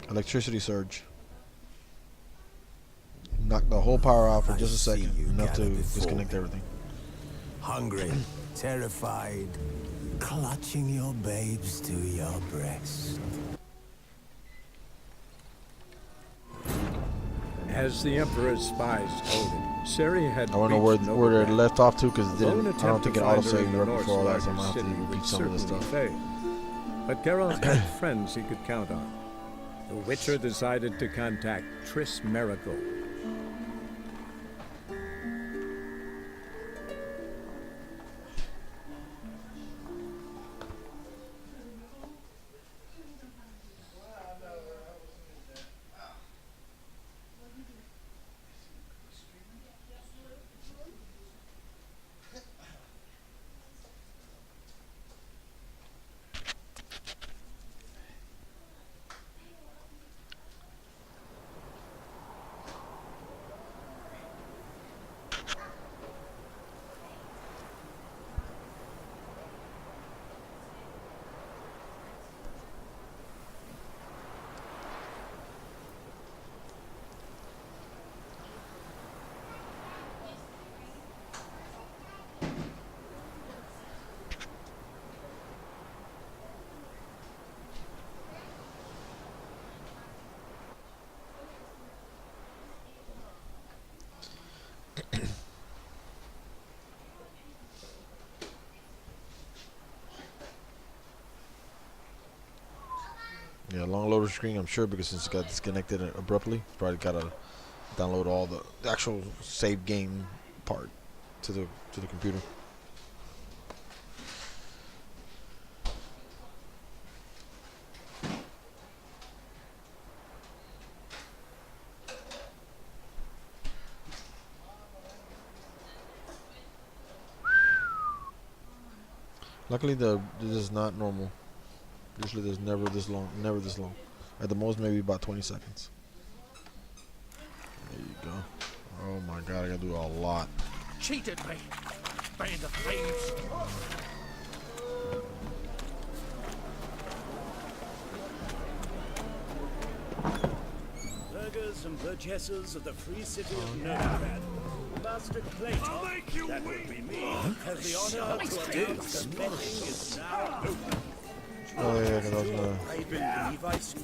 Electricity surge. Knock the whole power out for just a second. Enough to disconnect everything. Hungry, terrified, clutching your babes to your breast. As the Emperor's spies told him, Ciri had I want to know where they left off to, because I don't think it auto-saved right before all that, so I'm going to have to repeat some of this stuff. But Geralt had friends he could count on. The Witcher decided to contact Triss Merigold. Yeah, long loader screen, I'm sure, because since it got disconnected abruptly, probably gotta download all the actual save game part to the computer. Luckily, this is not normal. Usually there's never this long. At the most, maybe about 20 seconds. There you go. Oh my god, I gotta do a lot. Cheated me, band of thieves. Burghers and burgesses of the free city of Novigrad. Master Clayton, that would be me, has the honor to announce the betting is now open. Oh yeah, because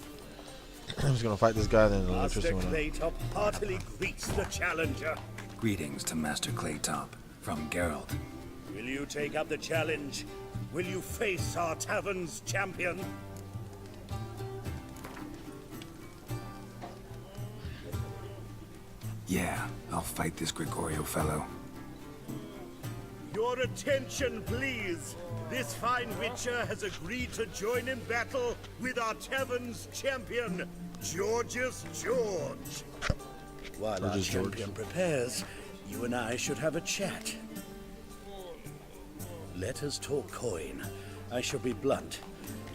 I was gonna fight this guy, then the electricity went out. Master Claytop heartily greets the challenger. Greetings to Master Claytop from Geralt. Will you take up the challenge? Will you face our tavern's champion? Yeah, I'll fight this Gregorio fellow. Your attention, please. This fine witcher has agreed to join in battle with our tavern's champion, Georgius George. While our champion prepares, you and I should have a chat. Let us talk coin. I shall be blunt.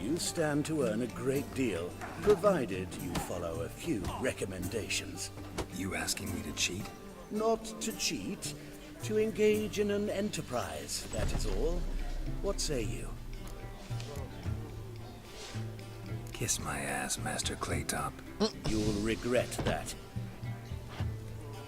You stand to earn a great deal, provided you follow a few recommendations. You asking me to cheat? Not to cheat, to engage in an enterprise, that is all. What say you? Kiss my ass, Master Claytop. You'll regret that.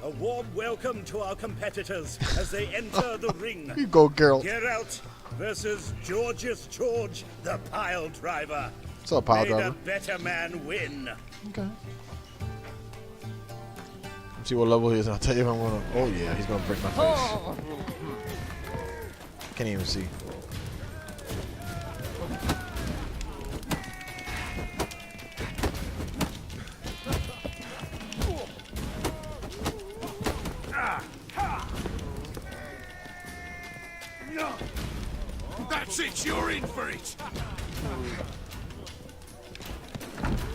A warm welcome to our competitors as they enter the ring. You go, Geralt. Geralt versus Georgius George, the pile driver. What's up, pile driver? May the better man win. Okay. Let's see what level he is, and I'll tell you if I'm gonna. Oh yeah, he's gonna break my face. Can't even see. That's it, you're in for it!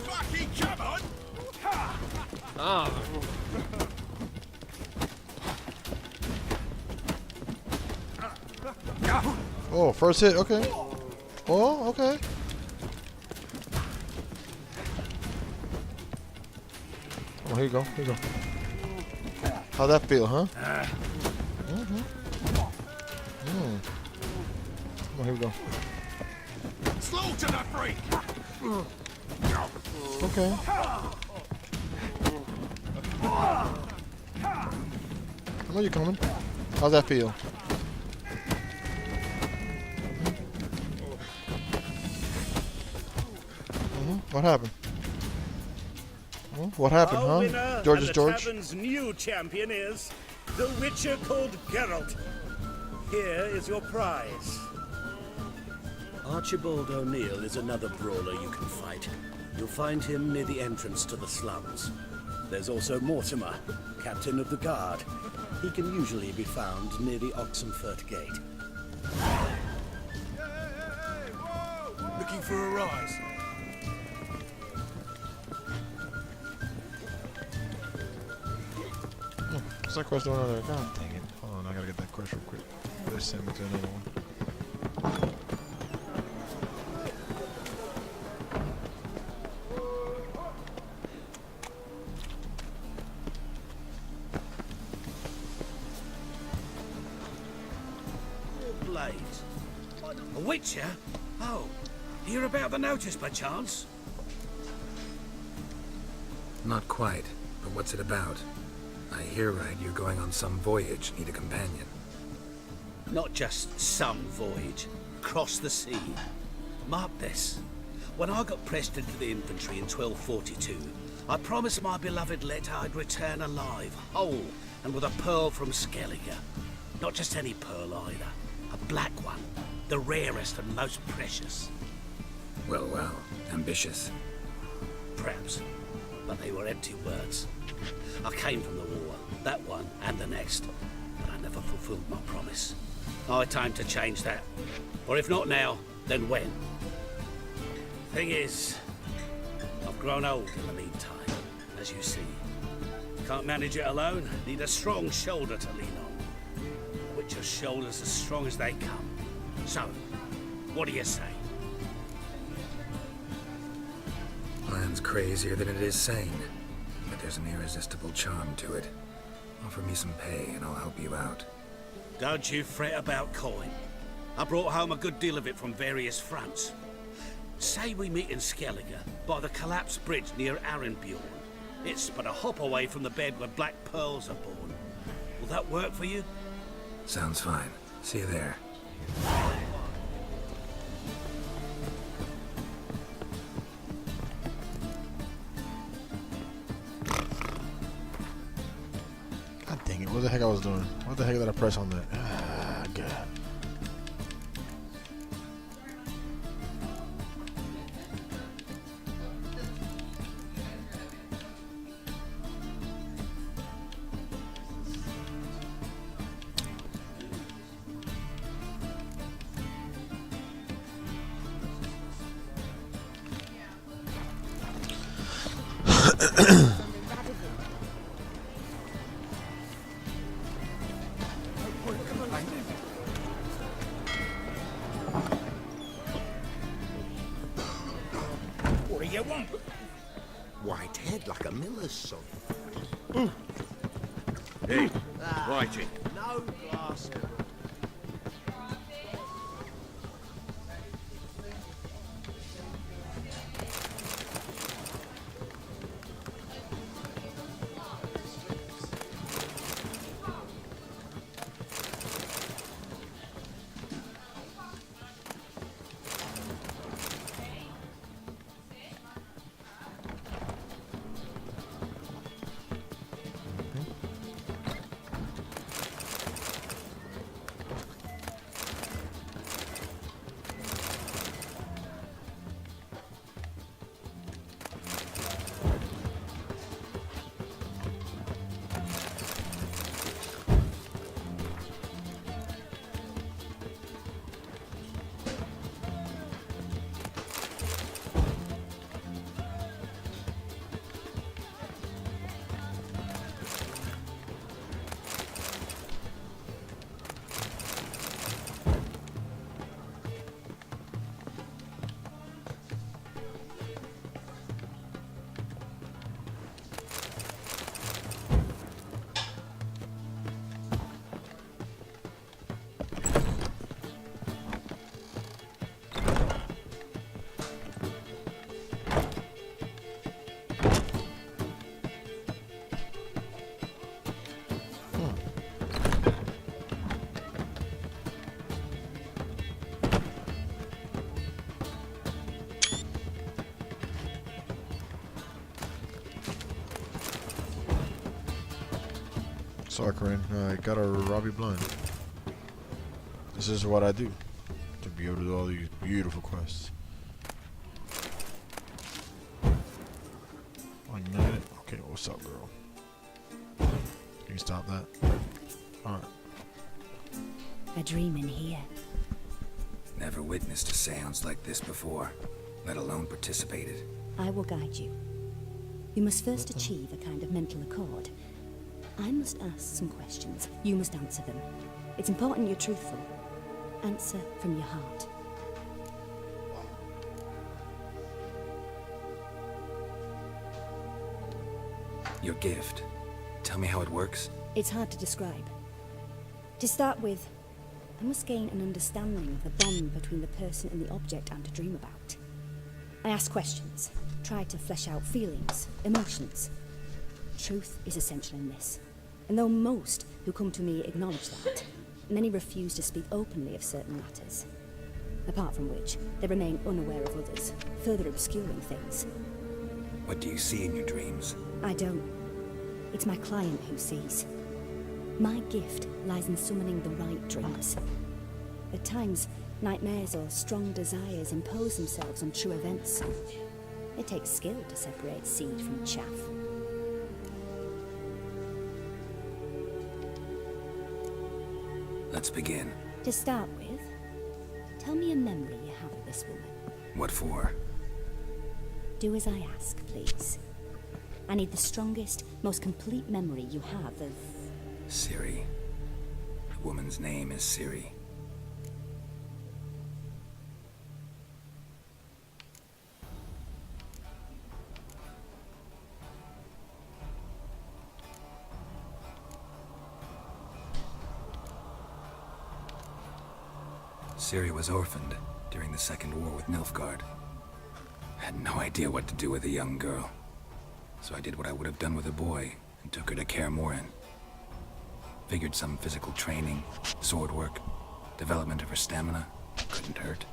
Fucking come on! Oh, first hit, okay. Oh, okay. Oh, here you go, here you go. How'd that feel, huh? Oh, here we go. Slaughter the freak! Okay. I know you're coming. How's that feel? What happened? What happened, Our huh? winner George's and the George. tavern's new champion is the Witcher called Geralt. Here is your prize. Archibald O'Neill is another brawler you can fight. You'll find him near the entrance to the slums. There's also Mortimer, captain of the guard. He can usually be found near the Oxenfurt Gate. Looking for a rise? What's that quest doing over there? God dang it. Hold on, I gotta get that quest real quick. They send me to another one. Blades. A Witcher? Oh, hear about the notice by chance? Not quite, but what's it about? I hear right, you're going on some voyage, need a companion. Not just some voyage. Across the sea. Mark this. When I got pressed into the infantry in 1242, I promised my beloved Letta I'd return alive, whole, and with a pearl from Skellige. Not just any pearl either. A black one. The rarest and most precious. Well, well, ambitious. Perhaps. But they were empty words. I came from the war, that one and the next, but I never fulfilled my promise. High time to change that. Or if not now, then when? Thing is, I've grown old in the meantime, as you see. Can't manage it alone, need a strong shoulder to lean on. Witcher's shoulders as strong as they come. So, what do you say? Plan's crazier than it is sane, but there's an irresistible charm to it. Offer me some pay and I'll help you out. Don't you fret about coin. I brought home a good deal of it from various fronts. Say we meet in Skellige, by the collapsed bridge near Arenbjorn. It's but a hop away from the bed where black pearls are born. Will that work for you? Sounds fine. See you there. God dang it. What the heck I was doing? What the heck did I press on that? Ah, God. What do you want? White head like a miller's son. Hey, righty. No glass. Sorry, Corinne. I gotta rob you blind. This is what I do to be able to do all these beautiful quests. 1 minute. Okay, what's up, girl? Can you stop that? Alright. A dream in here. Never witnessed a seance like this before, let alone participated. I will guide you. You must first achieve a kind of mental accord. I must ask some questions. You must answer them. It's important you're truthful. Answer from your heart. Your gift. Tell me how it works. It's hard to describe. To start with, I must gain an understanding of the bond between the person and the object I'm to dream about. I ask questions, try to flesh out feelings, emotions. Truth is essential in this. And though most who come to me acknowledge that, many refuse to speak openly of certain matters. Apart from which, they remain unaware of others, further obscuring things. What do you see in your dreams? I don't. It's my client who sees. My gift lies in summoning the right dreams. At times, nightmares or strong desires impose themselves on true events. It takes skill to separate seed from chaff. Let's begin. To start with, tell me a memory you have of this woman. What for? Do as I ask, please. I need the strongest, most complete memory you have of... Siri. The woman's name is Siri. Siri was orphaned during the Second War with Nilfgaard. Had no idea what to do with a young girl. So I did what I would have done with a boy and took her to Kaer Morhen. Figured some physical training, sword work, development of her stamina couldn't hurt.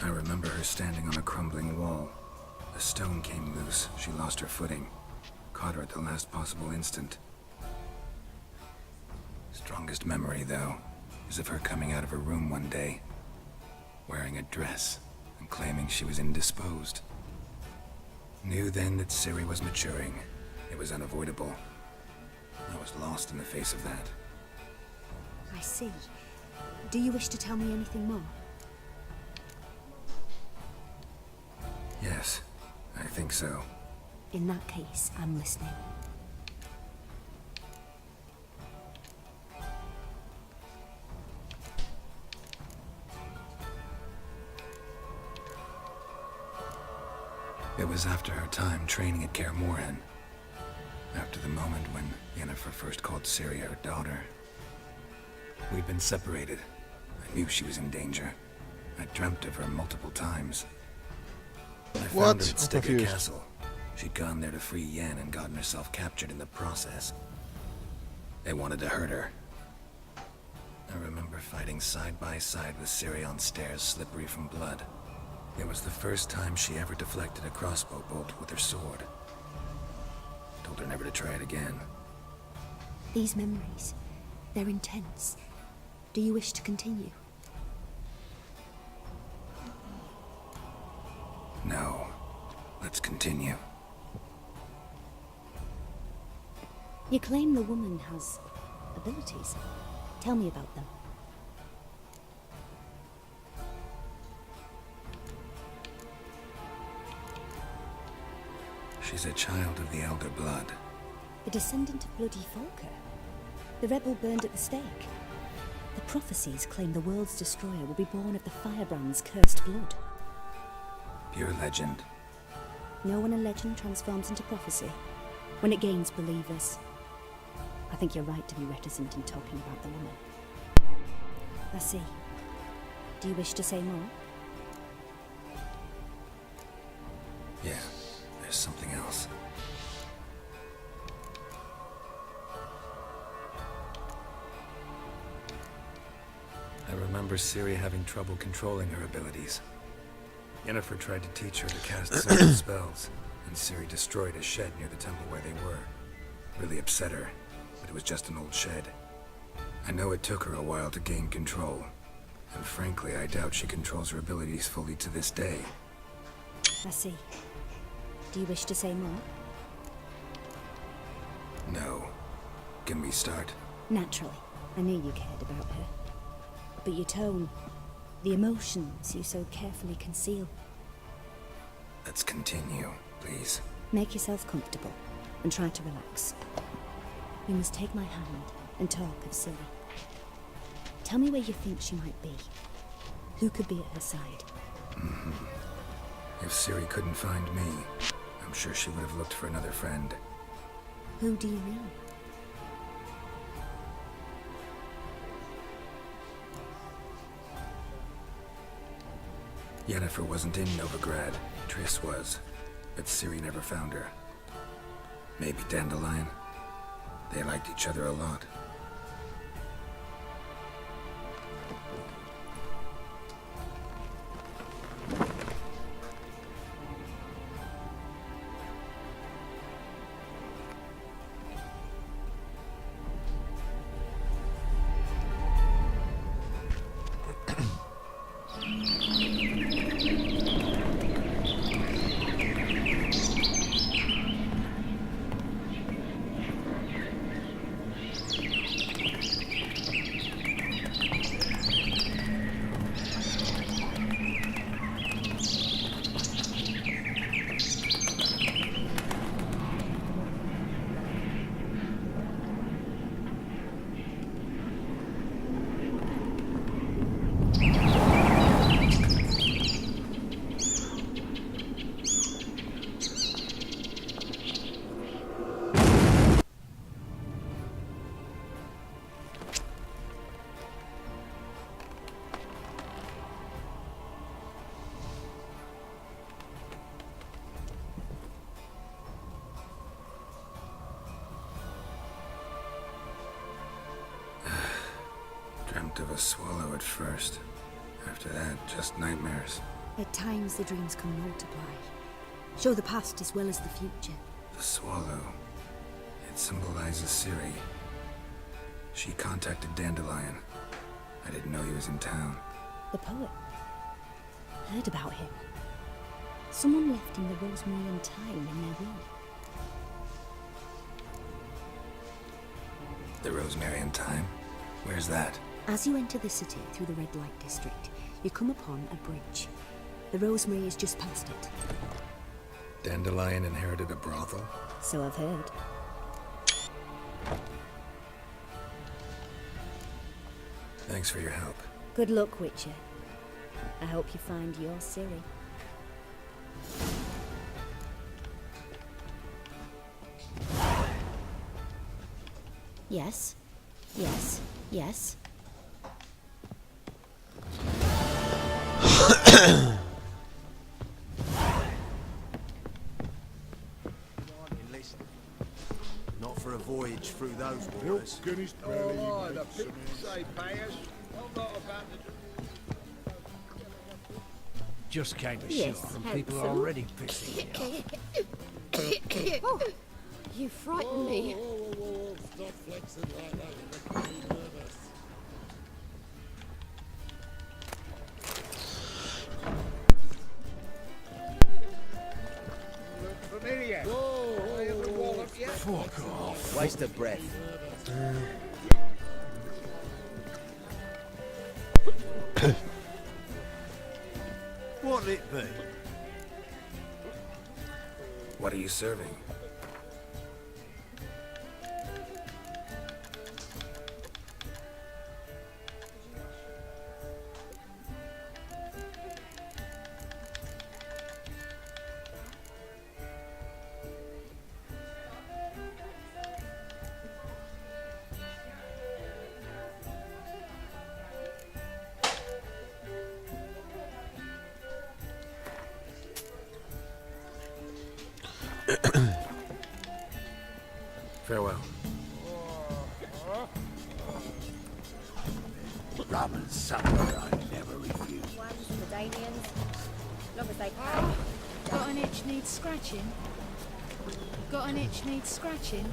I remember her standing on a crumbling wall. A stone came loose, she lost her footing. Caught her at the last possible instant. Strongest memory, though, is of her coming out of her room one day, wearing a dress and claiming she was indisposed. Knew then that Siri was maturing. It was unavoidable. I was lost in the face of that. I see. Do you wish to tell me anything more? Yes, I think so. In that case, I'm listening. It was after her time training at Kaer Morhen. After the moment when Yennefer first called Ciri her daughter. We'd been separated. I knew she was in danger. I dreamt of her multiple times. I found her at I'm Stegger confused. Castle. She'd gone there to free Yen and gotten herself captured in the process. They wanted to hurt her. I remember fighting side by side with Ciri on stairs slippery from blood. It was the first time she ever deflected a crossbow bolt with her sword. Told her never to try it again. These memories, they're intense. Do you wish to continue? No. Let's continue. You claim the woman has abilities. Tell me about them. She's a child of the Elder Blood. The descendant of bloody Volker. The rebel burned at the stake. The prophecies claim the world's destroyer will be born of the firebrand's cursed blood. Pure legend. Know when a legend transforms into prophecy? When it gains believers. I think you're right to be reticent in talking about the woman. I see. Do you wish to say more? Yeah, there's something else. I remember Ciri having trouble controlling her abilities. Yennefer tried to teach her to cast several spells, and Ciri destroyed a shed near the temple where they were. Really upset her, but it was just an old shed. I know it took her a while to gain control, and frankly, I doubt she controls her abilities fully to this day. I see. Do you wish to say more? No. Can we start? Naturally. I knew you cared about her. But your tone, the emotions you so carefully conceal. Let's continue, please. Make yourself comfortable and try to relax. You must take my hand and talk of Ciri. Tell me where you think she might be. Who could be at her side? If Ciri couldn't find me, I'm sure she would have looked for another friend. Who do you mean? Yennefer wasn't in Novigrad. Triss was. But Ciri never found her. Maybe Dandelion? They liked each other a lot. Dreamt of a swallow at first. After that, just nightmares. At times the dreams can multiply. Show the past as well as the future. The swallow. It symbolizes Ciri. She contacted Dandelion. I didn't know he was in town. The poet. Heard about him. Someone left him the rosemary and thyme in their will. The rosemary and thyme? Where's that? As you enter the city through the red light district, you come upon a bridge. The rosemary is just past it. Dandelion inherited a brothel? So I've heard. Thanks for your help. Good luck, Witcher. I hope you find your Ciri. Yes. Yes. Yes. Not for a voyage through those waters. Just came ashore Yes, and people are handsome. already pissing me off. Oh, you frightened me. Fuck off. Waste of breath. What'll it be? What are you serving? Farewell. Rum and supper I never refuse. Ones for the Danians. Long as they can. Got an itch needs scratching? Got an itch needs scratching?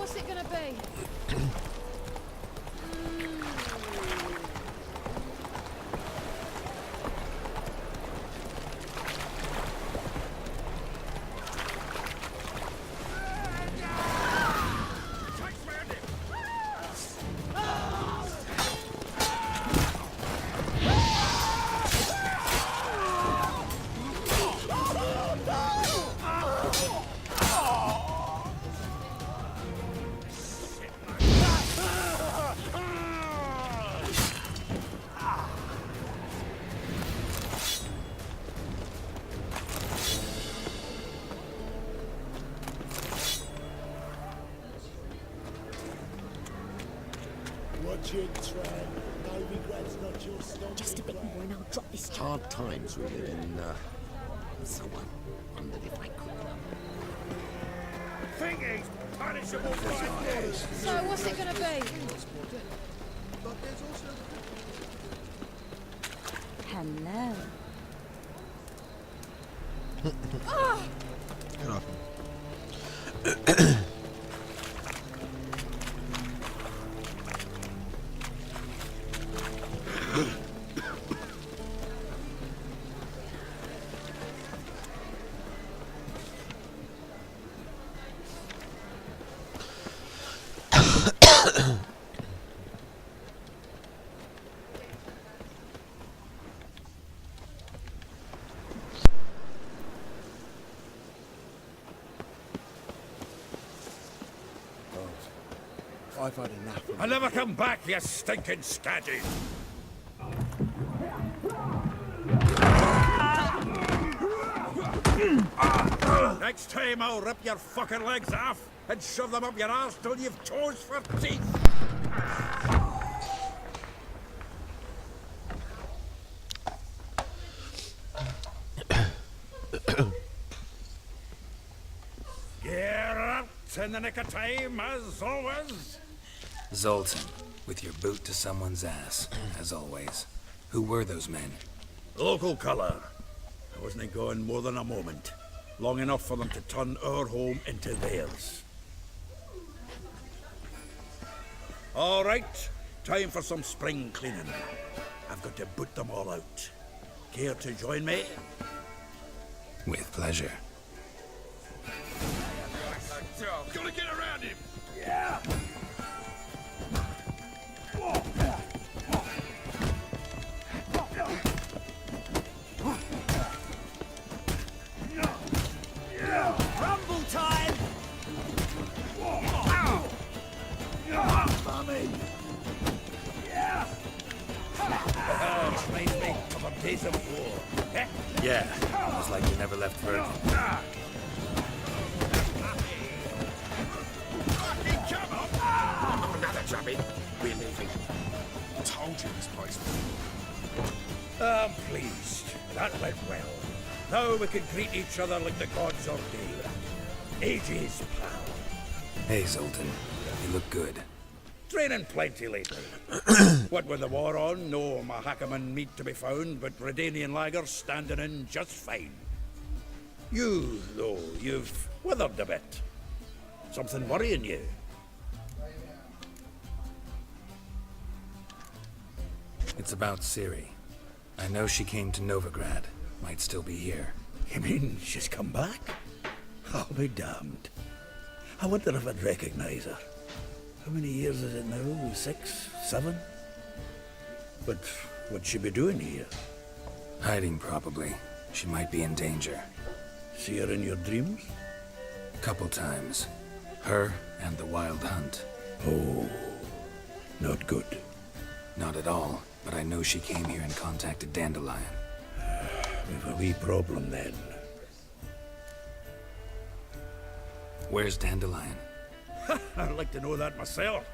what's it gonna be? Watch it, Tran. No regrets, not your stop. Just a bit more and I'll drop this job. Hard times we live in, so I wondered if I could. Thingies! Punishable by this! So what's it gonna be? Hello. Get off me. I've had enough of I'll never come back, you stinking scadgy! Next time I'll rip your fucking legs off and shove them up your arse till you've toes for teeth! Get out in the nick of time, as always! Zoltan, with your boot to someone's ass, as always. Who were those men? Local colour. I wasn't going more than a moment. Long enough for them to turn our home into theirs. All right, time for some spring cleaning. I've got to boot them all out. Care to join me? With pleasure. Gotta get around him! Yeah! Rumble time! Mummy! Oh, reminds me of a days of war. Eh? Yeah, almost like you never left Virgin. Another chubby. We're leaving. told you this place. I'm pleased. That went well. Now we can greet each other like the gods ordained. Ages, pal. Hey, Zoltan. You look good. Training plenty lately. What with the war on, no Mahakaman meat to be found, but Redanian lagers standing in just fine. You, though, you've withered a bit. Something worrying you? It's about Ciri. I know she came to Novigrad. Might still be here. You mean she's come back? I'll be damned. I wonder if I'd recognize her. How many years is it now? 6? 7? But what'd she be doing here? Hiding, probably. She might be in danger. See her in your dreams? Couple times. Her and the Wild Hunt. Oh, not good. Not at all, but I know she came here and contacted Dandelion. We've a wee problem then. Where's Dandelion? I'd like to know that myself.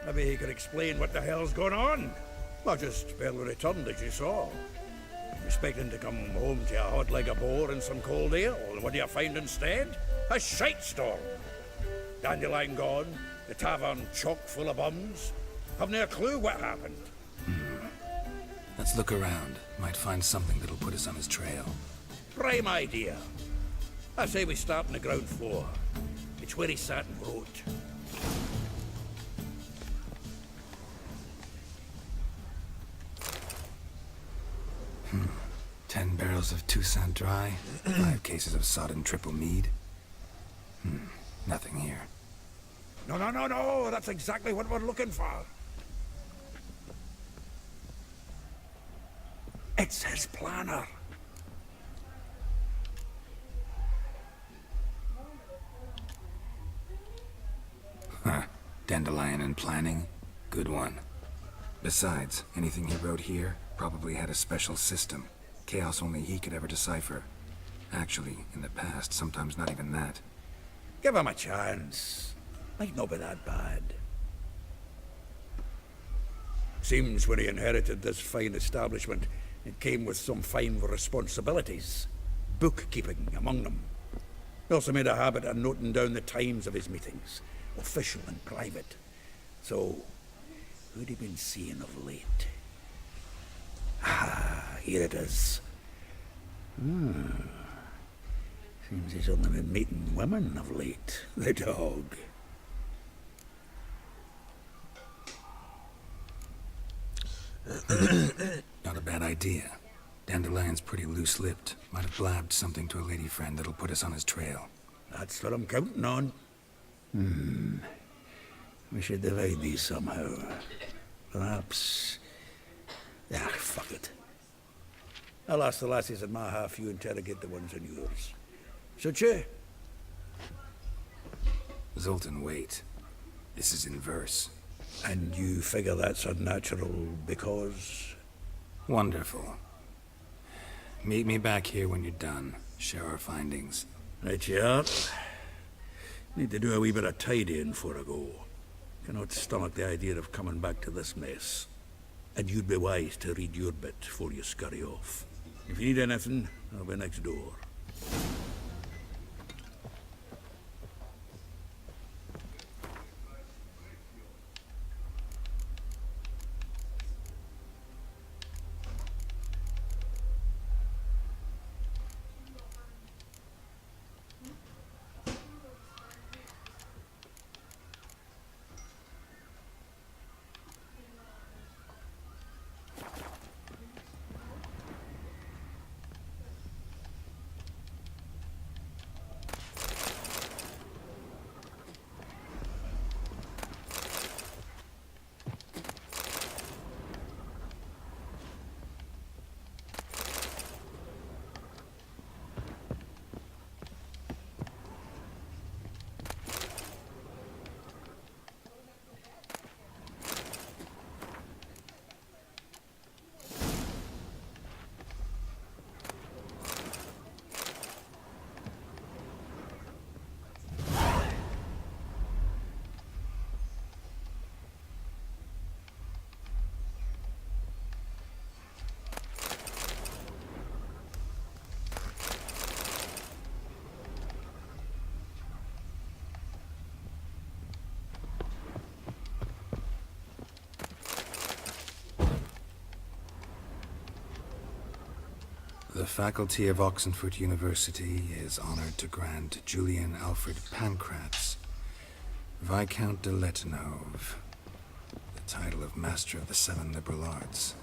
Maybe he could explain what the hell's going on. I just barely returned, as you saw. Expecting to come home to a hot leg of boar and some cold ale, and what do you find instead? A shite storm. Dandelion gone, the tavern chock full of bums. Have no clue what happened. Let's look around. Might find something that'll put us on his trail. Prime idea. I say we start on the ground floor. It's where he sat and wrote. 10 barrels of Toussaint Dry, 5 cases of sodden triple mead. Nothing here. No, no, no, no! That's exactly what we're looking for. It's his planner. Huh. Dandelion and planning? Good one. Besides, anything he wrote here probably had a special system. Chaos only he could ever decipher. Actually, in the past, sometimes not even that. Give him a chance. Might not be that bad. Seems when he inherited this fine establishment, it came with some fine responsibilities. Bookkeeping among them. He also made a habit of noting down the times of his meetings, official and private. So, who'd he been seeing of late? Ah, here it is. Seems he's only been meeting women of late, the dog. Not a bad idea. Dandelion's pretty loose-lipped. Might have blabbed something to a lady friend that'll put us on his trail. That's what I'm counting on. We should divide these somehow. Perhaps... Ah, fuck it. I'll ask the lassies in my half, you interrogate the ones in yours. Should you? Zoltan, wait. This is in verse. And you figure that's unnatural because... Wonderful. Meet me back here when you're done. Share our findings. Right you are. Need to do a wee bit of tidying before I go. Cannot stomach the idea of coming back to this mess. And you'd be wise to read your bit before you scurry off. If you need anything, I'll be next door. The faculty of Oxenford University is honored to grant Julian Alfred Pancratz, Viscount de Letenove, the title of Master of the Seven Liberal Arts.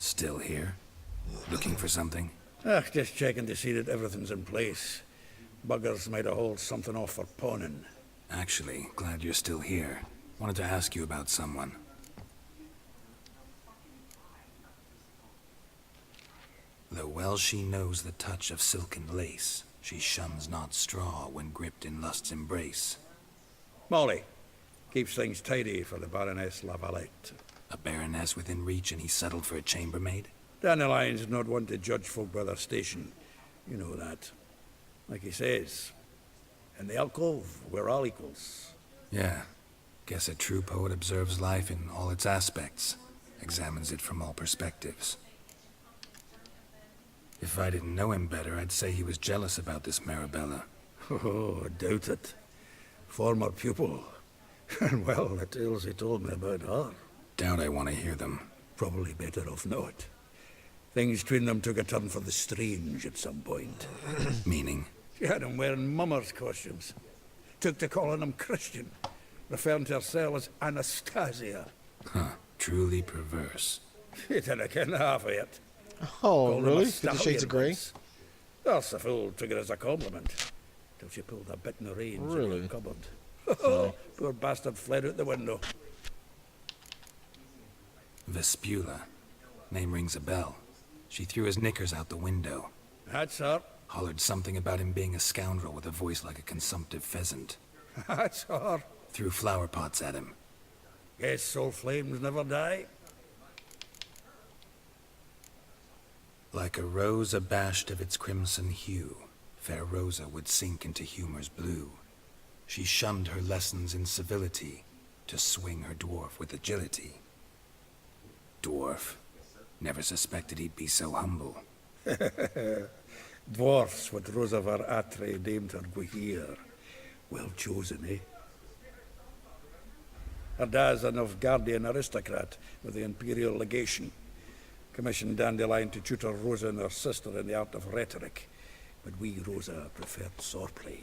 Still here? Looking for something? Just checking to see that everything's in place. Buggers might have hauled something off for pawning. Actually, glad you're still here. Wanted to ask you about someone. Though well she knows the touch of silken lace, she shuns not straw when gripped in lust's embrace. Molly. Keeps things tidy for the Baroness Lavalette. A baroness within reach and he settled for a chambermaid? Dandelion's not one to judge folk by their station. You know that. Like he says, in the alcove, we're all equals. Yeah. Guess a true poet observes life in all its aspects, examines it from all perspectives. If I didn't know him better, I'd say he was jealous about this Marabella. Oh, I doubt it. Former pupil. And well, the tales he told me about her. Doubt I want to hear them. Probably better off not. Things between them took a turn for the strange at some point. Meaning? She had him wearing mummers' costumes. Took to calling him Christian. Referring to herself as Anastasia. Huh. Truly perverse. He didn't ken half of it. Oh, Called him a really? 50 Shades of Grey? stallion once. The fool took it as a compliment. Till she pulled a bit in the reins in Really? the cupboard. Oh, poor bastard fled out the window. Vespula. Name rings a bell. She threw his knickers out the window. That's her. Hollered something about him being a scoundrel with a voice like a consumptive pheasant. That's her. Threw flower pots at him. Guess soul flames never die. Like a rose abashed of its crimson hue, fair Rosa would sink into humor's blue. She shunned her lessons in civility, to swing her dwarf with agility. Dwarf. Never suspected he'd be so humble. Dwarfs, what Rosa var Atre deemed her Guihir. Well chosen, eh? Her dad's a Novgardian aristocrat with the Imperial Legation. Commissioned Dandelion to tutor Rosa and her sister in the art of rhetoric. But we, Rosa, preferred swordplay.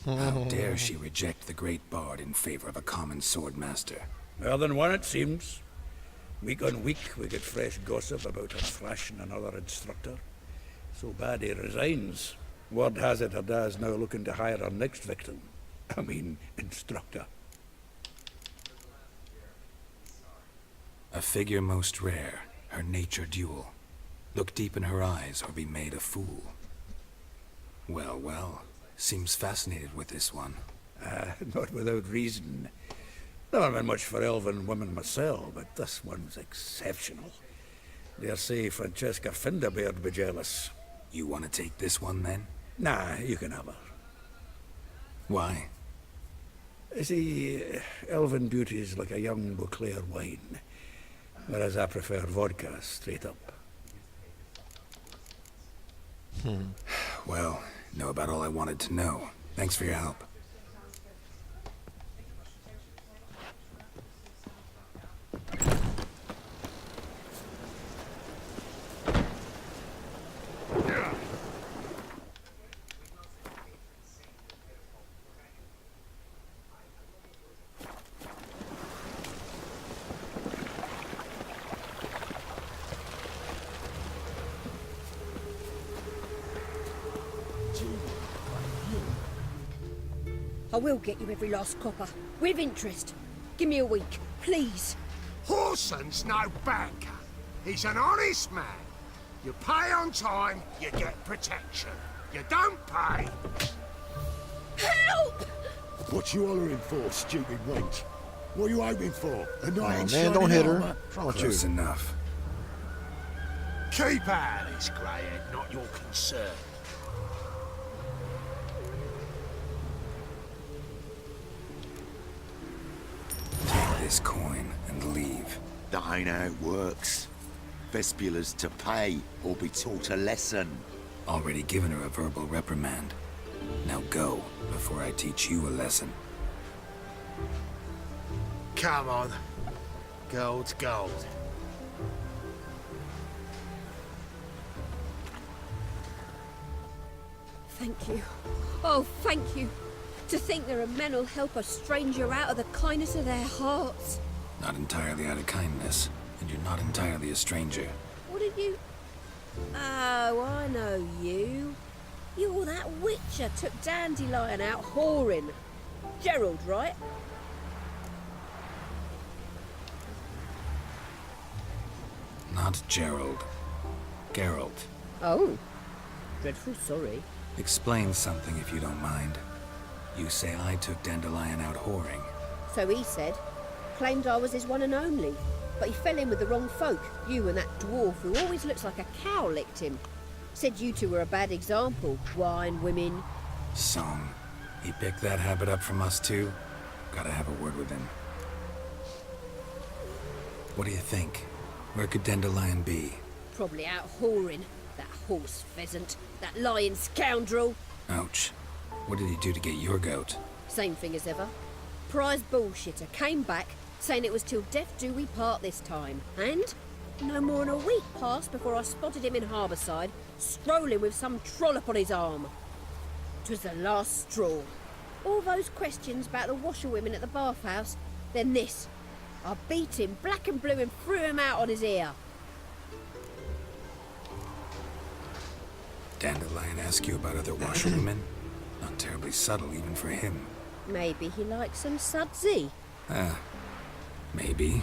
How dare she reject the great bard in favor of a common swordmaster? More than one, it seems. Week on week, we get fresh gossip about her thrashing another instructor. So bad he resigns. Word has it her dad's now looking to hire her next victim. I mean, instructor. A figure most rare, her nature dual. Look deep in her eyes or be made a fool. Well, well, seems fascinated with this one. Not without reason. Never been much for elven women myself, but this one's exceptional. Dare say Francesca Finderbeard be jealous. You want to take this one then? Nah, you can have her. Why? See, elven beauty is like a young Beauclair wine, whereas I prefer vodka straight up. Well, know about all I wanted to know. Thanks for your help. I will get you every last copper, with interest. Give me a week, please. Horson's no banker. He's an honest man. You pay on time, you get protection. You don't pay. Help! What you hollering for, stupid wench? What are you hoping for? A knight in Oh, man, shining don't hit her. armor? What's wrong with Close you? enough. Keep out of this, greyhead, not your concern. Take this coin and leave. That ain't how it works. Vespula's to pay or be taught a lesson. Already given her a verbal reprimand. Now go, before I teach you a lesson. Come on. Gold's gold. Thank you. Oh, thank you. To think there are men who'll help a stranger out of the kindness of their hearts. Not entirely out of kindness, and you're not entirely a stranger. What did you... Oh, I know you. You're that witcher took Dandelion out whoring. Gerald, right? Not Gerald. Geralt. Oh. Dreadful sorry. Explain something if you don't mind. You say I took Dandelion out whoring. So he said. Claimed I was his one and only. But he fell in with the wrong folk. You and that dwarf who always looks like a cow licked him. Said you two were a bad example. Wine, women. Song. He picked that habit up from us too? Gotta have a word with him. What do you think? Where could Dandelion be? Probably out whoring. That horse pheasant. That lying scoundrel. Ouch. What did he do to get your goat? Same thing as ever. Prize bullshitter came back saying it was till death do we part this time. And no more than a week passed before I spotted him in Harbourside, strolling with some trollop on his arm. 'Twas the last straw. All those questions about the washerwomen at the bathhouse, then this. I beat him black and blue and threw him out on his ear. Dandelion ask you about other washerwomen? Not terribly subtle even for him. Maybe he likes some sudsy. Maybe.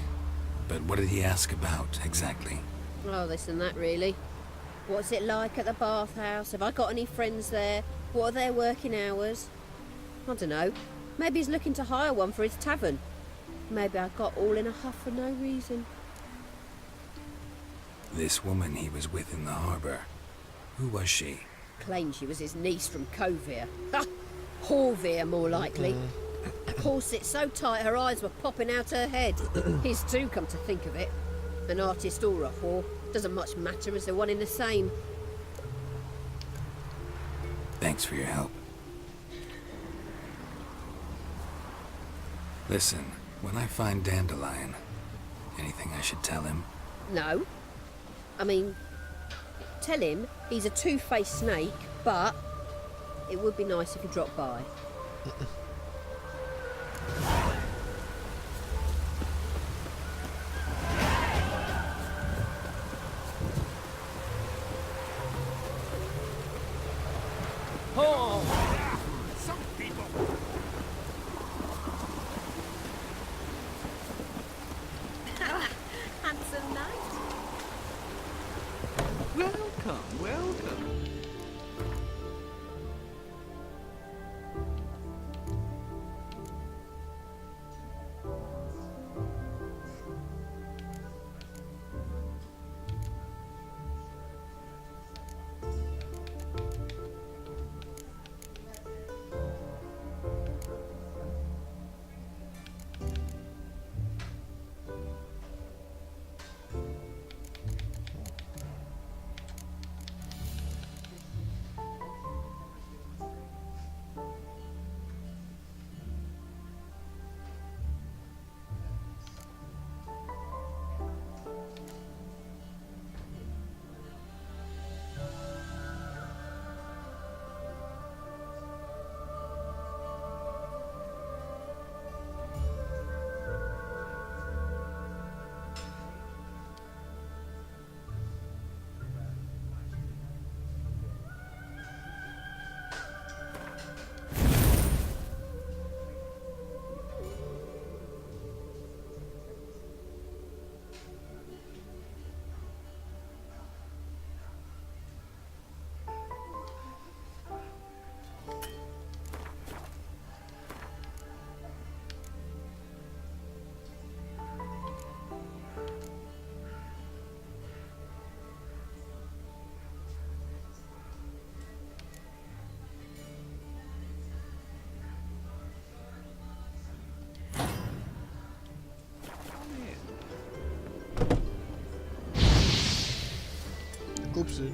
But what did he ask about, exactly? Oh, this and that, really. What's it like at the bathhouse? Have I got any friends there? What are their working hours? I don't know. Maybe he's looking to hire one for his tavern. Maybe I got all in a huff for no reason. This woman he was with in the harbor. Who was she? Claimed she was his niece from Kovir. Ha! Horvir, more likely. Corset so tight her eyes were popping out her head. His too, come to think of it. An artist or a whore. Doesn't much matter as they're one in the same. Thanks for your help. Listen, when I find Dandelion, anything I should tell him? No. I mean, tell him he's a two-faced snake, but it would be nice if he dropped by. Some people. Handsome knight. Welcome, welcome. Oopsie.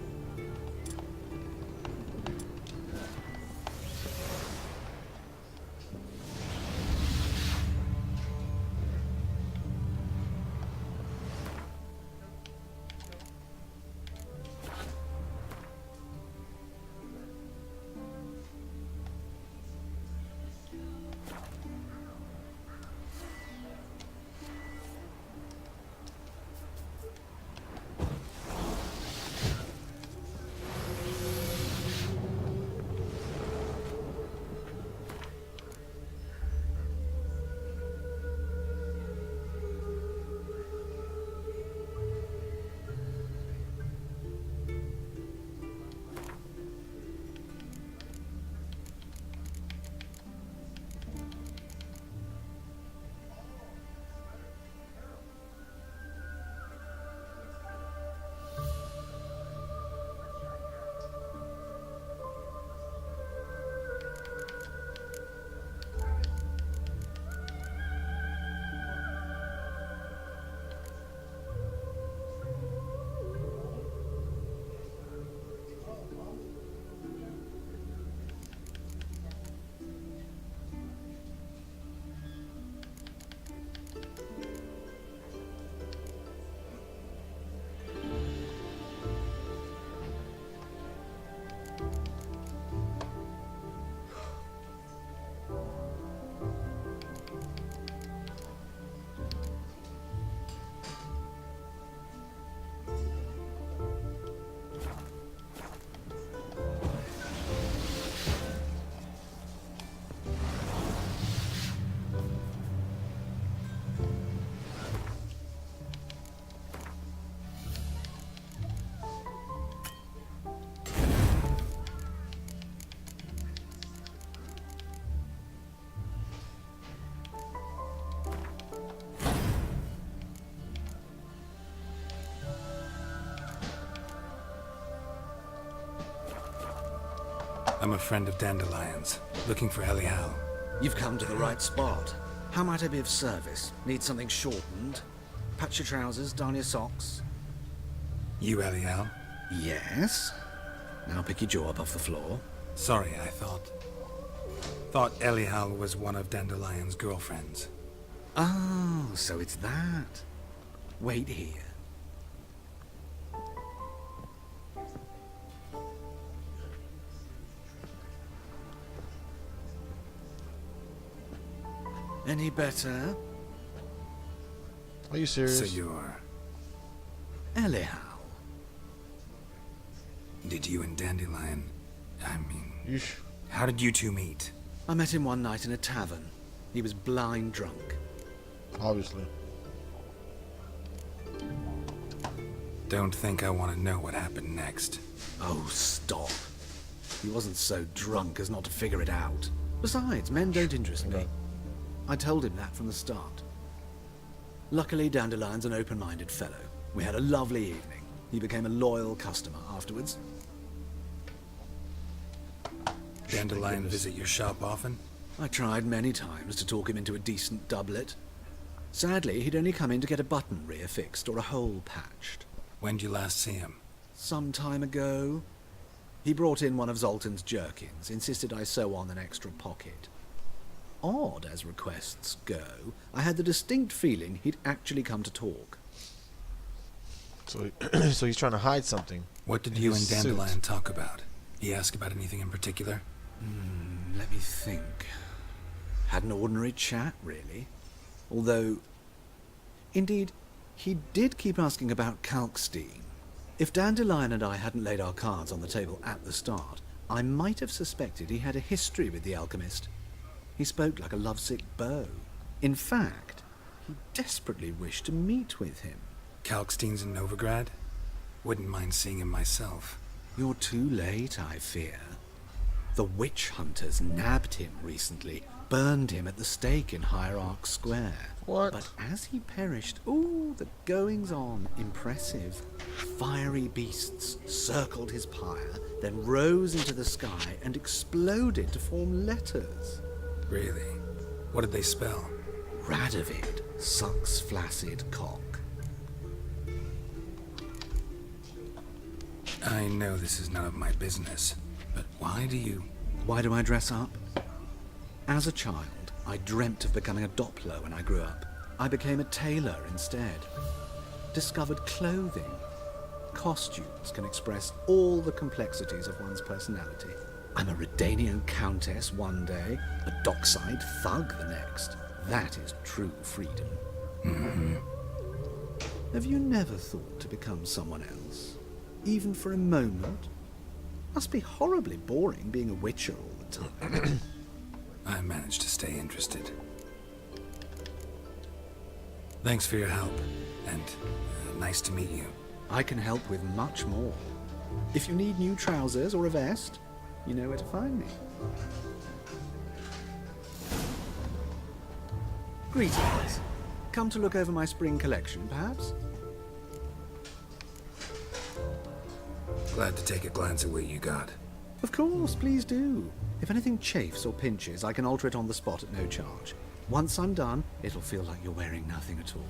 I'm a friend of Dandelion's, looking for Elial. You've come to the right spot. How might I be of service? Need something shortened? Patch your trousers, darn your socks? You Elial? Yes. Now pick your jaw up off the floor. Sorry, I thought Elial was one of Dandelion's girlfriends. Oh, so it's that. Wait here. Any better? Are you serious? So you're... Elial. Did you and Dandelion... I mean... You how did you two meet? I met him one night in a tavern. He was blind drunk. obviously. Don't think I want to know what happened next. Oh, stop. He wasn't so drunk as not to figure it out. Besides, men don't interest me. I told him that from the start. Luckily, Dandelion's an open-minded fellow. We had a lovely evening. He became a loyal customer afterwards. Dandelion visit your shop often? I tried many times to talk him into a decent doublet. Sadly, he'd only come in to get a button rear fixed or a hole patched. When'd you last see him? Some time ago. He brought in one of Zoltan's jerkins, insisted I sew on an extra pocket. Odd as requests go, I had the distinct feeling he'd actually come to talk. So, so he's trying to hide something. What did you and Dandelion talk about? He asked about anything in particular? Let me think. Had an ordinary chat, really. Although, indeed, he did keep asking about Kalkstein. If Dandelion and I hadn't laid our cards on the table at the start, I might have suspected he had a history with the alchemist. He spoke like a lovesick beau. In fact, he desperately wished to meet with him. Kalkstein's in Novigrad? Wouldn't mind seeing him myself. You're too late, I fear. The witch hunters nabbed him recently, burned him at the stake in Hierarch Square. What? But as he perished, ooh, the goings-on, impressive. Fiery beasts circled his pyre, then rose into the sky and exploded to form letters. Really? What did they spell? Radovid sucks flaccid cock. I know this is none of my business, but why do I dress up? As a child, I dreamt of becoming a Doppler when I grew up. I became a tailor instead. Discovered clothing. Costumes can express all the complexities of one's personality. I'm a Redanian countess one day, a dockside thug the next. That is true freedom. Mm-hmm. Have you never thought to become someone else? Even for a moment? Must be horribly boring being a witcher all the time. I managed to stay interested. Thanks for your help, and nice to meet you. I can help with much more. If you need new trousers or a vest, you know where to find me. Greetings. Come to look over my spring collection, perhaps? Glad to take a glance at what you got. Of course, please do. If anything chafes or pinches, I can alter it on the spot at no charge. Once I'm done, it'll feel like you're wearing nothing at all.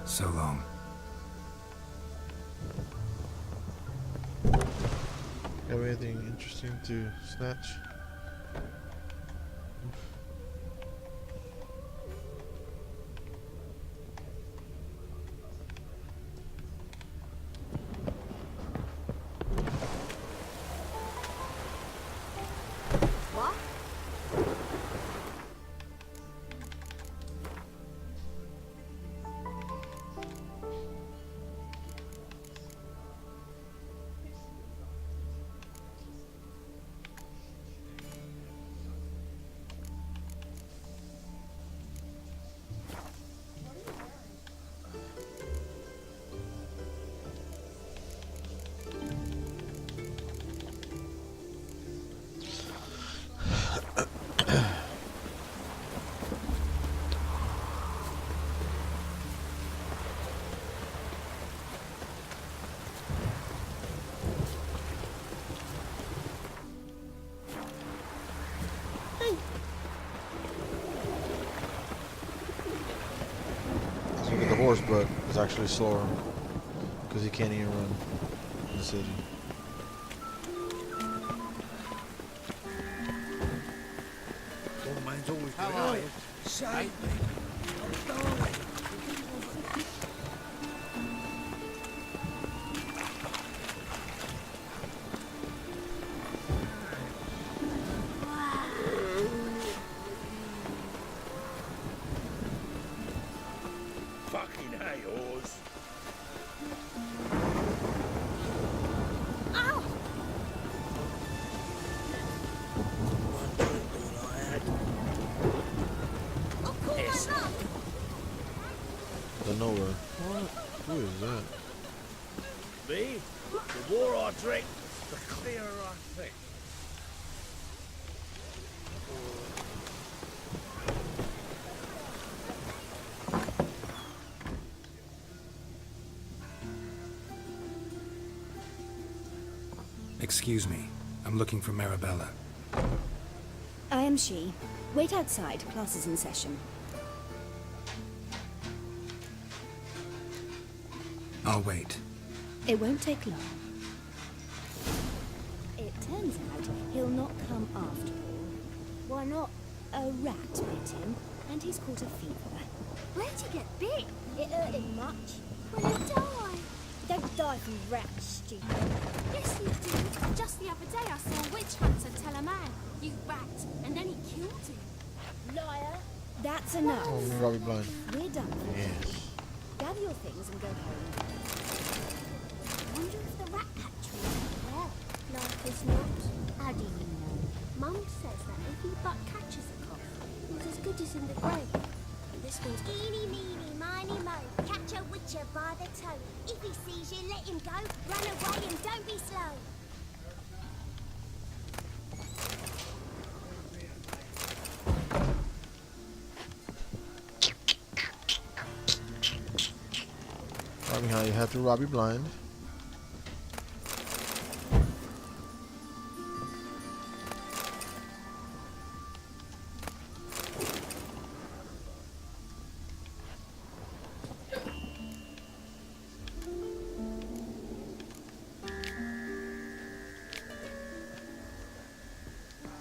So long. Have anything interesting to snatch? What? horse, but it's actually slower because he can't even run in the city. Old man's always tired. Save me. I'm dying. Fucking hay horse. Ow! One drink all I had. I'll call my mum! Out of nowhere. What? Who is that? Me? The more I drink, the clearer I think. Excuse me. I'm looking for Marabella. I am she. Wait outside. Class is in session. I'll wait. It won't take long. It turns out he'll not come after all. Why not? A rat bit him, and he's caught a fever. Where'd you get bit? It hurt him much. Will he die? Don't die from rats, stupid. Yes, you do. Just the other day I saw a witch hunter tell a man, "You rat," and then he killed him. Liar. That's enough. Oh, me Robbie Blind. We're done. Yes. Gather your things and go home. I wonder if the rat catcher is there. Like as not. How do you know? Mum says that if he but catches a cough, he's as good as in the grave. And this one's got... Eeny, meeny, miny, mo. Catch a witcher by the toe. If he sees you, let him go. Run away and don't be slow. Robbie, how you have to Robbie Blind.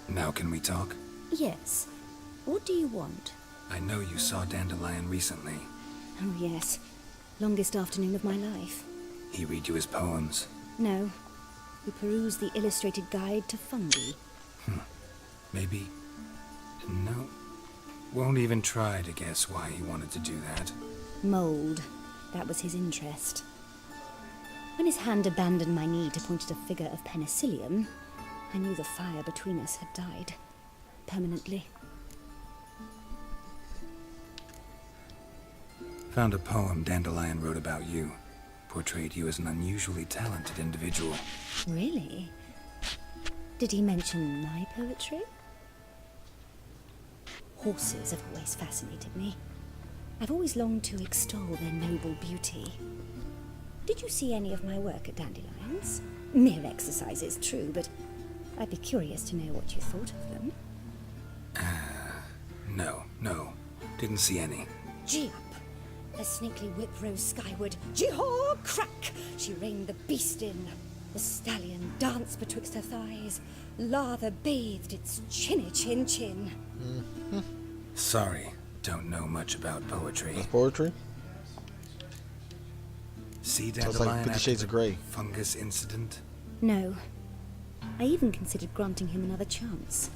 Now can we talk? Yes. What do you want? I know you saw Dandelion recently. Oh, yes. Longest afternoon of my life. He read you his poems. No. We perused the illustrated guide to fungi. Maybe... No. Won't even try to guess why he wanted to do that. Mold. That was his interest. When his hand abandoned my knee to point at a figure of penicillium, I knew the fire between us had died. Permanently. Found a poem Dandelion wrote about you. Portrayed you as an unusually talented individual. Really? Did he mention my poetry? Horses have always fascinated me. I've always longed to extol their noble beauty. Did you see any of my work at Dandelion's? Mere exercises, true, but I'd be curious to know what you thought of them. No. Didn't see any. Gee up! A snakely whip rose skyward. Gee-haw! Crack! She reined the beast in. The stallion danced betwixt her thighs. Lather bathed its chinny chin. Sorry, don't know much about poetry. That's poetry? See Sounds Dandelion like 50 after Shades the of Grey. fungus incident? No. I even considered granting him another chance.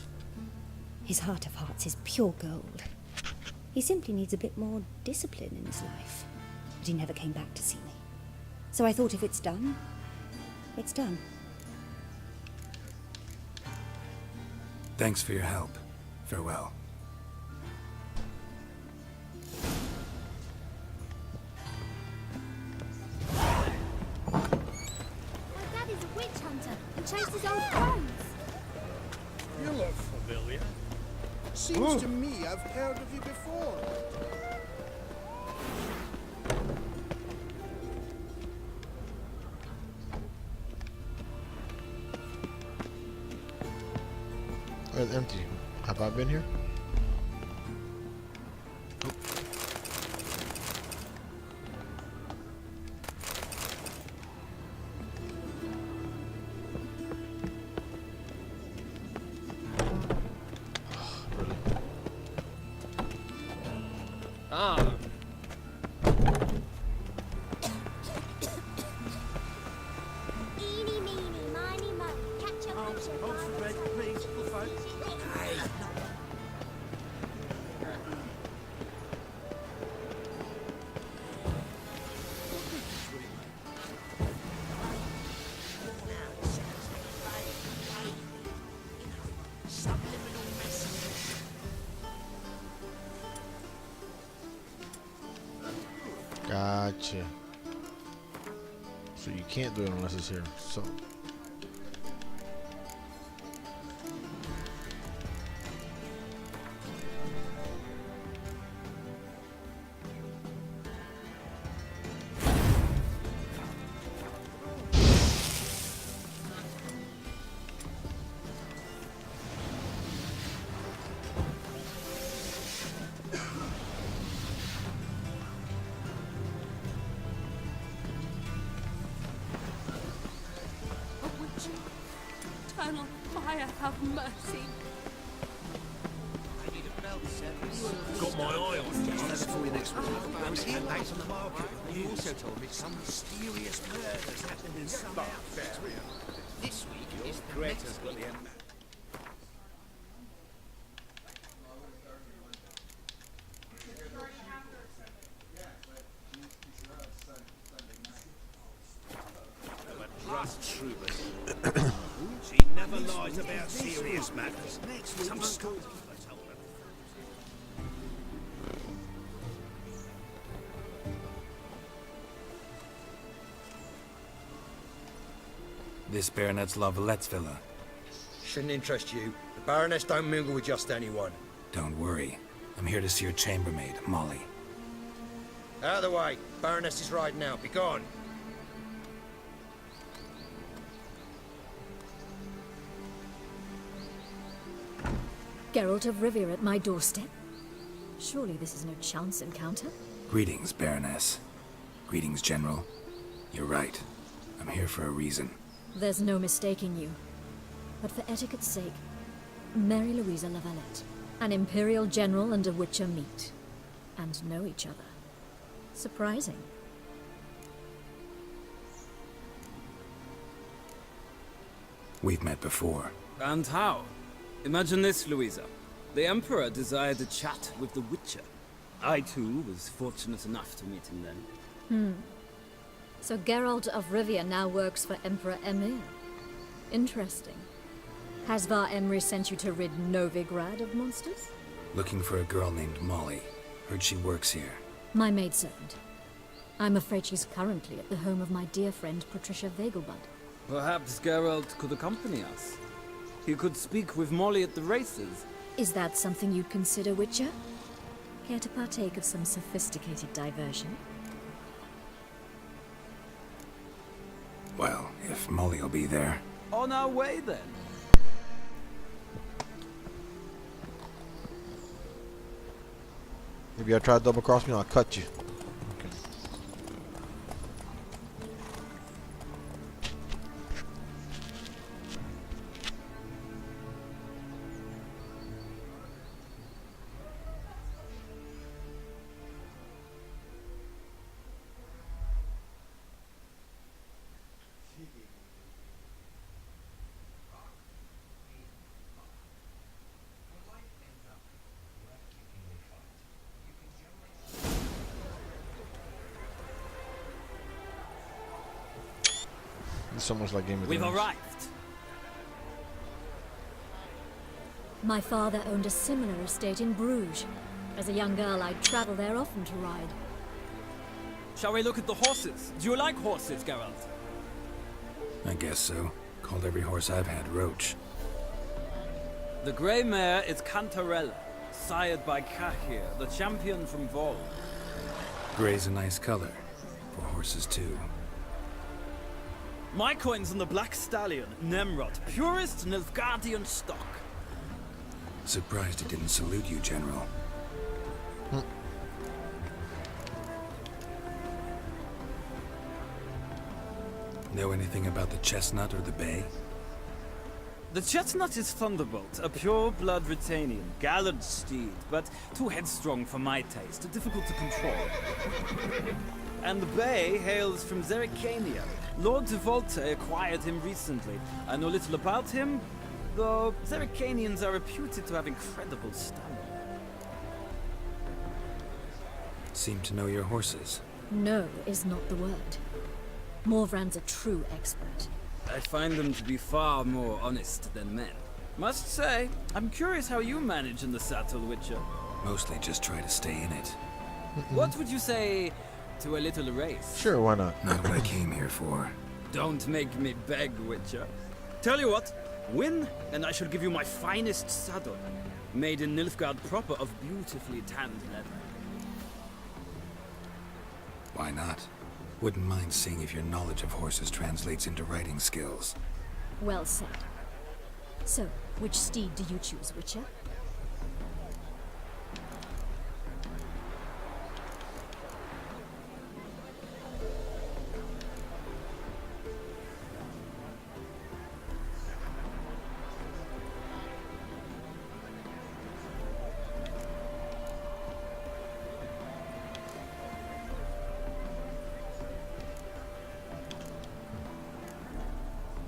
His heart of hearts is pure gold. He simply needs a bit more discipline in his life. But he never came back to see me. So I thought if it's done, it's done. Thanks for your help. Farewell. My dad is a witch hunter and chases old crones. You look familiar. Seems to me I've heard of you before. It's empty. Have I been here? Ah. Eeny, meeny, miny, mo. Catch a witcher by the toe. Gotcha. So you can't do it unless it's here. So. Eternal fire, have mercy. Got my eye on you. Just before your next one. I was here late on the market. You also told me some mysterious murders happened in some outfit. This week is the next week. Trust troopers. She never lies about serious matters. Some story I told her. This Baronet's Lavalettes villa. Shouldn't interest you. The Baroness don't mingle with just anyone. Don't worry. I'm here to see your chambermaid, Molly. Out of the way. Baroness is riding out. Be gone. Geralt of Rivia at my doorstep? Surely this is no chance encounter? Greetings, Baroness. Greetings, General. You're right. I'm here for a reason. There's no mistaking you. But for etiquette's sake, Mary Louisa Lavalette. An Imperial General and a Witcher meet. And know each other. Surprising. We've met before. And how? Imagine this, Louisa. The Emperor desired a chat with the Witcher. I, too, was fortunate enough to meet him then. So Geralt of Rivia now works for Emperor Emir. Interesting. Has Var Emry sent you to rid Novigrad of monsters? Looking for a girl named Molly. Heard she works here. My maidservant. I'm afraid she's currently at the home of my dear friend Patricia Vegelbud. Perhaps Geralt could accompany us. He could speak with Molly at the races. Is that something you'd consider, Witcher? Care to partake of some sophisticated diversion? Well, if Molly'll be there. On our way, then. If you try to double cross me, I'll cut you. It's almost like Game of Thrones. We've arrived. My father owned a similar estate in Bruges. As a young girl, I'd travel there often to ride. Shall we look at the horses? Do you like horses, Geralt? I guess so. Called every horse I've had Roach. The grey mare is Cantarella, sired by Cahir, the champion from Vol. Gray's a nice color. For horses, too. My coin's on the Black Stallion, Nemrod, purest Nilfgaardian stock. Surprised he didn't salute you, General. Know anything about the chestnut or the bay? The chestnut is Thunderbolt, a pure-blood Britannian, gallant steed, but too headstrong for my taste, difficult to control. And the bay hails from Zerrikania. Lord de Volte acquired him recently. I know little about him, though Zerrikanians are reputed to have incredible stamina. Seem to know your horses. No is not the word. Morvran's a true expert. I find them to be far more honest than men. Must say, I'm curious how you manage in the saddle, Witcher. Mostly just try to stay in it. What would you say to a little race? Sure, why not? Not what I came here for. Don't make me beg, Witcher. Tell you what, win, and I shall give you my finest saddle. Made in Nilfgaard proper of beautifully tanned leather. Why not? Wouldn't mind seeing if your knowledge of horses translates into riding skills. Well said. So, which steed do you choose, Witcher?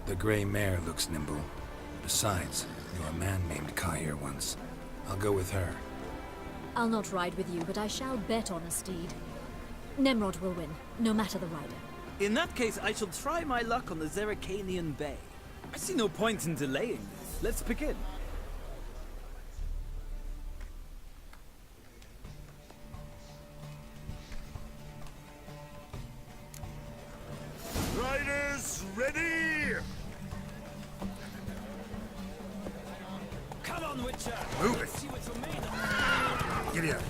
The gray mare looks nimble. Besides, you're a man named Kai here once. I'll go with her. I'll not ride with you, but I shall bet on a steed. Nemrod will win, no matter the rider. In that case, I shall try my luck on the Zerrikanian Bay. I see no point in delaying this. Let's begin. Riders, ready! Come on, Witcher! Move it! See what you're made of. Giddy up.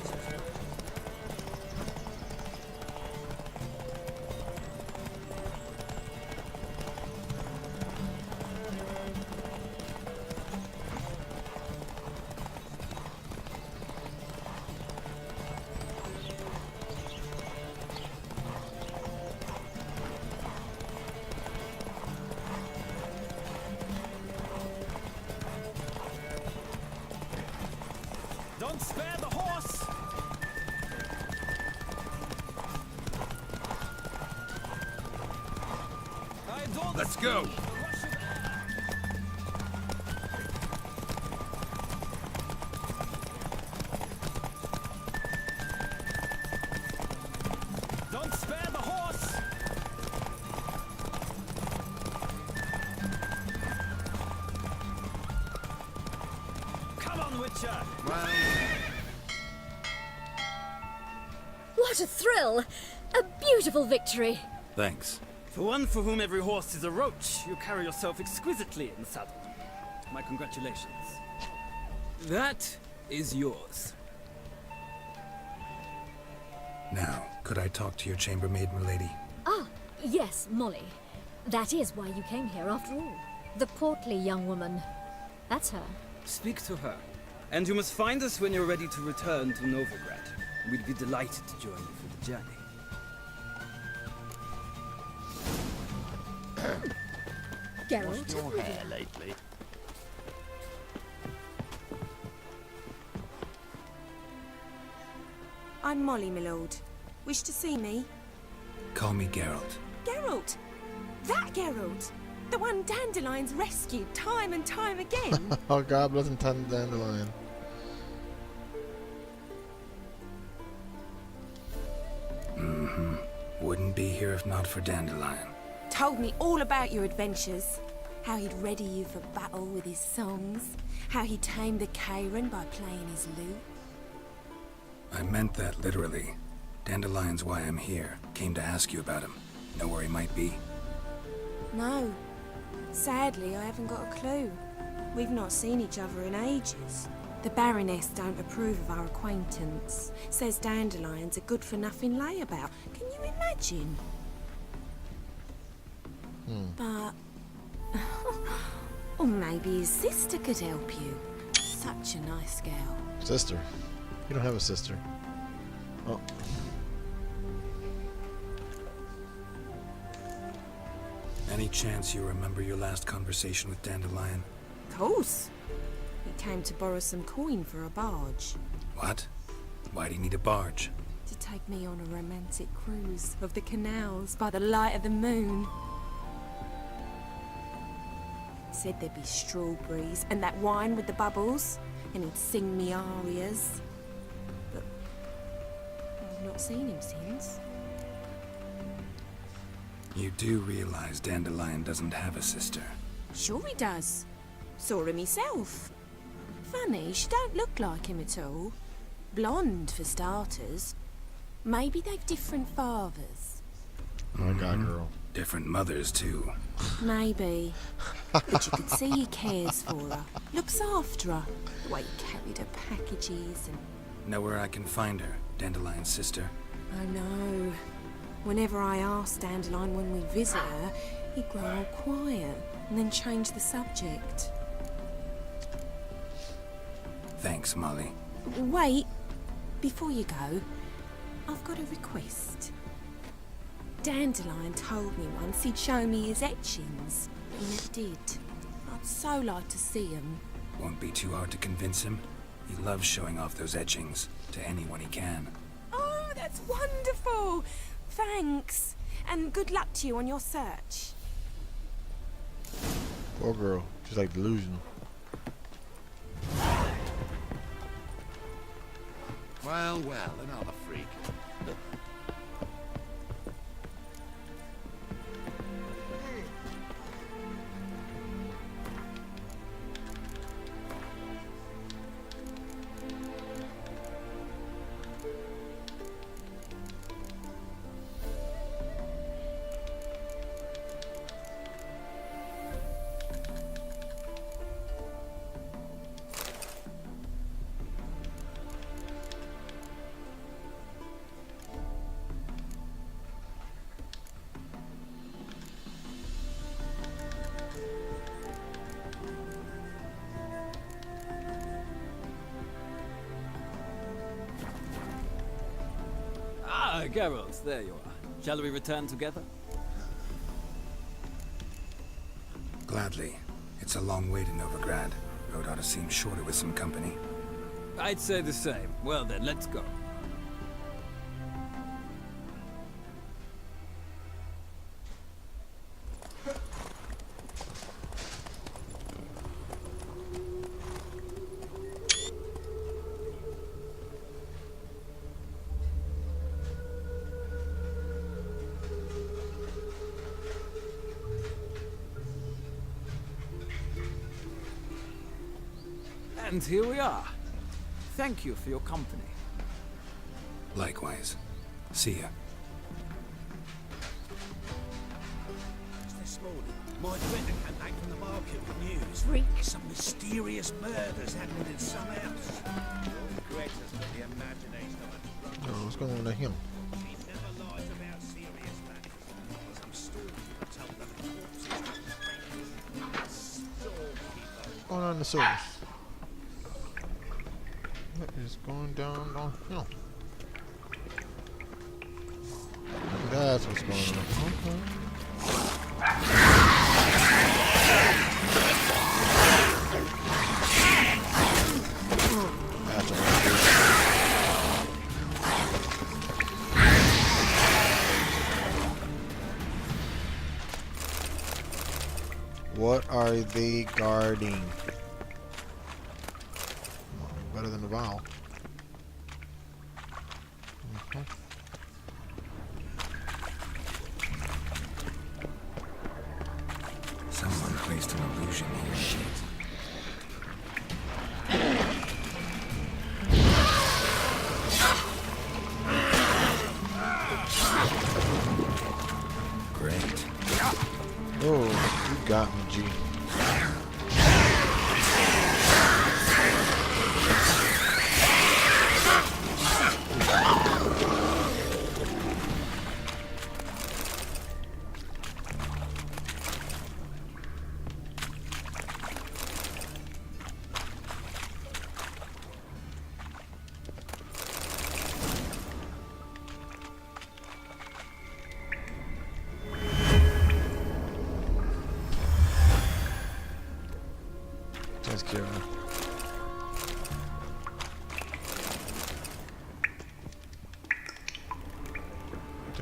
Don't spare the horse! I adore the Let's go! speed, the rush of air. Don't spare the horse! Come on, Witcher! What a thrill! A beautiful victory! Thanks. For one for whom every horse is a roach, you carry yourself exquisitely in the saddle. My congratulations. That is yours. Now, could I talk to your chambermaid, milady? Ah, yes, Molly. That is why you came here after all. The portly young woman. That's her. Speak to her. And you must find us when you're ready to return to Novigrad. We'd be delighted to join you for the journey. Geralt, Your hair lately. I'm Molly, my lord. Wish to see me? Call me Geralt. Geralt! That Geralt! The one Dandelion's rescued time and time again! Oh, God bless him, Dandelion. Mm-hmm. Wouldn't be here if not for Dandelion. Told me all about your adventures. How he'd ready you for battle with his songs. How he tamed the Karen by playing his lute. I meant that literally. Dandelion's why I'm here. Came to ask you about him. Know where he might be? No. Sadly, I haven't got a clue. We've not seen each other in ages. The Baroness don't approve of our acquaintance. Says Dandelion's a good-for-nothing layabout. Can you imagine? But... or maybe his sister could help you. Such a nice girl. Sister? You don't have a sister. Oh. Any chance you remember your last conversation with Dandelion? course. He came to borrow some coin for a barge. What? Why do you need a barge? To take me on a romantic cruise of the canals by the light of the moon. Said there'd be strawberries and that wine with the bubbles, and he'd sing me arias. But I've not seen him since. You do realize Dandelion doesn't have a sister? Sure he does. Saw him myself. Funny, she don't look like him at all. Blonde, for starters. Maybe they've different fathers. Oh my God, girl. Different mothers, too. Maybe. But you could see he cares for her. Looks after her. The way he carried her packages and... Know where I can find her, Dandelion's sister? I know. Whenever I asked Dandelion when we visit her, he'd grow all quiet and then change the subject. Thanks, Molly. Wait. Before you go, I've got a request. Dandelion told me once he'd show me his etchings, but he never did. I'd so like to see them. Won't be too hard to convince him. He loves showing off those etchings to anyone he can. Oh, that's wonderful! Thanks. And good luck to you on your search. Poor girl. She's like delusional. Well, another freak. Ah, Geralt, there you are. Shall we return together? Gladly. It's a long way to Novigrad. Road ought to seem shorter with some company. I'd say the same. Well then, let's go. And here we are. Thank you for your company. Likewise. See ya. This morning, my friend came back from the market with news. Freak. Some mysterious murders happening in some house. Correct us with the imagination of a Oh, what's going on with him? She never lies about serious matters. Some storekeeper told her the corpses were storekeeper. What's going on in the sewers? What is going down on hill? That's what's going on. Okay. That's all right. What are they guarding? Better than the vial. Okay. Someone placed an illusion here. Shit. Great. Oh, you got me, G.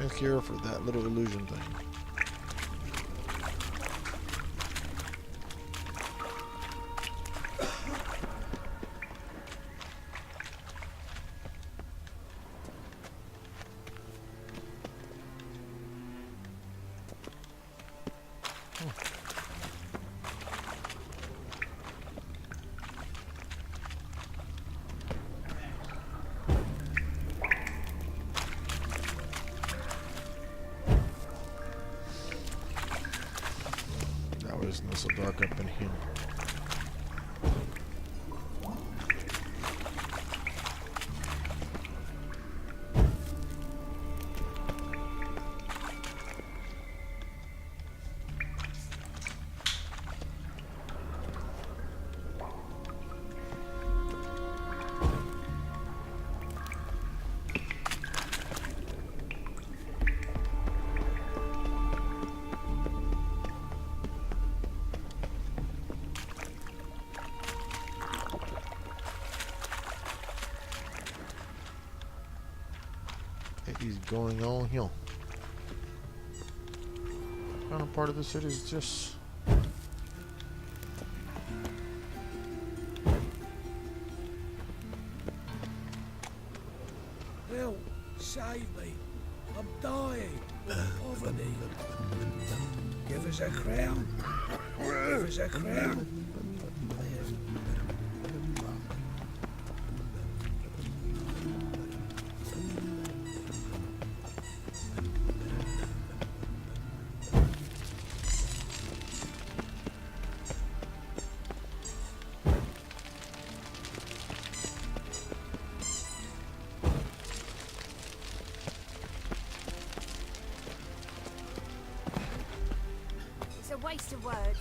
Strength cure for that little illusion thing. It's not so dark up in here. What is going on here? What kind of part of the city is this? Help! Save me! I'm dying of poverty. Give us a crown. Give us a crown. It's a waste of words.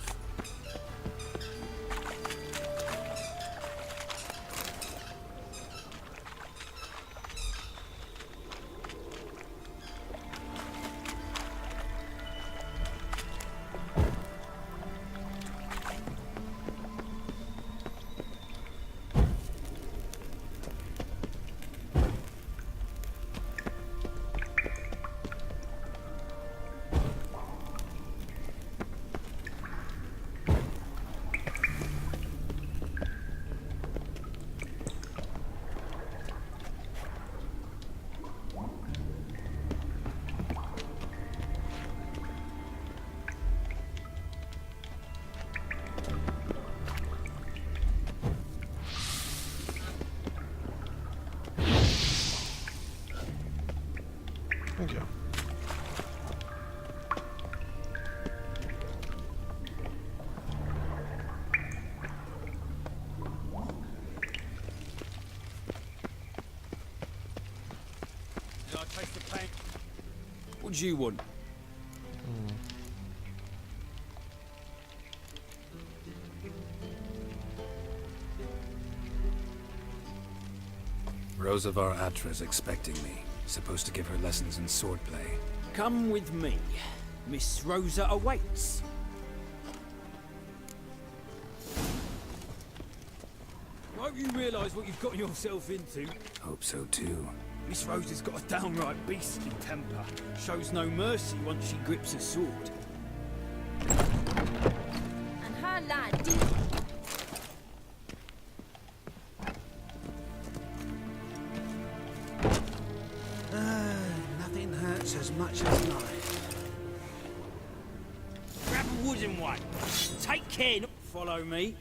Thank you. Did I taste the paint? What do you want? Rosavar Atra's expecting me. Supposed to give her lessons in swordplay. Come with me. Miss Rosa awaits. I hope you realise what you've gotten yourself into. Hope so too. Miss Rosa's got a downright beastly temper. Shows no mercy once she grips a sword. And her lad did. Nothing hurts as much as life. Grab a wooden one. Take care not follow me.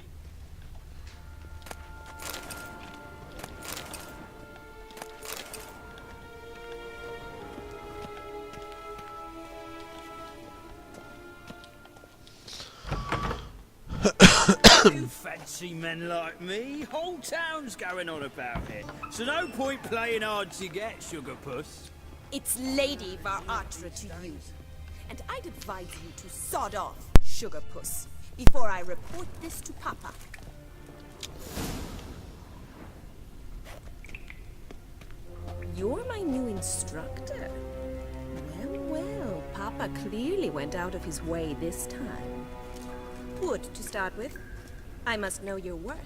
You fancy men like me? Whole town's going on about it. So no point playing hard to get, sugar puss. It's Lady Varatra to you. And I'd advise you to sod off, sugar puss, before I report this to Papa. You're my new instructor. Well, well, Papa clearly went out of his way this time. Wood, to start with. I must know your worth.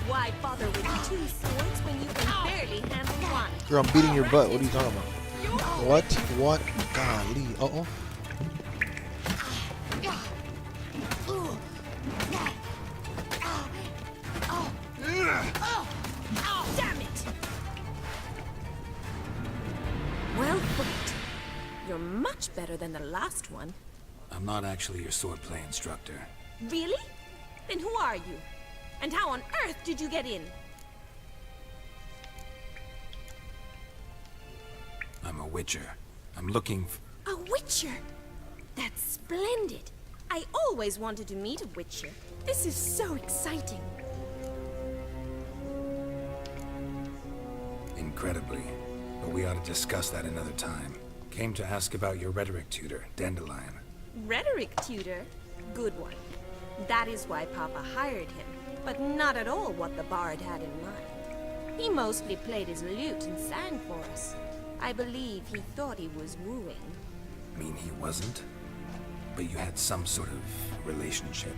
Why bother with two swords when you can barely handle one? Girl, I'm beating your butt. What are you talking about? What? What? Golly. Uh-oh. Damn it! Well put. You're much better than the last one. I'm not actually your swordplay instructor. Really? Then who are you? And how on earth did you get in? I'm a witcher. I'm looking A witcher? That's splendid. I always wanted to meet a witcher. This is so exciting. incredibly, but we ought to discuss that another time. Came to ask about your rhetoric tutor, Dandelion. Rhetoric tutor? Good one. That is why Papa hired him, but not at all what the bard had in mind. He mostly played his lute and sang for us. I believe he thought he was wooing. Mean he wasn't? But you had some sort of relationship.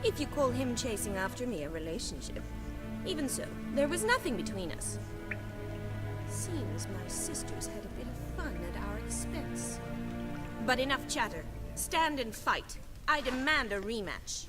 If you call him chasing after me a relationship. Even so, there was nothing between us. Seems my sisters had a bit of fun at our expense. But enough chatter. Stand and fight. I demand a rematch.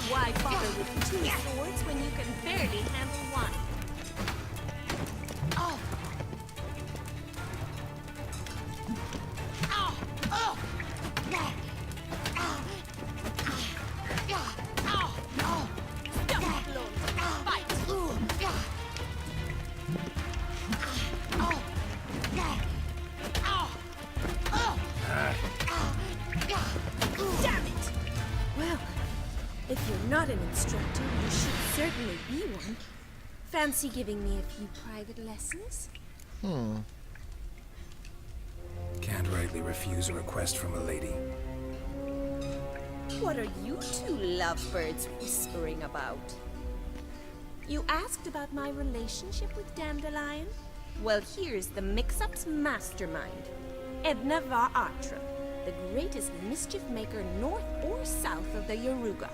Why bother with two swords when you can barely handle one? Damn it! Well, if you're not an instructor, you should certainly be one. Fancy giving me a few private lessons? Can't rightly refuse a request from a lady. What are you two lovebirds whispering about? You asked about my relationship with Dandelion? Well, here's the mix-up's mastermind. Edna Va Atra, the greatest mischief maker north or south of the Yaruga.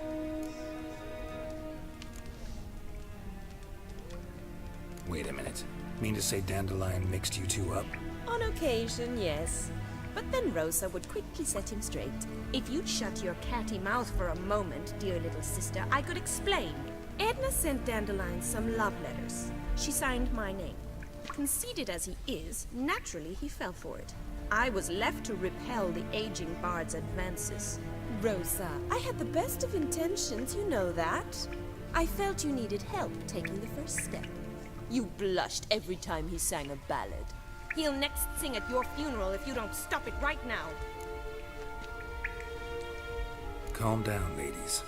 Wait a minute. Mean to say Dandelion mixed you two up? On occasion, yes. But then Rosa would quickly set him straight. If you'd shut your catty mouth for a moment, dear little sister, I could explain. Edna sent Dandelion some love letters. She signed my name. Conceited as he is, naturally he fell for it. I was left to repel the aging bard's advances. Rosa, I had the best of intentions, you know that. I felt you needed help taking the first step. You blushed every time he sang a ballad. He'll next sing at your funeral if you don't stop it right now. Calm down, ladies.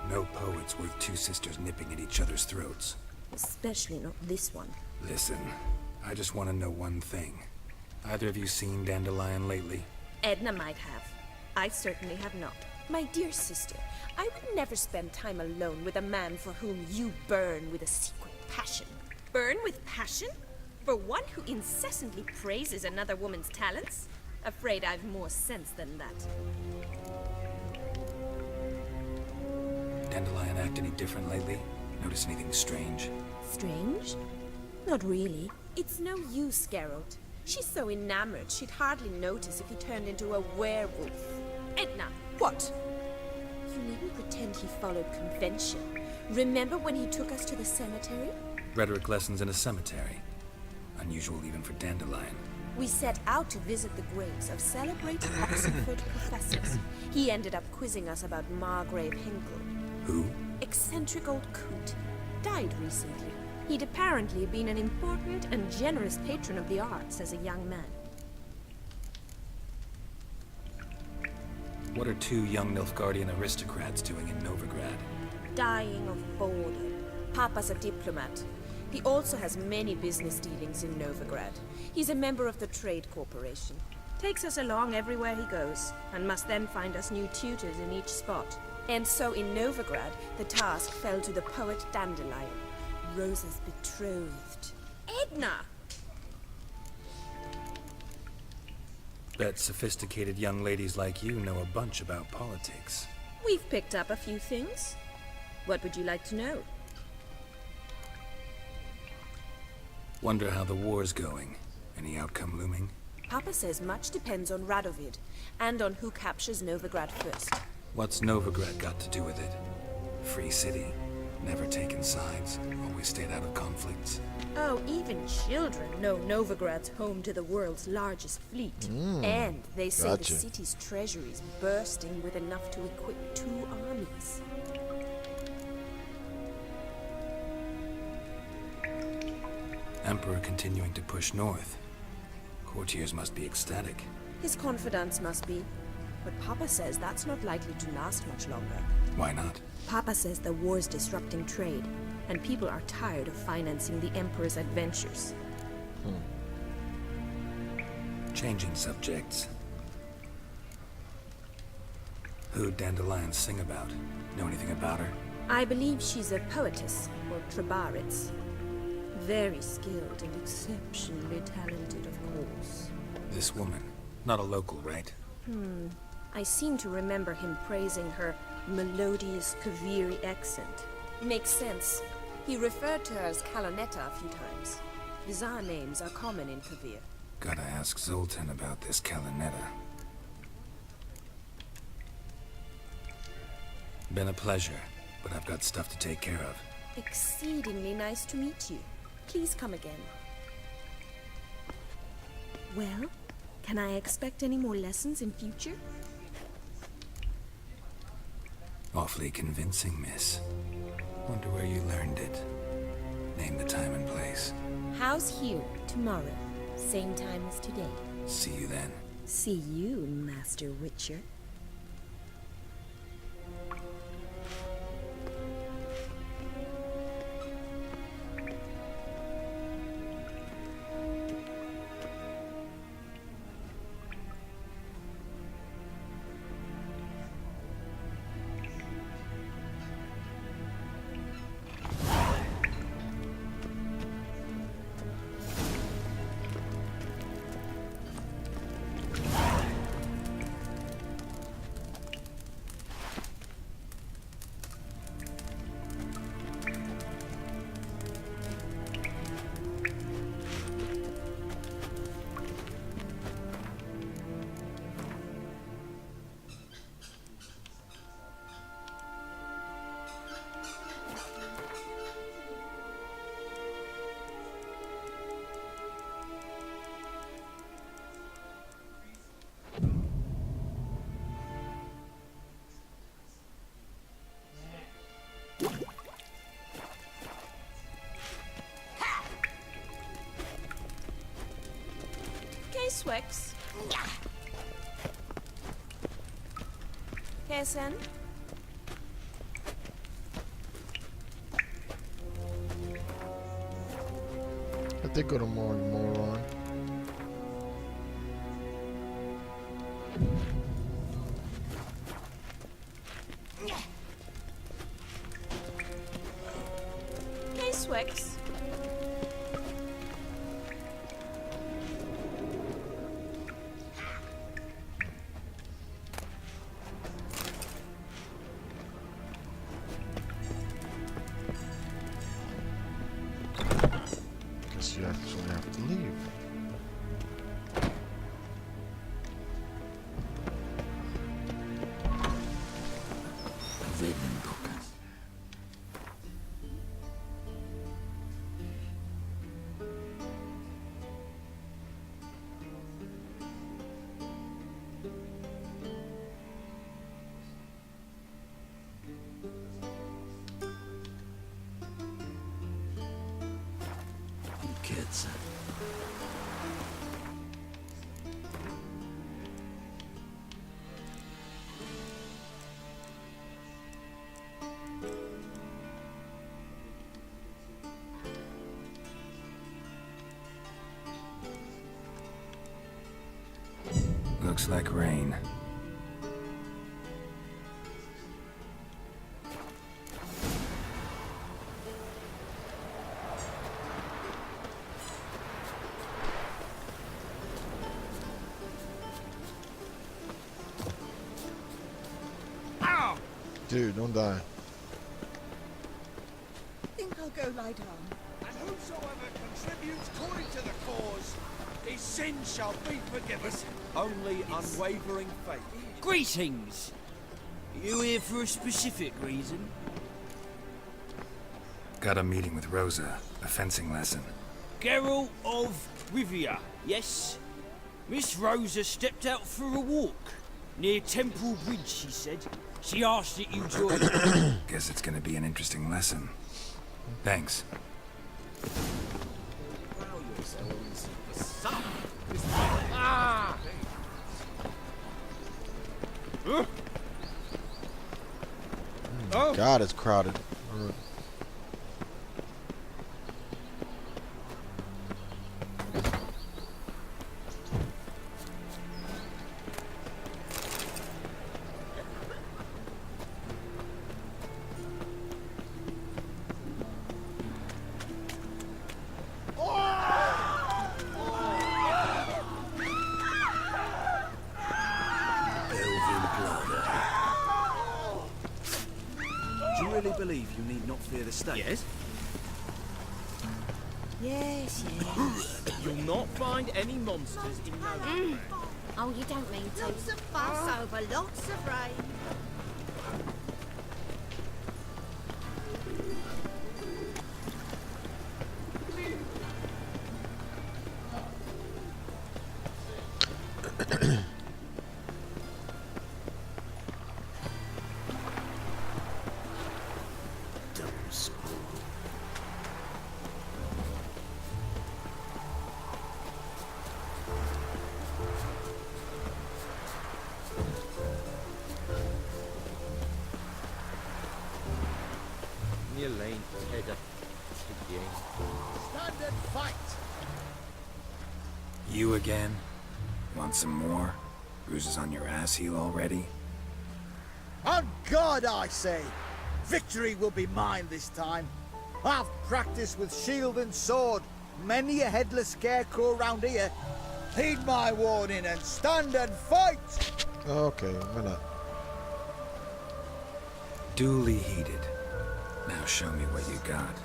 No poet's worth two sisters nipping at each other's throats. Especially not this one. Listen, I just want to know one thing. Either of you seen Dandelion lately? Edna might have. I certainly have not. My dear sister, I would never spend time alone with a man for whom you burn with a secret passion. Burn with passion? For one who incessantly praises another woman's talents? Afraid I've more sense than that. Dandelion act any different lately? Notice anything strange? Strange? Not really. It's no use, Geralt. She's so enamored she'd hardly notice if he turned into a werewolf. Edna! What? You needn't pretend he followed convention. Remember when he took us to the cemetery? Rhetoric lessons in a cemetery. Unusual even for Dandelion. We set out to visit the graves of celebrated Oxford professors. He ended up quizzing us about Margrave Hinkle. Who? Eccentric old coot. Died recently. He'd apparently been an important and generous patron of the arts as a young man. What are two young Nilfgaardian aristocrats doing in Novigrad? Dying of boredom. Papa's a diplomat. He also has many business dealings in Novigrad. He's a member of the Trade Corporation. Takes us along everywhere he goes, and must then find us new tutors in each spot. And so in Novigrad, the task fell to the poet Dandelion, Rosa's betrothed. Edna! Bet sophisticated young ladies like you know a bunch about politics. We've picked up a few things. What would you like to know? Wonder how the war's going. Any outcome looming? Papa says much depends on Radovid, and on who captures Novigrad first. What's Novigrad got to do with it? Free city. Never taken sides. Always stayed out of conflicts. Oh, even children know Novigrad's home to the world's largest fleet. And they say the city's treasury's bursting with enough to equip 2 armies. Emperor continuing to push north. Courtiers must be ecstatic. His confidants must be. But Papa says that's not likely to last much longer. Why not? Papa says the war's disrupting trade, and people are tired of financing the Emperor's adventures. Changing subjects. Who'd Dandelion sing about? Know anything about her? I believe she's a poetess, or Trebaritz. Very skilled and exceptionally talented, of course. This woman. Not a local, right? I seem to remember him praising her melodious Kaviri accent. Makes sense. He referred to her as Kalonetta a few times. Bizarre names are common in Kavir. Gotta ask Zoltan about this Kalonetta. Been a pleasure, but I've got stuff to take care of. Exceedingly nice to meet you. Please come again. Well, can I expect any more lessons in future? Awfully convincing, miss. Wonder where you learned it. Name the time and place. House here, tomorrow. Same time as today. See you then. See you, Master Witcher. Swex. Kessen. I think go to moron. Hey, Swex. You actually have to leave. Pulitzer. Looks like rain. Dude, don't die. Think I'll go lie down. And whosoever contributes coin to the cause, his sins shall be forgiven. Only unwavering faith. Greetings! You here for a specific reason? Got a meeting with Rosa, a fencing lesson. Geralt of Rivia, yes? Miss Rosa stepped out for a walk. Near Temple Bridge, she said. She asked that you join. Guess it's gonna be an interesting lesson. Thanks. Ah! God, it's crowded. Do you really believe you need not fear the state? Yes. Yes, yes. You'll not find any monsters in no. Oh, you don't mean to. Lots of fuss over lots of rain. Stand and fight! You again? Want some more? Bruises on your ass heel already? On God, I say! Victory will be mine this time. I've practiced with shield and sword. Many a headless scarecrow round here. Heed my warning and stand and fight! Okay, why not? Duly heated. Now show me what you got.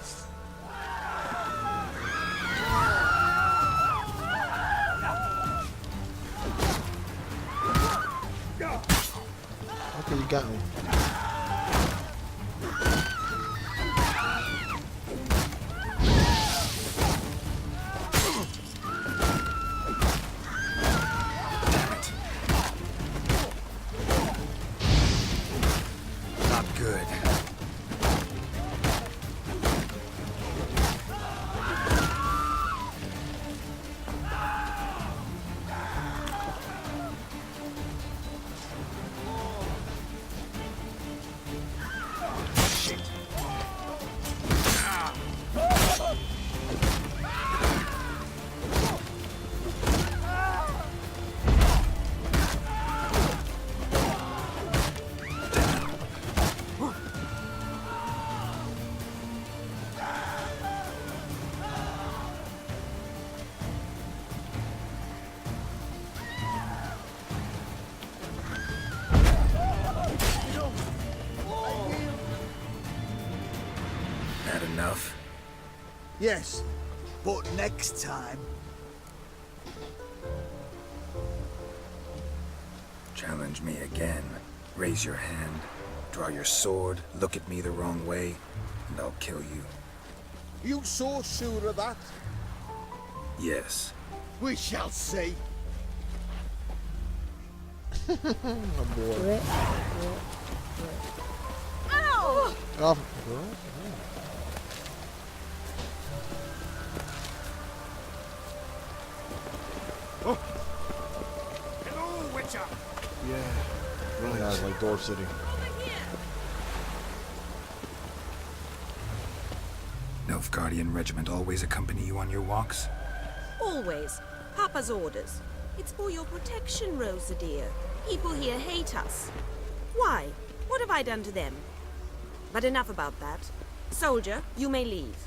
Okay, you got me. Not good. Had enough? Yes, but next time. Challenge me again. Raise your hand, draw your sword, look at me the wrong way, and I'll kill you. You so sure of that? Yes. We shall see. My boy. Ow! Oh, Oh. Hello, Witcher. Yeah, right. Yeah, it's like Dwarf City. Nilfgaardian regiment always accompany you on your walks? Always. Papa's orders. It's for your protection, Rosa dear. People here hate us. Why? What have I done to them? But enough about that. Soldier, you may leave.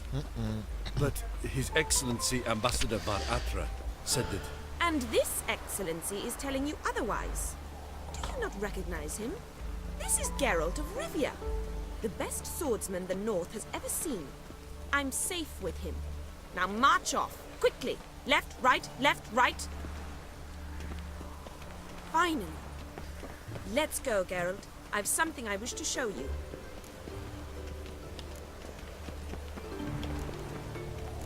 But His Excellency Ambassador Var Atra said that... And this excellency is telling you otherwise. Do you not recognize him? This is Geralt of Rivia, the best swordsman the North has ever seen. I'm safe with him. Now march off, quickly. Left, right, left, right. Finally. Let's go, Geralt. I've something I wish to show you.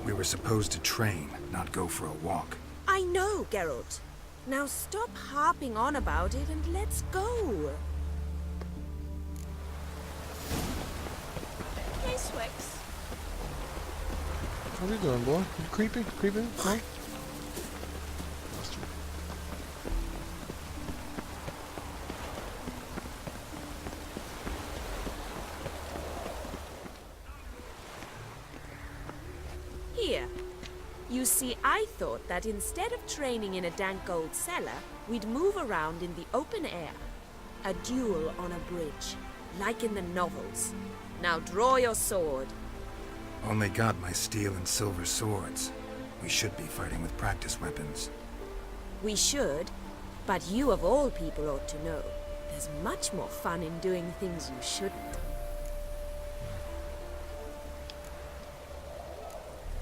We were supposed to train, not go for a walk. I know, Geralt. Now stop harping on about it and let's go. Hey, Swix. What are you doing, boy? You creeping? Creeping? Huh? Here. You see, I thought that instead of training in a dank old cellar, we'd move around in the open air. A duel on a bridge, like in the novels. Now draw your sword. Only got my steel and silver swords. We should be fighting with practice weapons. We should, but you of all people ought to know. There's much more fun in doing things you shouldn't.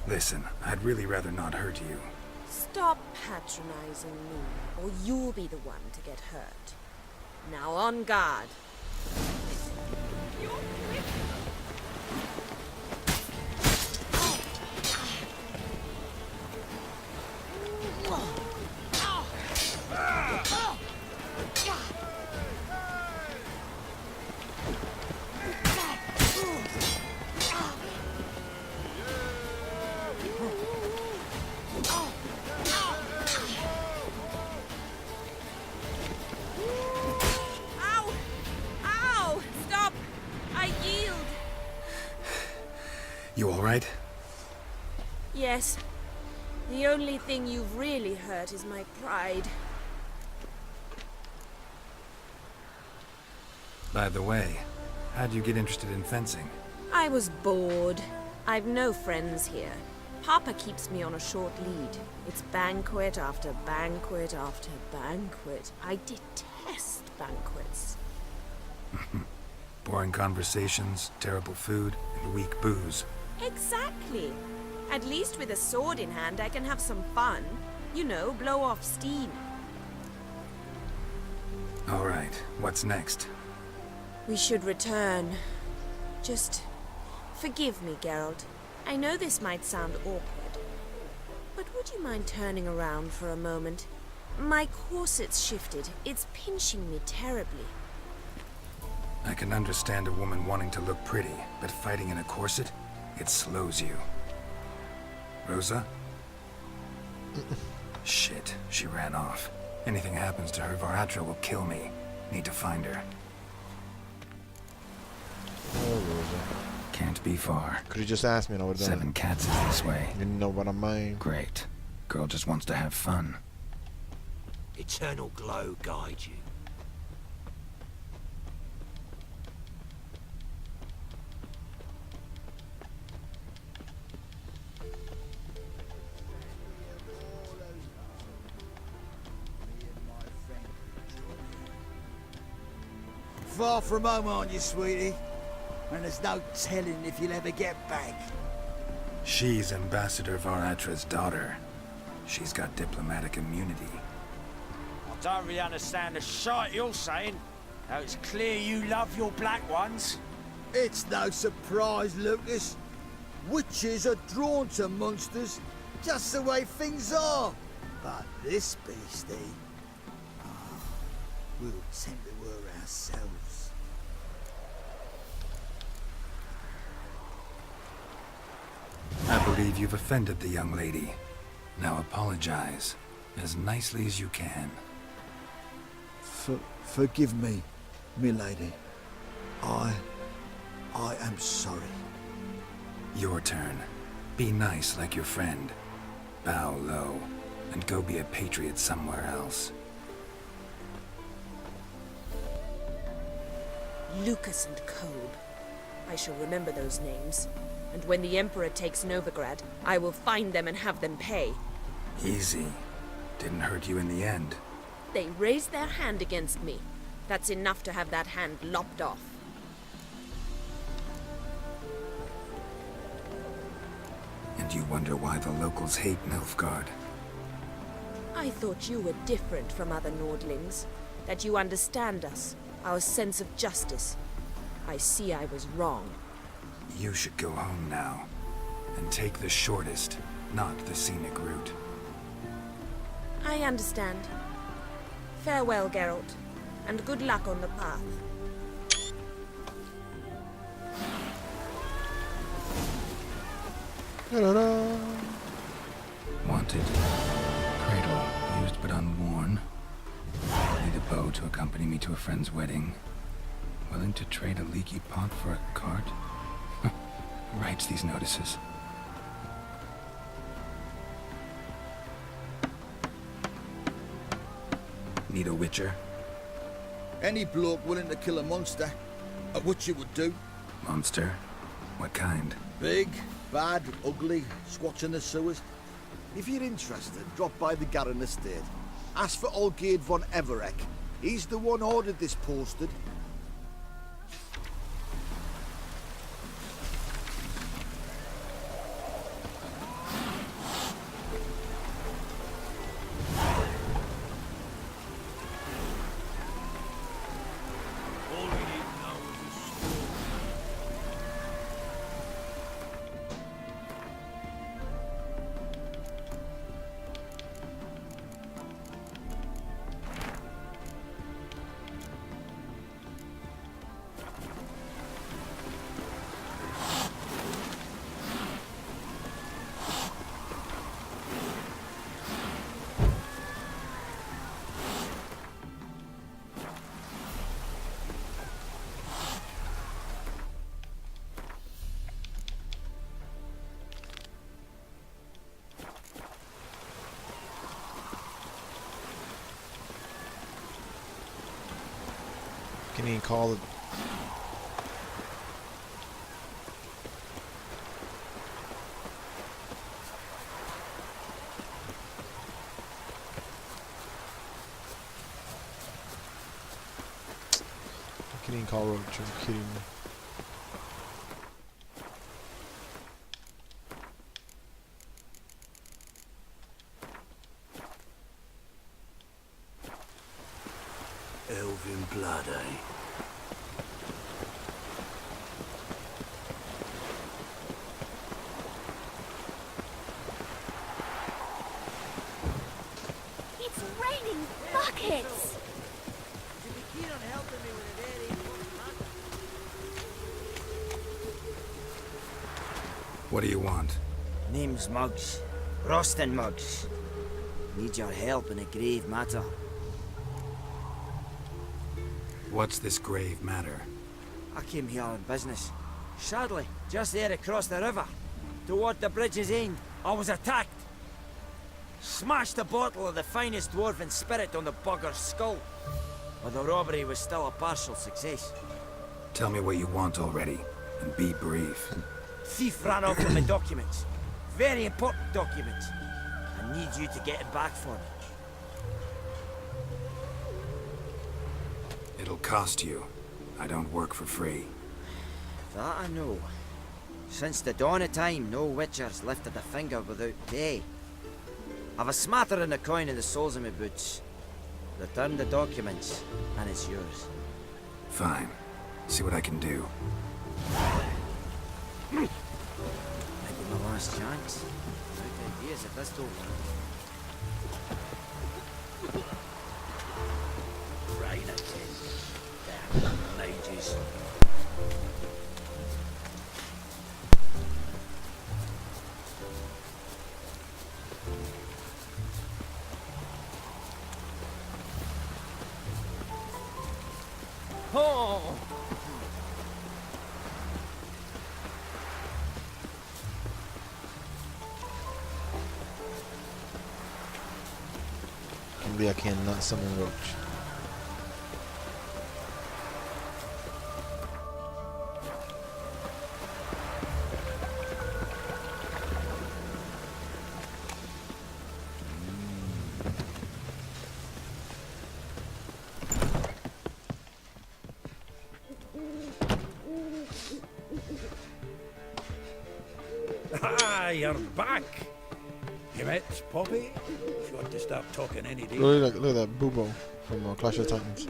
Listen, I'd really rather not hurt you. Stop patronizing me, or you'll be the one to get hurt. Now on guard. You all right? Yes. The only thing you've really hurt is my pride. By the way, how'd you get interested in fencing? I was bored. I've no friends here. Papa keeps me on a short lead. It's banquet after banquet after banquet. I detest banquets. Boring conversations, terrible food, and weak booze. Exactly. At least with a sword in hand, I can have some fun. You know, blow off steam. All right, what's next? We should return. Just forgive me, Geralt. I know this might sound awkward, but would you mind turning around for a moment? My corset's shifted. It's pinching me terribly. I can understand a woman wanting to look pretty, but fighting in a corset? It slows you. Rosa? Shit, she ran off. Anything happens to her, Var Atra will kill me. Need to find her. Oh, Rosa. Can't be far. Could you just ask me and I would've done 7 cats is this way. it. You know what I mean? Great. Girl just wants to have fun. Eternal glow guide you. Far from home, aren't you, sweetie? And there's no telling if you'll ever get back. She's Ambassador Var Atra's daughter. She's got diplomatic immunity. I don't really understand the shite you're saying. Now it's clear you love your black ones. It's no surprise, Lucas. Witches are drawn to monsters, just the way things are. But this beastie, we'll tend to her ourselves. I believe you've offended the young lady. Now apologize. as nicely as you can. Forgive me, milady. I am sorry. Your turn. Be nice like your friend. Bow low, and go be a patriot somewhere else. Lucas and Kolb. I shall remember those names. And when the Emperor takes Novigrad, I will find them and have them pay. Easy. Didn't hurt you in the end. They raised their hand against me. That's enough to have that hand lopped off. And you wonder why the locals hate Nilfgaard. I thought you were different from other Nordlings. That you understand us, our sense of justice. I see I was wrong. You should go home now. And take the shortest, not the scenic route. I understand. Farewell, Geralt. And good luck on the path. Wanted. Cradle, used but unworn. Need a bow to accompany me to a friend's wedding. Willing to trade a leaky pot for a cart? Who writes these notices? Need a witcher? Any bloke willing to kill a monster, a witcher would do. Monster? What kind? Big, bad, ugly, squats in the sewers. If you're interested, drop by the Garren estate. Ask for Olgierd von Everek. He's the one ordered this posted. Can you call it? Can you call it? You're kidding me. Elven blood, eh? It's raining buckets! You'd be keen on helping me with a very important matter. What do you want? Name's Muggs. Rostin Muggs. Need your help in a grave matter. What's this grave matter? I came here on business. Sadly, just there across the river, toward the bridge's end, I was attacked. Smashed a bottle of the finest dwarven spirit on the bugger's skull. But the robbery was still a partial success. Tell me what you want already, and be brief. Thief ran off with my documents. Very important documents. I need you to get it back for me. It'll cost you. I don't work for free. That I know. Since the dawn of time, no witcher's lifted a finger without pay. I've a smattering of coin in the soles of my boots. Return the documents, and it's yours. Fine. See what I can do. Maybe my last chance. Out ideas if this don't work. Rain again. Damn mages. Oh! Maybe I cannot summon Roach. Ah, you're back. You met Poppy? She ought to start talking any day. Look at that Boobo from Clash of Titans.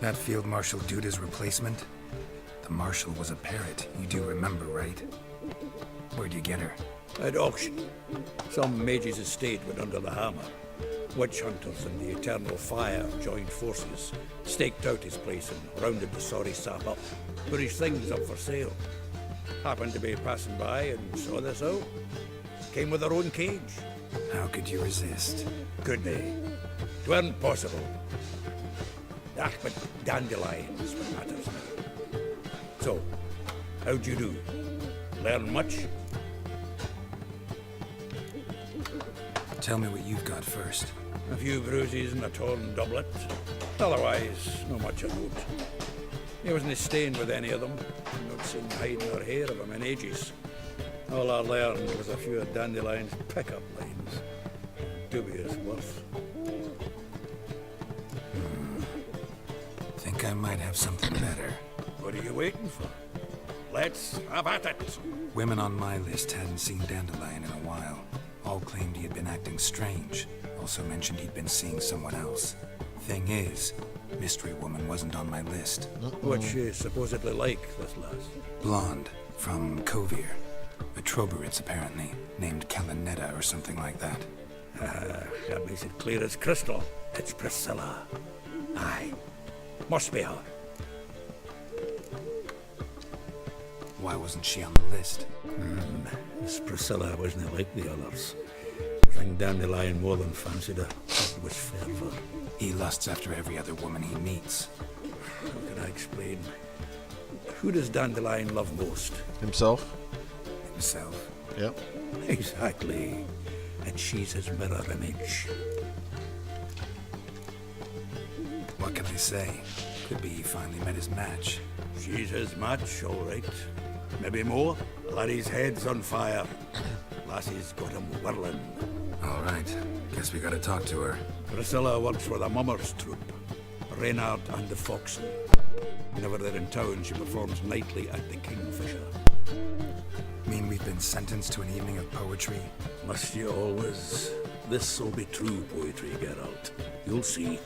That Field Marshal Duda's replacement? The Marshal was a parrot, you do remember, right? Where'd you get her? At auction. Some mage's estate went under the hammer. Witch hunters and the Eternal Fire joined forces, staked out his place and rounded the sorry sap up. But his thing's up for sale. Happened to be passing by and saw this out. Came with her own cage. How could you resist? Could they? 'Tweren't possible. Ah, but Dandelion's what matters now. So, how'd you do? Learn much? Tell me what you've got first. A few bruises and a torn doublet. Otherwise, not much of note. He wasn't staying with any of them. Not seen hiding or hair of him in ages. All I learned was a few of Dandelion's pickup lines. Dubious worth. Think I might have something better. What are you waiting for? Let's have at it. Women on my list hadn't seen Dandelion in a while. All claimed he had been acting strange. Also mentioned he'd been seeing someone else. Thing is, Mystery Woman wasn't on my list. What's she supposedly like, this lass? Blonde, from Kovir. A Troberitz, apparently, named Kalinetta or something like that. That makes it clear as crystal. It's Priscilla. Aye. Must be her. Why wasn't she on the list? This Priscilla wasn't like the others. I think Dandelion more than fancied her. It was fervour. He lusts after every other woman he meets. How can I explain? Who does Dandelion love most? Himself. Himself? Yep. Exactly. And she's his mirror image. What can I say? Could be he finally met his match. She's his match, all right. Maybe more. Laddie's head's on fire. Lassie's got him whirling. All right. Guess we gotta talk to her. Priscilla works for the Mummers troupe. Reynard and the Foxen. Whenever they're in town, she performs nightly at the Kingfisher. Mean we've been sentenced to an evening of poetry? Must you always? This'll be true poetry, Geralt. You'll see.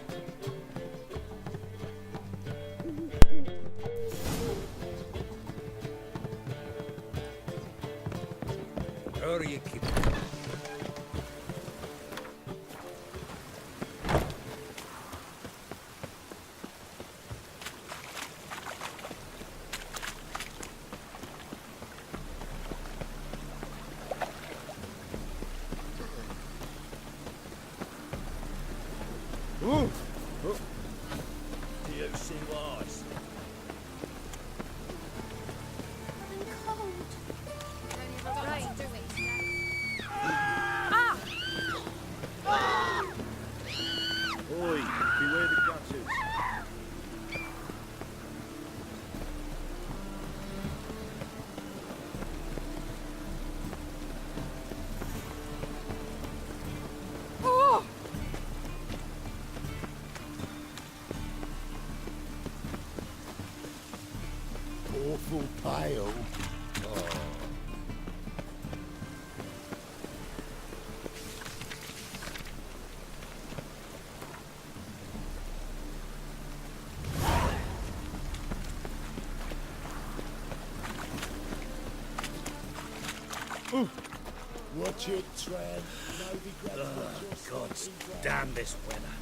How are you keeping? Do you see what? I'm cold. Right. Oi, beware the gutters. Oh! Awful pale. Oh. Watch it, Tran. Nobody grabs God damn this weather.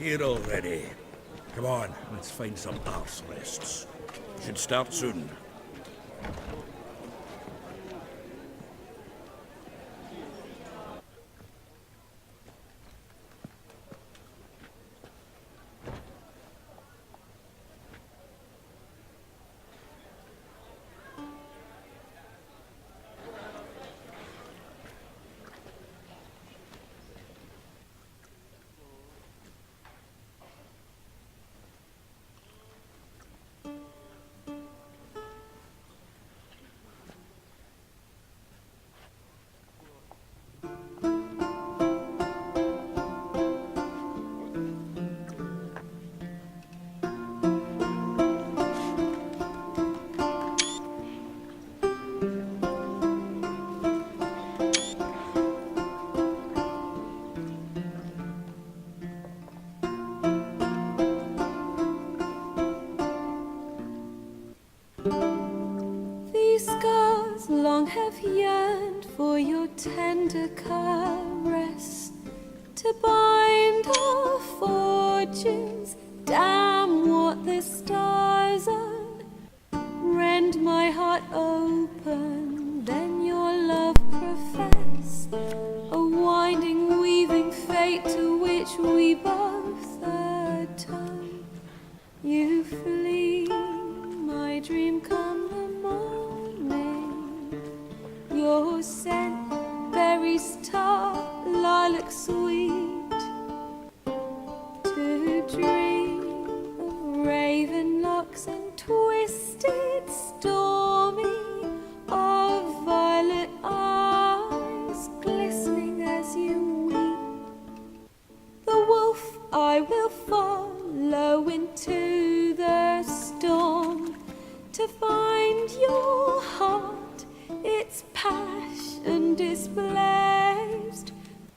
here already. Come on, let's find some arse rests. Should start soon. These scars long have yearned for your tender caress, to bind our fortunes. Damn what the stars are. Rend my heart open, then your love profess, a winding, weaving fate to which we both atone. You flee, my dream come the morning. Your scent, berries tart, lilac sweet. To dream of raven locks and twisted, stormy, of violet eyes glistening as you weep. The wolf I will follow into the storm, to find your heart, its passion displaced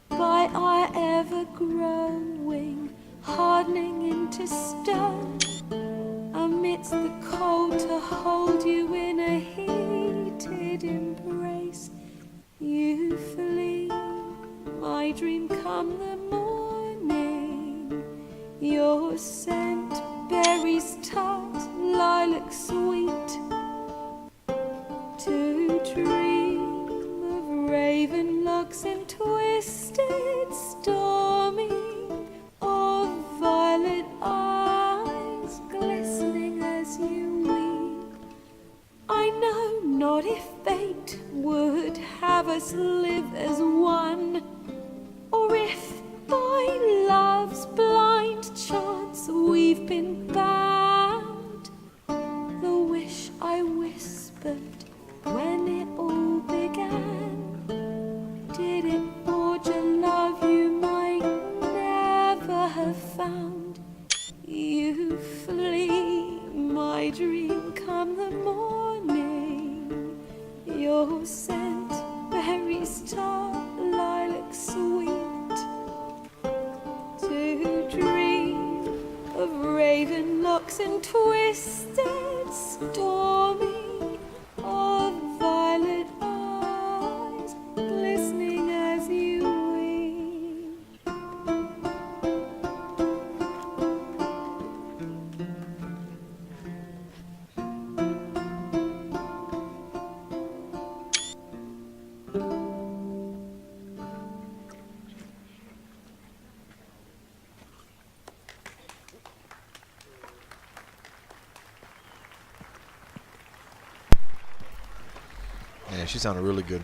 by our ever-growing, hardening into stone. Amidst the cold, to hold you in a heated embrace. You flee, my dream come the morning. Your scent, berries tart, lilac sweet. To dream of raven locks and twisted, stormy, of violet eyes glistening as you weep. I know not if fate would have us live as one, or if by love's blind chance we've been bound. The wish I whispered when it all began, did it forge a love you might never have found? You flee, my dream come the morning. Your scent, berries tart, lilac sweet. To dream of raven locks and twisted, stormy, of violet eyes glistening as you weep. Yeah, she sounded really good.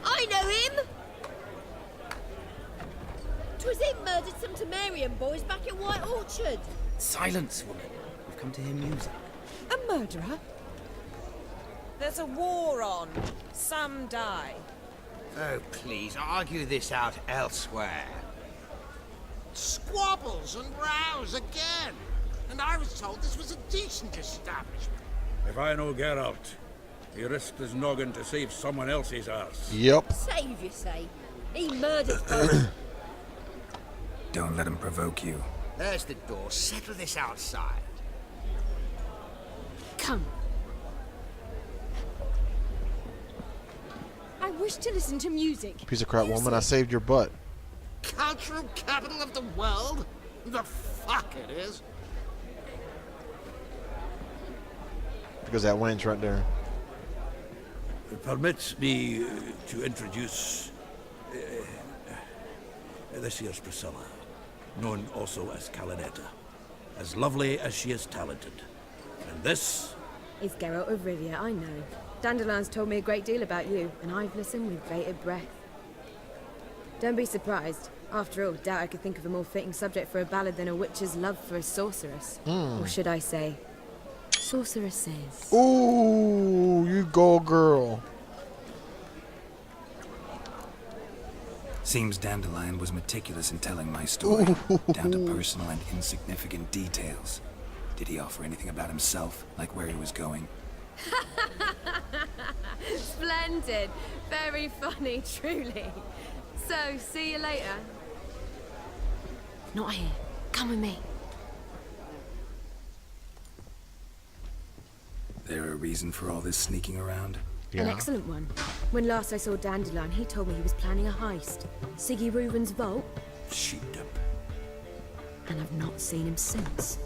I know him! 'Twas him murdered some Temerian boys back in White Orchard. Silence, woman. We've come to hear music. A murderer? There's a war on. Some die. Oh, please, argue this out elsewhere. Squabbles and rows again. And I was told this was a decent establishment. If I know Geralt, he risked his noggin to save someone else's ass. Yep. Save, you say? He murdered folk. Don't let him provoke you. There's the door. Settle this outside. Come. I wish to listen to music. Piece of crap woman, I saved your butt. Cultural capital of the world? The fuck it is. Because that wind's right there. Permit me to introduce this here's Priscilla, known also as Calinetta. As lovely as she is talented. And this It's Geralt of Rivia, I know. Dandelion's told me a great deal about you, and I've listened with bated breath. Don't be surprised. After all, doubt I could think of a more fitting subject for a ballad than a witch's love for a sorceress. Or should I say, sorceresses. Ooh, you go, girl. Seems Dandelion was meticulous in telling my story, down to personal and insignificant details. Did he offer anything about himself, like where he was going? Splendid. Very funny, truly. So, see you later. Not here. Come with me. There a reason for all this sneaking around? An excellent one. When last I saw Dandelion, he told me he was planning a heist. Siggy Reuven's vault. sheeped up. And I've not seen him since.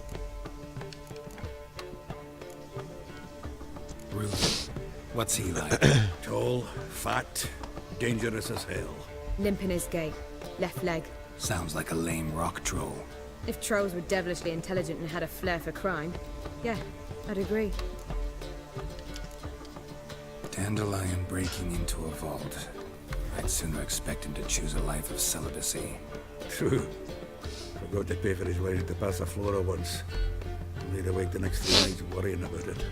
Reuven, what's he like? Tall, fat, dangerous as hell. Limp in his gait. Left leg. Sounds like a lame rock troll. If trolls were devilishly intelligent and had a flair for crime, yeah, I'd agree. Dandelion breaking into a vault. I'd sooner expect him to choose a life of celibacy. True. Forgot to pay for his way to Passaflora once. Laid awake the next 3 nights worrying about it.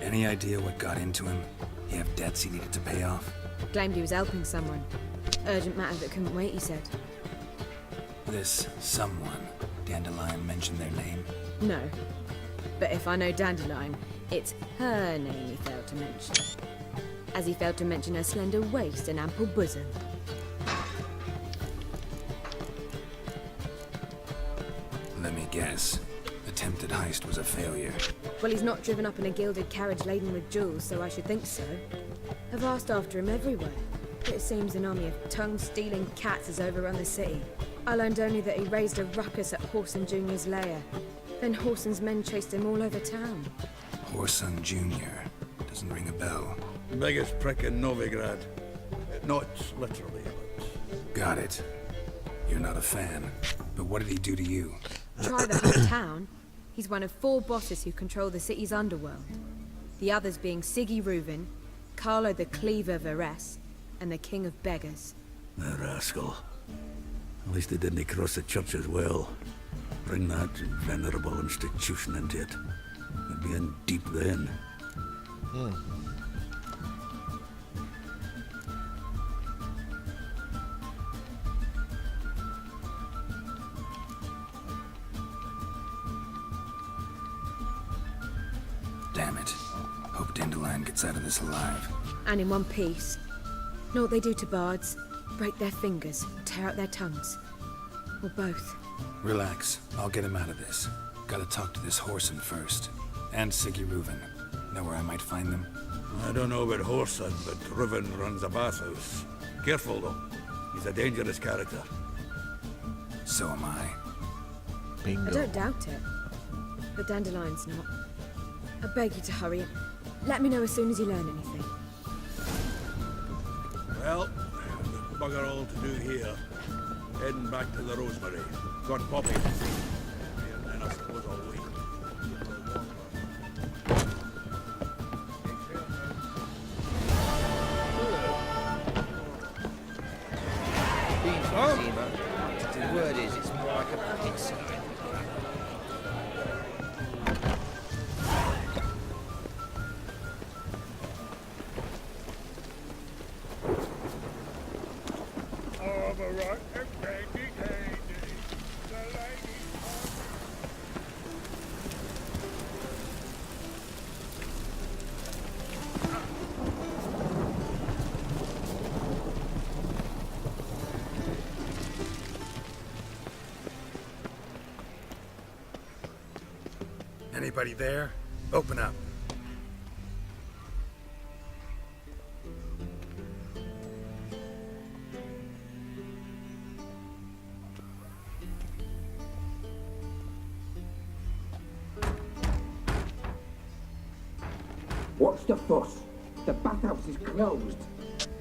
Any idea what got into him? He have debts he needed to pay off? Claimed he was helping someone. Urgent matter that couldn't wait, he said. This someone, Dandelion mentioned their name? No. But if I know Dandelion, it's her name he failed to mention. As he failed to mention her slender waist and ample bosom. Let me guess. Attempted heist was a failure. Well, he's not driven up in a gilded carriage laden with jewels, so I should think so. I've asked after him everywhere. But it seems an army of tongue-stealing cats has overrun the city. I learned only that he raised a ruckus at Whoreson Jr.'s lair. Then Whoreson's men chased him all over town. Whoreson Jr. Doesn't ring a bell. Biggest prick in Novigrad. Not literally, but... Got it. You're not a fan. But what did he do to you? Try the whole town. He's one of 4 bosses who control the city's underworld. The others being Siggy Reuven, Carlo the Cleaver Varese, and the King of Beggars. The rascal. At least they didn't cross the church as well. Bring that venerable institution into it. We'd be in deep then. Damn it. Hope Dandelion gets out of this alive. And in one piece. Know what they do to bards? Break their fingers, tear out their tongues. Or both. Relax. I'll get him out of this. Gotta talk to this Whoreson first. And Siggy Reuven. Know where I might find them? I don't know about Whoreson, but Reuven runs a bathhouse. Careful, though. He's a dangerous character. So am I. Bingo. I don't doubt it. But Dandelion's not. I beg you to hurry. Let me know as soon as you learn anything. Well, bugger all to do here. Heading back to the Rosemary. Got Poppy to see. And then I suppose I'll wait. The word is, it's more like a pit sign. Anybody there? Open up. What's the fuss? The bathhouse is closed.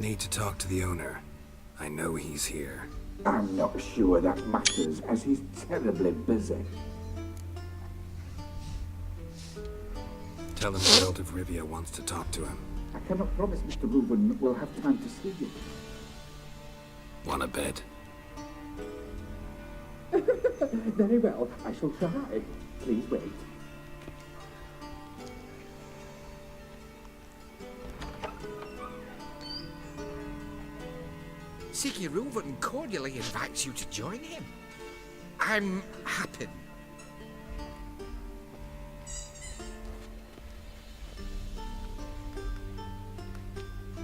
Need to talk to the owner. I know he's here. I'm not sure that matters, as he's terribly busy. Tell him Geralt of Rivia wants to talk to him. I cannot promise Mr. Reuben will have time to see you. Want a bed? Very well, I shall try. Please wait. Siggy Reuben cordially invites you to join him. I'm happy.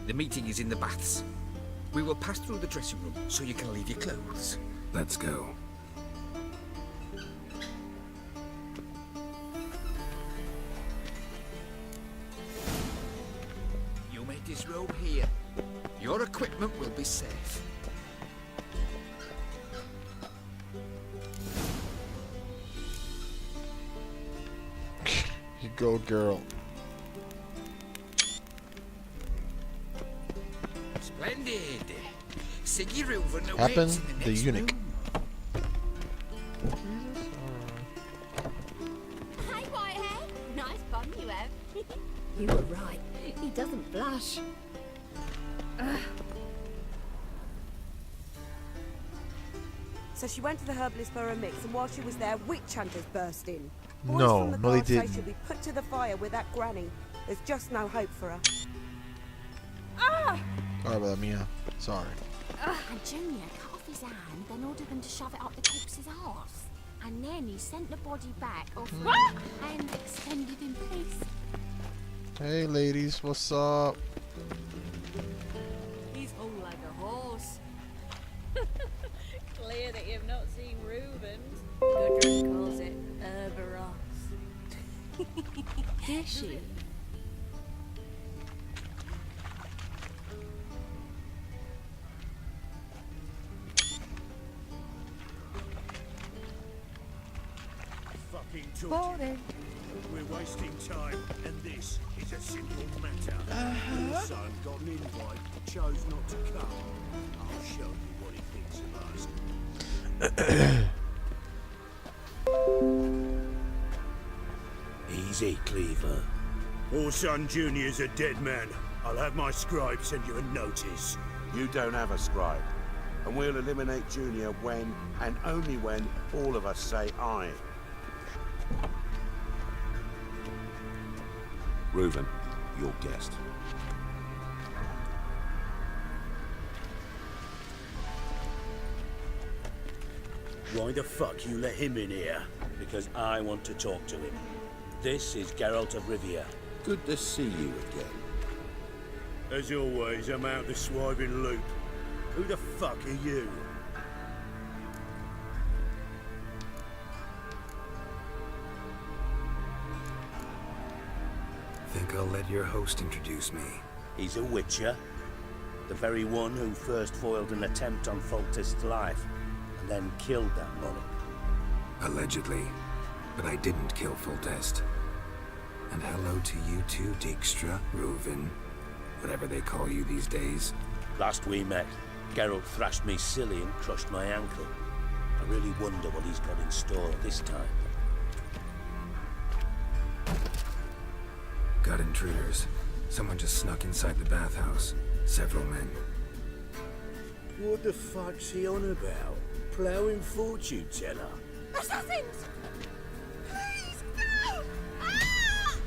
The meeting is in the baths. We will pass through the dressing room so you can leave your clothes. Let's go. You may disrobe here. Your equipment will be safe. You go, girl. Splendid. Siggy Reuben awaits Happen in the the next eunuch. room. Hey, Whitehair. Nice bum you have. You were right. He doesn't blush. So she went to the herbalist for a mix, and while she was there, witch hunters burst in. Boys No, from the no, they guard say didn't. she'll be put to the fire with that granny. There's just no hope for her. Ah! Sorry about that, Mia. Sorry. And Junior cut off his hand, then ordered them to shove it up the corpse's arse. And then he sent the body back, offering hand extended in peace. Hey, ladies, what's up? He's hung like a horse. Clear that you've not seen Reuben's. Gudrun calls it Herbaros. Did she? Fucking torture. We're wasting time, and this is a simple matter. Your son got an invite, chose not to come. I'll show you what he thinks of us. Easy, Cleaver. Orson Jr.'s a dead man. I'll have my scribe send you a notice. You don't have a scribe. And we'll eliminate Junior when, and only when, all of us say aye. Reuben, your guest. Why the fuck you let him in here? Because I want to talk to him. This is Geralt of Rivia. Good to see you again. As always, I'm out the swiving loop. Who the fuck are you? Think I'll let your host introduce me. He's a witcher. The very one who first foiled an attempt on Foltest's life, and then killed that monarch. Allegedly. But I didn't kill Foltest. And hello to you too, Dijkstra, Reuven, whatever they call you these days. Last we met, Geralt thrashed me silly and crushed my ankle. I really wonder what he's got in store this time. Got intruders. Someone just snuck inside the bathhouse. Several men. What the fuck's he on about? Ploughing fortune teller? Assassins! Please, no! Ah!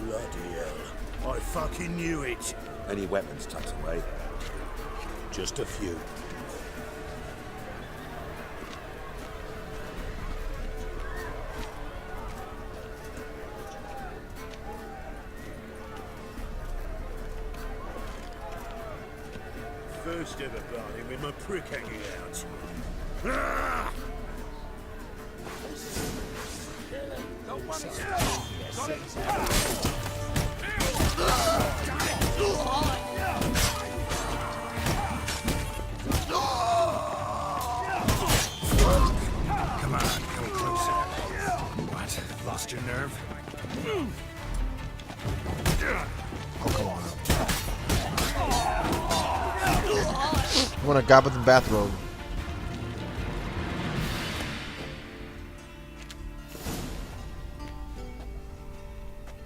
Bloody hell. I fucking knew it. Any weapons tucked away? Just a few. First ever party with my prick hanging out. Ah! Come on, come closer. What? Lost your nerve? Oh, come on. I want a guy with the bathrobe.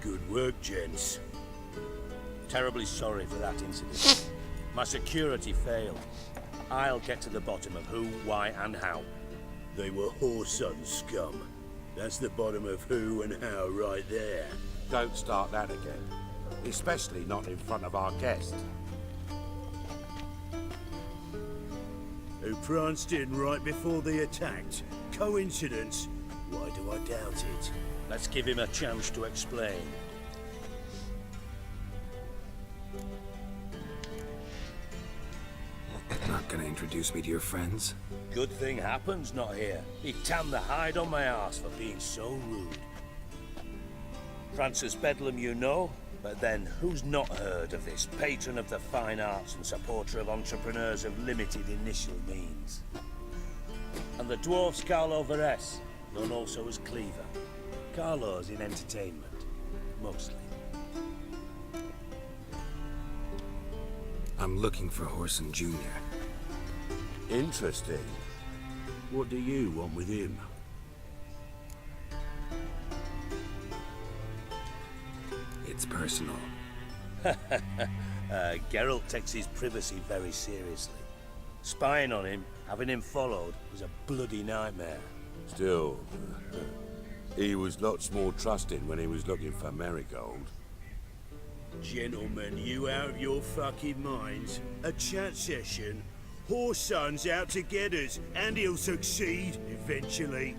Good work, gents. Terribly sorry for that incident. My security failed. I'll get to the bottom of who, why, and how. They were whoreson scum. That's the bottom of who and how right there. Don't start that again. Especially not in front of our guest. Who pranced in right before they attacked. Coincidence? Why do I doubt it? Let's give him a chance to explain. Not gonna introduce me to your friends? Good thing Happen's not here. He tanned the hide on my arse for being so rude. Francis Bedlam you know, but then who's not heard of this patron of the fine arts and supporter of entrepreneurs of limited initial means? And the dwarf's Carlo Veres, known also as Cleaver. Carlo's in entertainment, mostly. I'm looking for Horson Jr. Interesting. What do you want with him? It's personal. Geralt takes his privacy very seriously. Spying on him, having him followed, was a bloody nightmare. Still, he was lots more trusting when he was looking for Marigold. Gentlemen, you out of your fucking minds? A chat session? Whoreson's out to get us, and he'll succeed, eventually.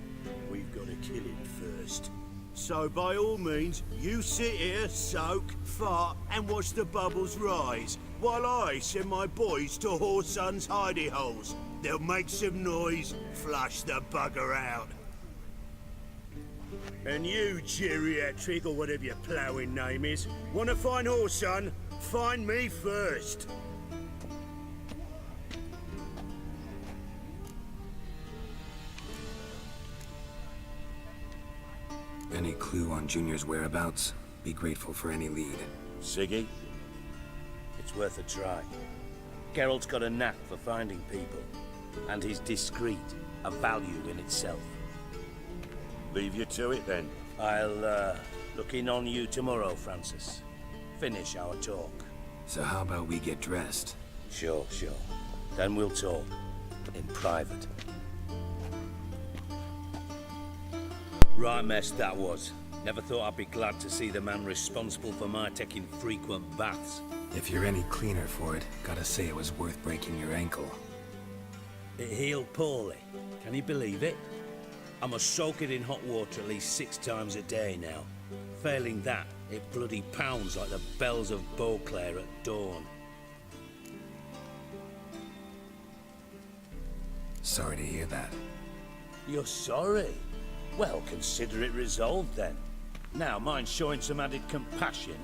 We've got to kill him first. So by all means, you sit here, soak, fart, and watch the bubbles rise, while I send my boys to Whoreson's hidey holes. They'll make some noise, flush the bugger out. And you, geriatric, or whatever your ploughing name is, want to find Whoreson? Find me first. Any clue on Junior's whereabouts? Be grateful for any lead. Siggy? It's worth a try. Geralt's got a knack for finding people. And he's discreet, a value in itself. Leave you to it then. I'll look in on you tomorrow, Francis. Finish our talk. So how about we get dressed? Sure. Then we'll talk. In private. Right mess that was. Never thought I'd be glad to see the man responsible for my taking frequent baths. If you're any cleaner for it, gotta say it was worth breaking your ankle. It healed poorly. Can you believe it? I must soak it in hot water at least 6 times a day now. Failing that, it bloody pounds like the bells of Beauclair at dawn. Sorry to hear that. You're sorry? Well, consider it resolved then. Now, mind showing some added compassion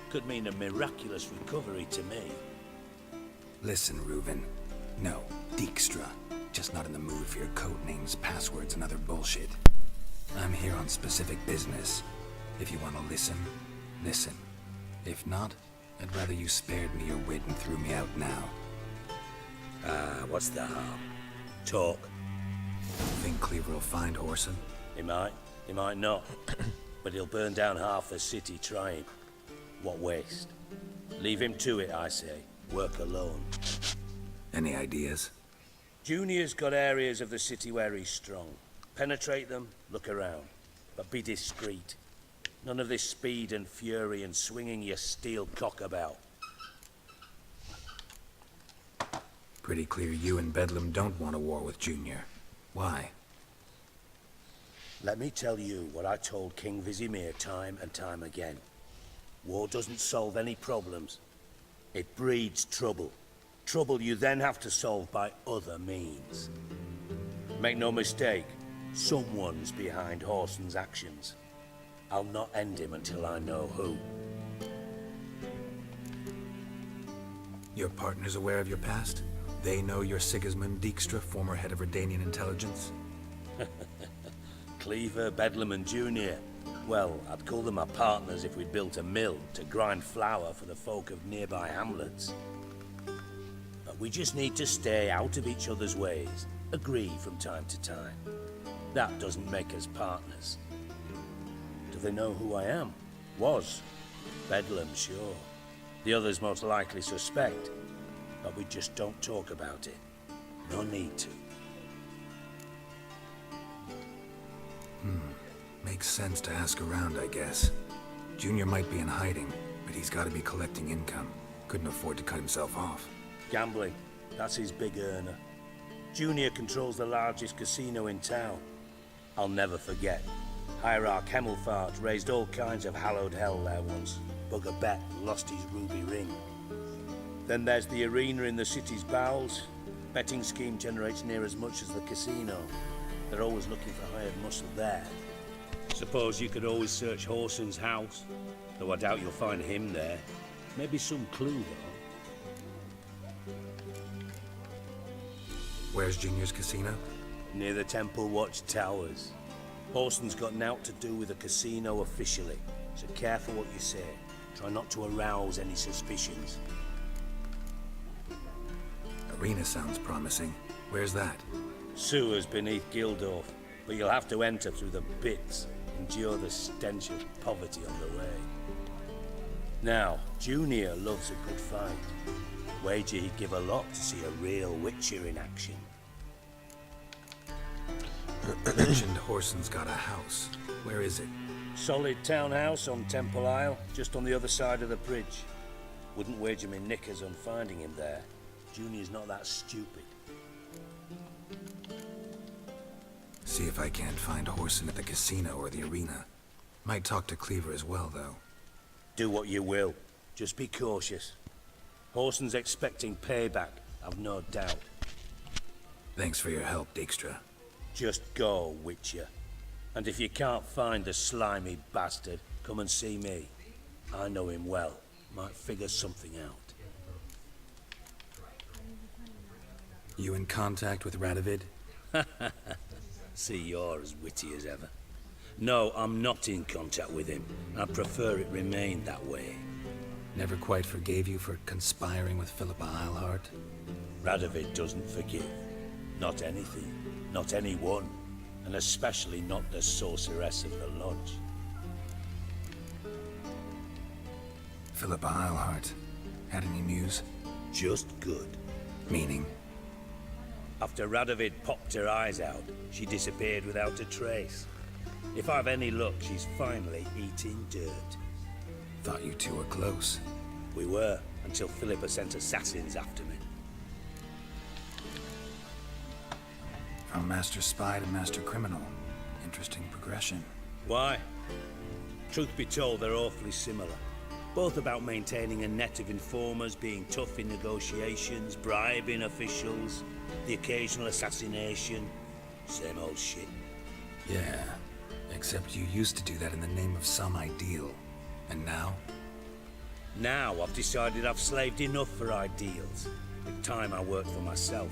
could mean a miraculous recovery to me. Listen, Reuven. No, Dijkstra. Just not in the mood for your code names, passwords, and other bullshit. I'm here on specific business. If you want to listen, listen. If not, I'd rather you spared me your wit and threw me out now. What's the harm? Talk. Think Cleaver will find Horson? He might not. But he'll burn down half the city trying. What waste? Leave him to it, I say. Work alone. Any ideas? Junior's got areas of the city where he's strong. Penetrate them, look around. But be discreet. None of this speed and fury and swinging your steel cock about. Pretty clear you and Bedlam don't want a war with Junior. Why? Let me tell you what I told King Vizimir time and time again. War doesn't solve any problems. It breeds trouble. Trouble you then have to solve by other means. Make no mistake, someone's behind Horson's actions. I'll not end him until I know who. Your partner's aware of your past? They know you're Sigismund Dijkstra, former head of Redanian intelligence? Cleaver, Bedlam and Junior. Well, I'd call them my partners if we'd built a mill to grind flour for the folk of nearby hamlets. But we just need to stay out of each other's ways, agree from time to time. That doesn't make us partners. Do they know who I am? Was. Bedlam, sure. The others most likely suspect, but we just don't talk about it. No need to. Makes sense to ask around, I guess. Junior might be in hiding, but he's got to be collecting income. Couldn't afford to cut himself off. Gambling. That's his big earner. Junior controls the largest casino in town. I'll never forget. Hierarch Hemmelfart raised all kinds of hallowed hell there once. Bugger Bet lost his ruby ring. Then there's the arena in the city's bowels. Betting scheme generates near as much as the casino. They're always looking for hired muscle there. Suppose you could always search Horson's house, though I doubt you'll find him there. Maybe some clue, though. Where's Junior's casino? Near the Temple Watch Towers. Horson's got naught to do with the casino officially, so careful what you say. Try not to arouse any suspicions. Arena sounds promising. Where's that? Sewers beneath Gildorf, but you'll have to enter through the pits. Endure the stench of poverty on the way. Now, Junior loves a good fight. Wager he'd give a lot to see a real Witcher in action. Mentioned Horson's got a house. Where is it? Solid townhouse on Temple Isle, just on the other side of the bridge. Wouldn't wager me knickers on finding him there. Junior's not that stupid. See if I can't find Horson at the casino or the arena. Might talk to Cleaver as well, though. Do what you will. Just be cautious. Horson's expecting payback, I've no doubt. Thanks for your help, Dijkstra. Just go, Witcher. And if you can't find the slimy bastard, come and see me. I know him well. Might figure something out. You in contact with Radovid? See, you're as witty as ever. No, I'm not in contact with him. I prefer it remain that way. Never quite forgave you for conspiring with Philippa Eilhart? Radovid doesn't forgive. Not anything. Not anyone. And especially not the sorceress of the lodge. Philippa Eilhart. Had any news? Just good. Meaning? After Radovid popped her eyes out, she disappeared without a trace. If I've any luck, she's finally eating dirt. Thought you two were close. We were, until Philippa sent assassins after me. From master spy to master criminal. Interesting progression. Why? Truth be told, they're awfully similar. Both about maintaining a net of informers, being tough in negotiations, bribing officials, the occasional assassination. Same old shit. Yeah, except you used to do that in the name of some ideal. And now? Now I've decided I've slaved enough for ideals. It's time I work for myself.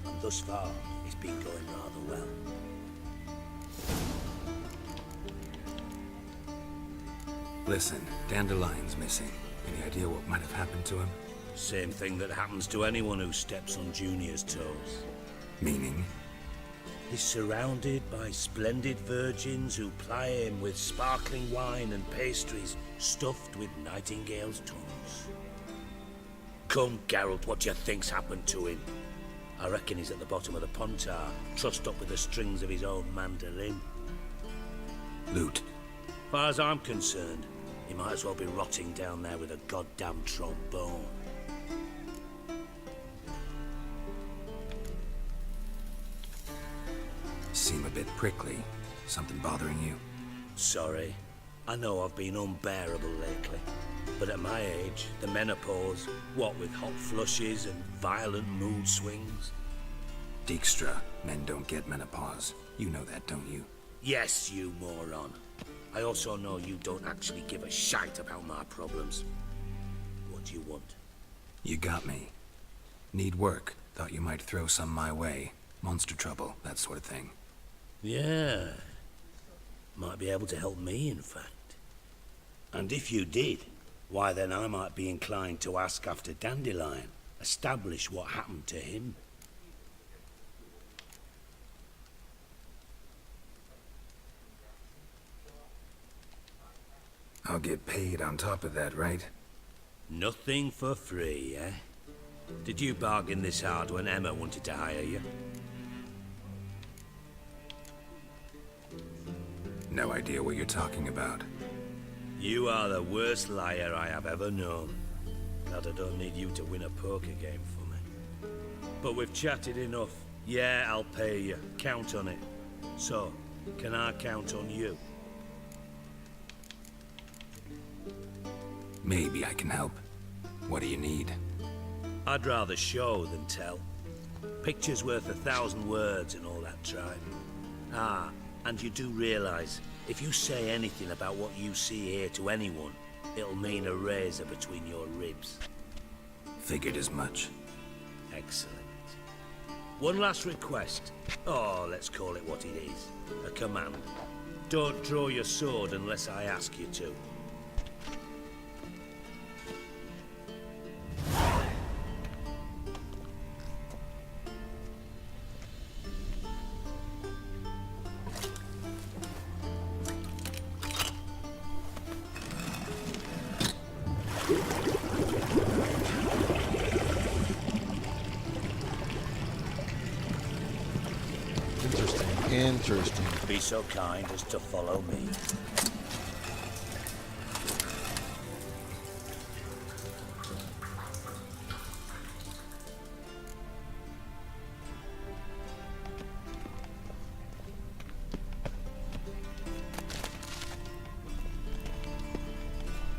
And thus far, it's been going rather well. Listen, Dandelion's missing. Any idea what might have happened to him? Same thing that happens to anyone who steps on Junior's toes. Meaning? He's surrounded by splendid virgins who ply him with sparkling wine and pastries stuffed with nightingales' tongues. Come, Geralt, what do you think's happened to him? I reckon he's at the bottom of the Pontar, trussed up with the strings of his own mandolin. Loot. Far as I'm concerned, he might as well be rotting down there with a goddamn trombone. Seem a bit prickly. Something bothering you? Sorry. I know I've been unbearable lately. But at my age, the menopause, what with hot flushes and violent mood swings. Dijkstra, men don't get menopause. You know that, don't you? Yes, you moron. I also know you don't actually give a shite about my problems. What do you want? You got me. Need work. Thought you might throw some my way. Monster trouble, that sort of thing. Yeah. Might be able to help me, in fact. And if you did, why then I might be inclined to ask after Dandelion. Establish what happened to him. I'll get paid on top of that, right? Nothing for free, eh? Did you bargain this hard when Emma wanted to hire you? No idea what you're talking about. You are the worst liar I have ever known. Glad I don't need you to win a poker game for me. But we've chatted enough. Yeah, I'll pay you. Count on it. So, can I count on you? Maybe I can help. What do you need? I'd rather show than tell. Picture's worth 1,000 words and all that tribe. Ah, and you do realize, if you say anything about what you see here to anyone, it'll mean a razor between your ribs. Figured as much. Excellent. One last request. Oh, let's call it what it is. A command. Don't draw your sword unless I ask you to. Interesting. Be so kind as to follow me.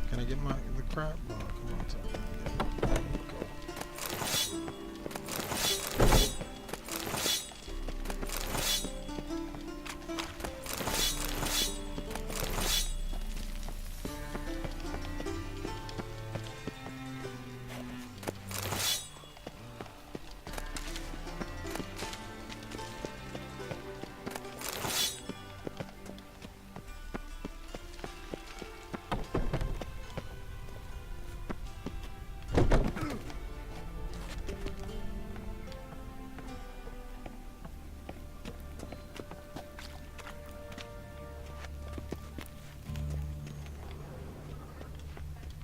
Can I get the crap? Oh, come on, tell me. There you go.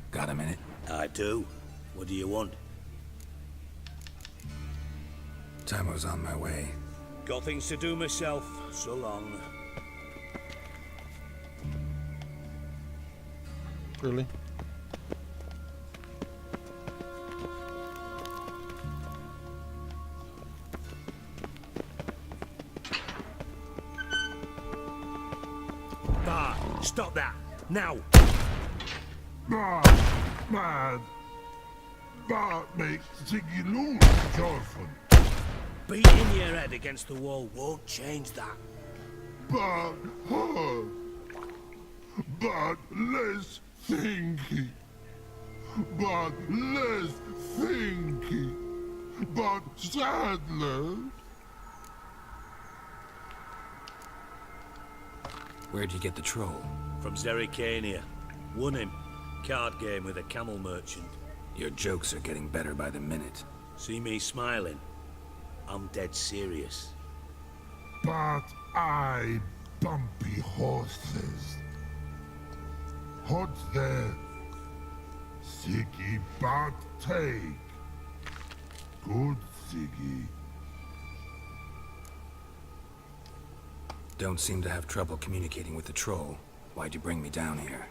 Got a minute? I do. What do you want? Tamo's on my way. Got things to do myself. So long. Really? Bah! Stop that! Now! Man, that makes Ziggy lose, Jorfin. Beating your head against the wall won't change that. But less thinky. But less thinky. But sadler. Where'd you get the troll? From Zerrikania. Won him. Card game with a camel merchant. Your jokes are getting better by the minute. See me smiling? I'm dead serious. But I bumpy horses. Hot there. Ziggy but take. Good Ziggy. Don't seem to have trouble communicating with the troll. Why'd you bring me down here?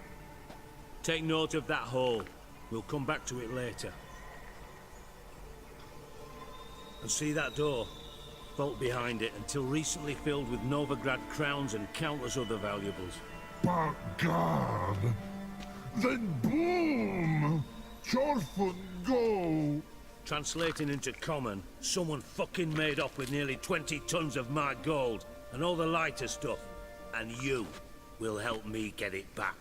Take note of that hole. We'll come back to it later. And see that door? Vault behind it, until recently filled with Novigrad crowns and countless other valuables. But God! Then boom! Jorfin go! Translating into common, someone fucking made off with nearly 20 tons of my gold, and all the lighter stuff. and you will help me get it back.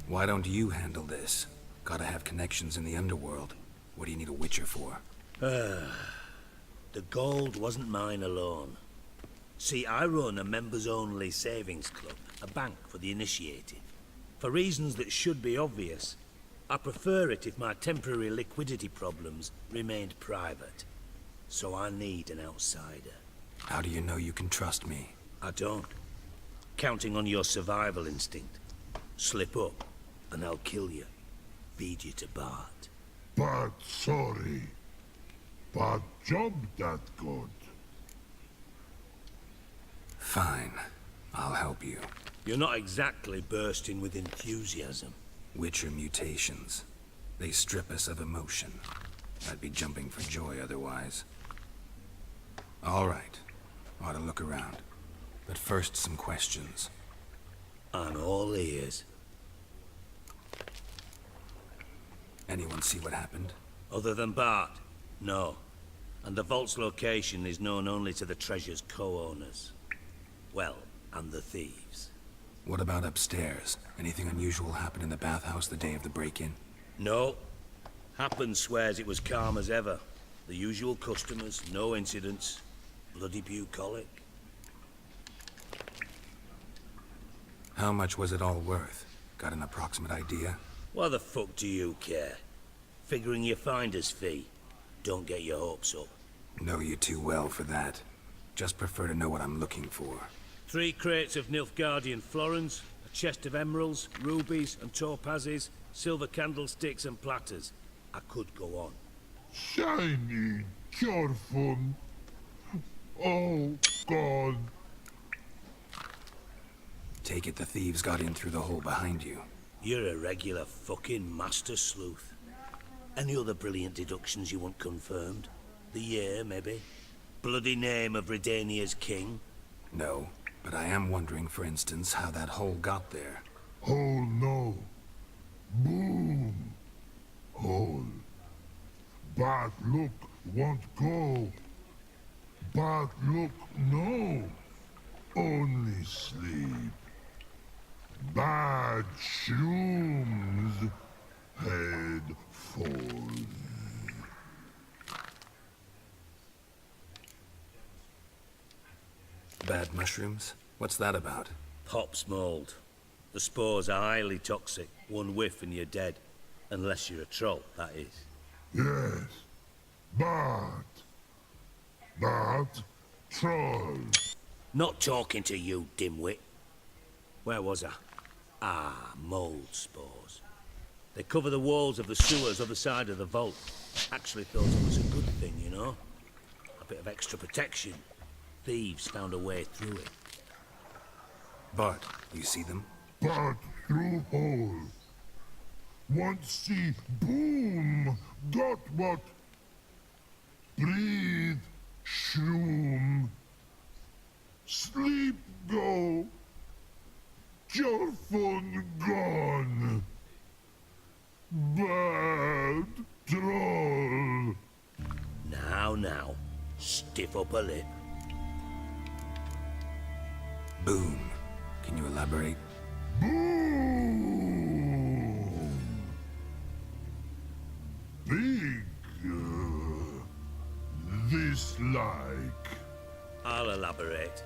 Why don't you handle this? Gotta have connections in the underworld. What do you need a Witcher for? The gold wasn't mine alone. See, I run a members-only savings club, a bank for the initiated. For reasons that should be obvious, I prefer it if my temporary liquidity problems remained private. So I need an outsider. How do you know you can trust me? I don't. Counting on your survival instinct. Slip up, and I'll kill you. Feed you to Bart. But sorry. But job that good. Fine. I'll help you. You're not exactly bursting with enthusiasm. Witcher mutations. They strip us of emotion. I'd be jumping for joy otherwise. All right. Ought to look around. But first, some questions. I'm all ears. Anyone see what happened? Other than Bart? No. And the vault's location is known only to the treasure's co-owners. Well, and the thieves. What about upstairs? Anything unusual happen in the bathhouse the day of the break-in? No. Happen swears it was calm as ever. The usual customers, no incidents. Bloody bucolic. How much was it all worth? Got an approximate idea? Why the fuck do you care? Figuring your finder's fee. Don't get your hopes up. Know you too well for that. Just prefer to know what I'm looking for. 3 crates of Nilfgaardian florins, a chest of emeralds, rubies and topazes, silver candlesticks and platters. I could go on. Shiny, cheerful. Oh, God. Take it the thieves got in through the hole behind you. You're a regular fucking master sleuth. Any other brilliant deductions you want confirmed? The year, maybe? Bloody name of Redania's king? No, but I am wondering, for instance, how that hole got there. Hole no. Boom. Hole. Bad look won't go. Bad look no. Only sleep. Bad shrooms. Head falls. Bad mushrooms? What's that about? Pop's mold. The spores are highly toxic. One whiff and you're dead. Unless you're a troll, that is. Yes. Bad. Bad troll. Not talking to you, dimwit. Where was I? Ah, mold spores. They cover the walls of the sewers other side of the vault. Actually thought it was a good thing, you know? A bit of extra protection. Thieves found a way through it. Bart, you see them? Bad through hole. Once see boom. Got what? Breathe. Shroom. Sleep go. Your phone gone. Bad troll. Now. Stiff up a lip. Boom. Can you elaborate? Boom. Big. This like. I'll elaborate.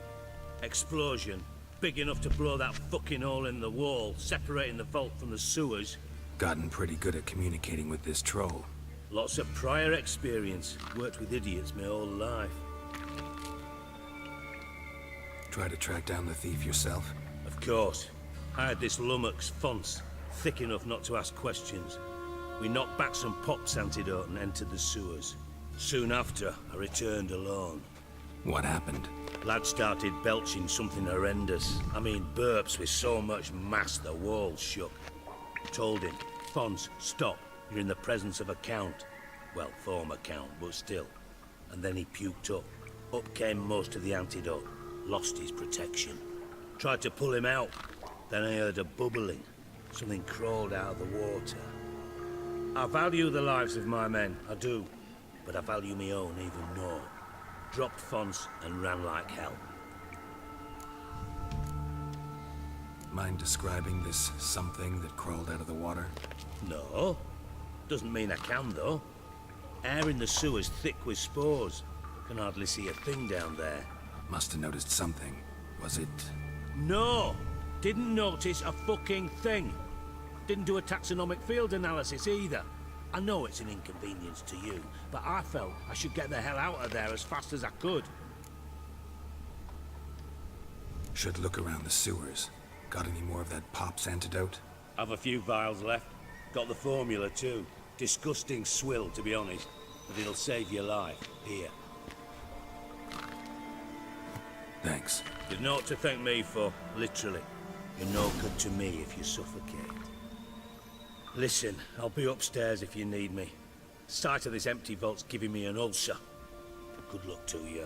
Explosion. Big enough to blow that fucking hole in the wall, separating the vault from the sewers. Gotten pretty good at communicating with this troll. Lots of prior experience. Worked with idiots my whole life. Try to track down the thief yourself? Of course. I had this lummox Fonce, thick enough not to ask questions. We knocked back some Pop's antidote and entered the sewers. Soon after, I returned alone. What happened? Lad started belching something horrendous. I mean, burps with so much mass the walls shook. Told him, Fonz, stop. You're in the presence of a count. Well, former count, but still. And then he puked up. Up came most of the antidote. Lost his protection. Tried to pull him out. Then I heard a bubbling. Something crawled out of the water. I value the lives of my men, I do. But I value my own even more. dropped fonts, and ran like hell. Mind describing this something that crawled out of the water? No. Doesn't mean I can, though. Air in the sewer's thick with spores. Can hardly see a thing down there. Must have noticed something. Was it... No! Didn't notice a fucking thing. Didn't do a taxonomic field analysis either. I know it's an inconvenience to you, but I felt I should get the hell out of there as fast as I could. Should look around the sewers. Got any more of that Pop's antidote? Have a few vials left. Got the formula too. Disgusting swill, to be honest. But it'll save your life. Here. Thanks. You've naught to thank me for, literally. You're no good to me if you suffocate. Listen, I'll be upstairs if you need me. Sight of this empty vault's giving me an ulcer. Good luck to you.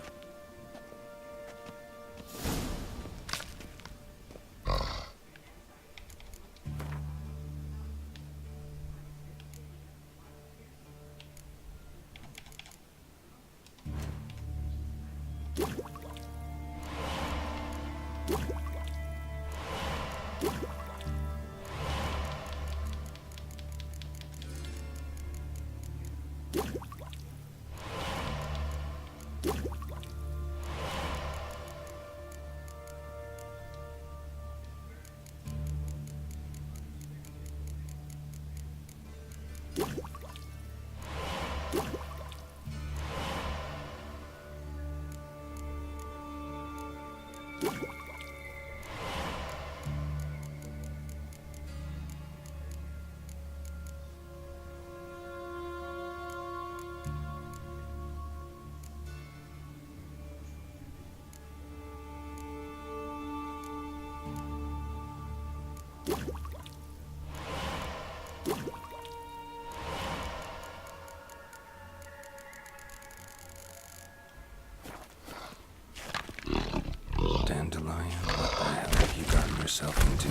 Dandelion, what the hell have you gotten yourself into?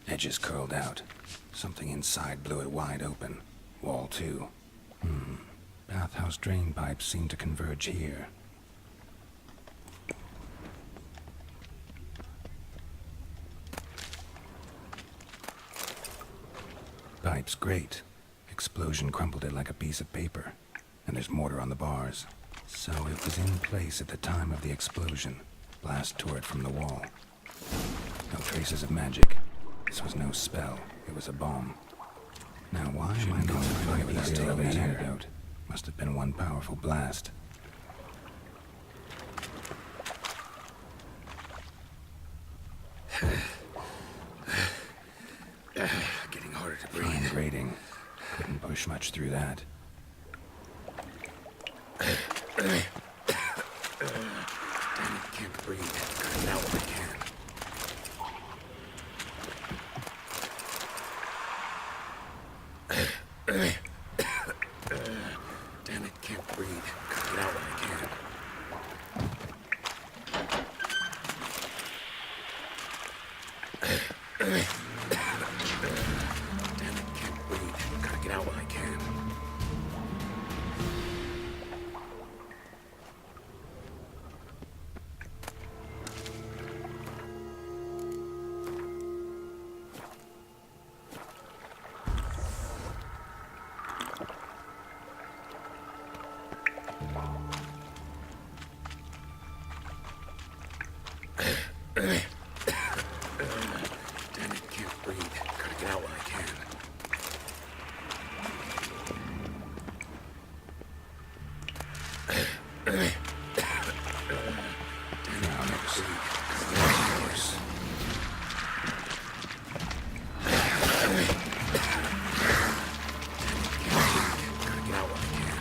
Edges curled out. Something inside blew it wide open. Wall too. Bathhouse drain pipes seem to converge here. Pipe's great. Explosion crumpled it like a piece of paper. And there's mortar on the bars. So it was in place at the time of the explosion. Blast tore it from the wall. No traces of magic. This was no spell, it was a bomb. Now why am I going fire without taking that antidote? Must have been one powerful blast. Getting harder to breathe. Fine grating. Couldn't push much through that. Damn it, can't breathe. Gotta get out when I can. Damn it, can't breathe. Gotta get out when I can. Damn it, can't breathe. Gotta get out when I can. Damn it, can't breathe. Gotta get out when I can. Damn it, I'll never breathe. Gotta get out, of course. Gotta get out when I can.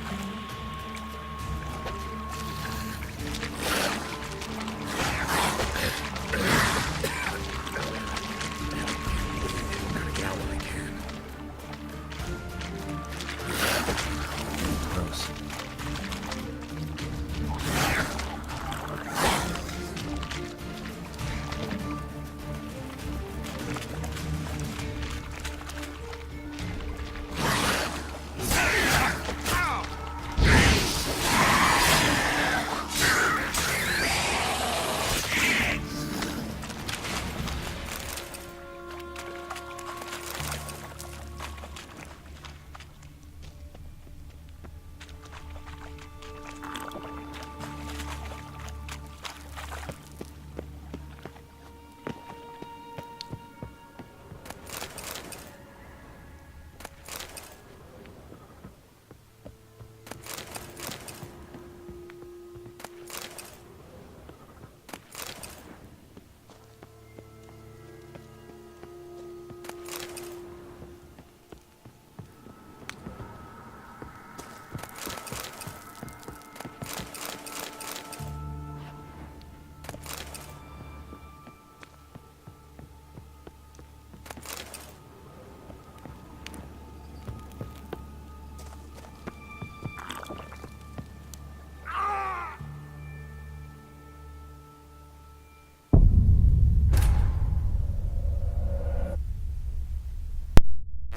Gotta get out when I can. Gross.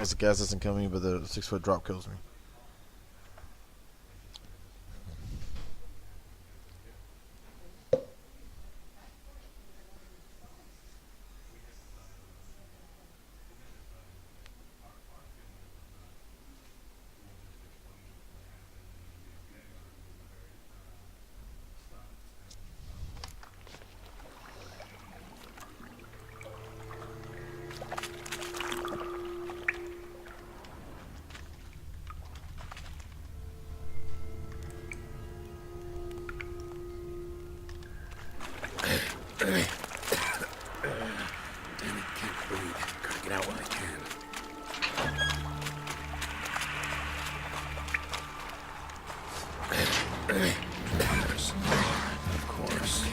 As the gas isn't coming, but the 6-foot drop kills me. Damn it, can't breathe. Gotta get out when I can. Wonders. Of course.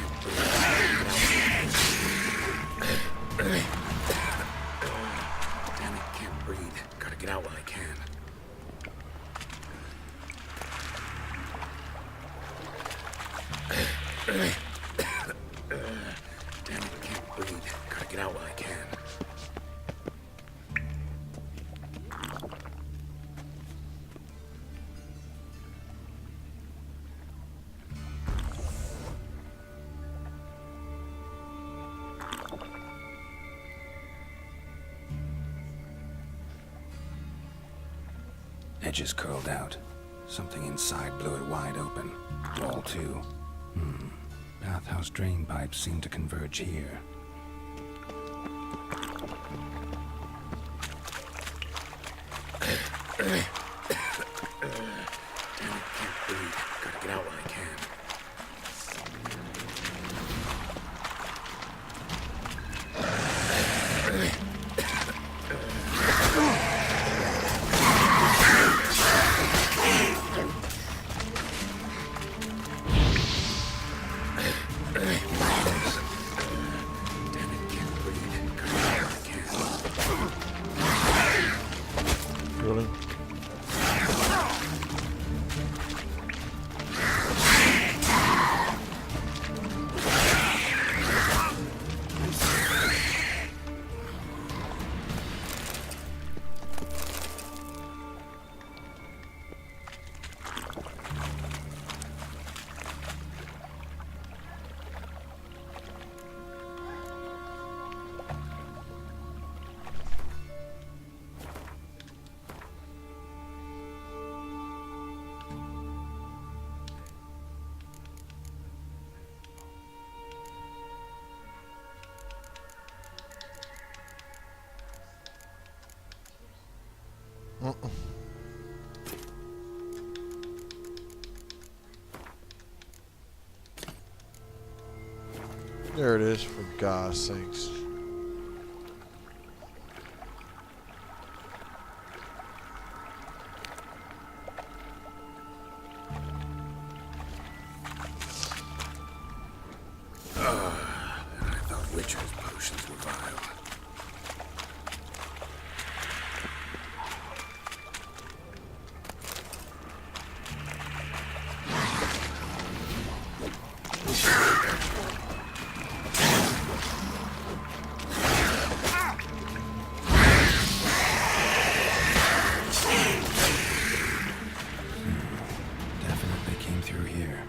Damn it, can't breathe. Gotta get out when I can. Damn it, can't breathe. Gotta get out when I can. Edges curled out. Something inside blew it wide open. Wall too. Bathhouse drain pipes seem to converge here. Can't breathe. Gotta get out when I can. Really? There it is, for God's sakes. I thought Witcher's potions were vile. Definitely came through here.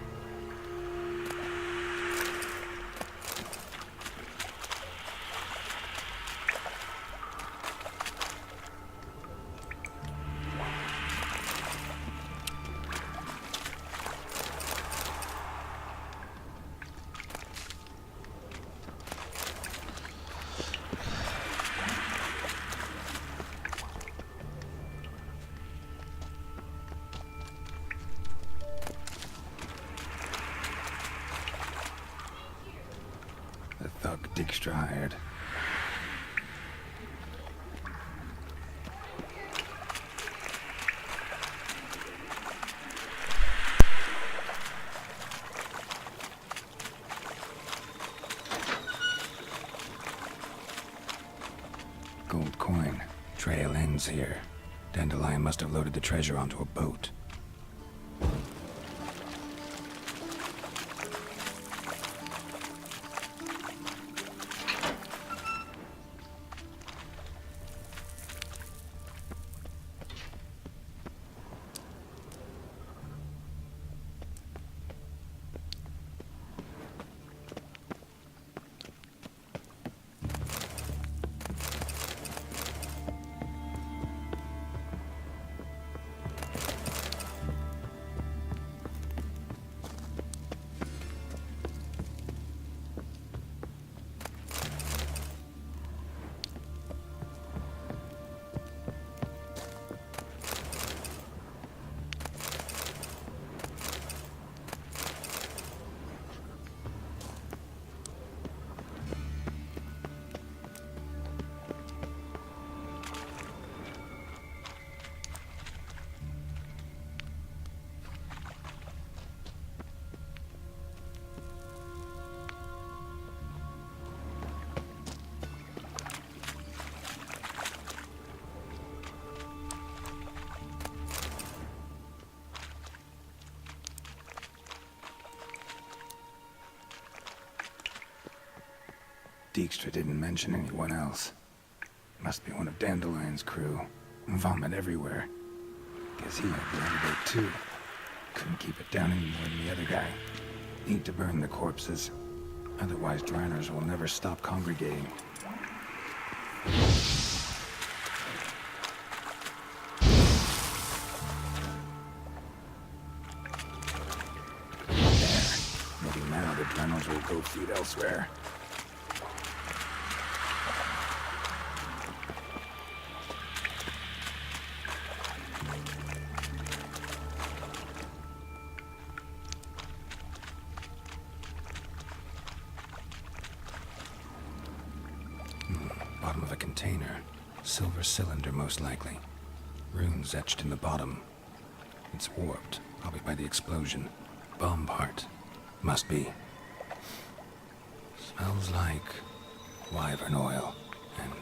The thug Dijkstra hired. Gold coin. Trail ends here. Dandelion must have loaded the treasure onto a boat. Dijkstra didn't mention anyone else. Must be one of Dandelion's crew. Vomit everywhere. Guess he might be on the boat too. Couldn't keep it down any more than the other guy. Need to burn the corpses. Otherwise, drowners will never stop congregating. There. Maybe now the drowners will go feed elsewhere. Bottom of a container. Silver cylinder, most likely. Runes etched in the bottom. It's warped, probably by the explosion. Bomb part. Must be. Smells like wyvern oil and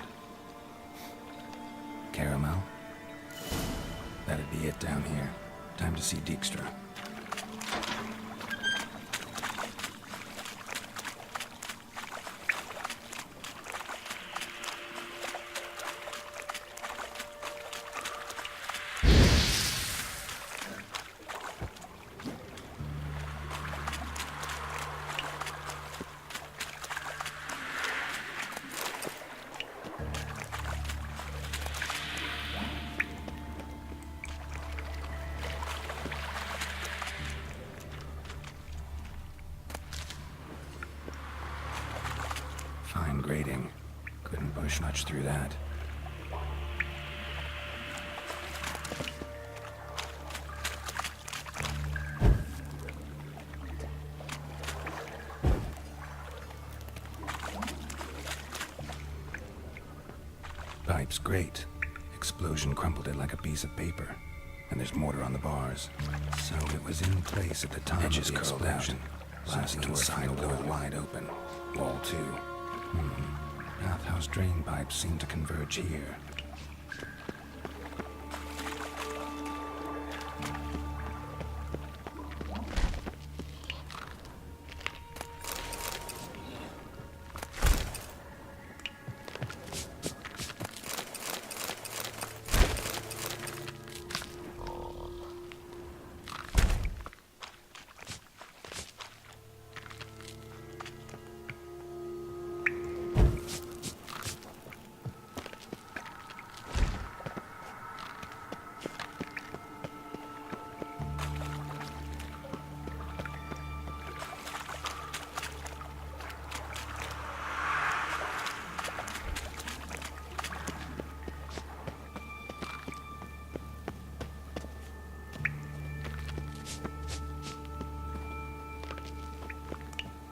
caramel. That'd be it down here. Time to see Dijkstra. Fine grating. Couldn't push much through that. Pipe's great. Explosion crumpled it like a piece of paper. And there's mortar on the bars. So it was in place at the time of the explosion. Blasting inside blew it wide open. Wall 2. Bathhouse drain pipes seem to converge here.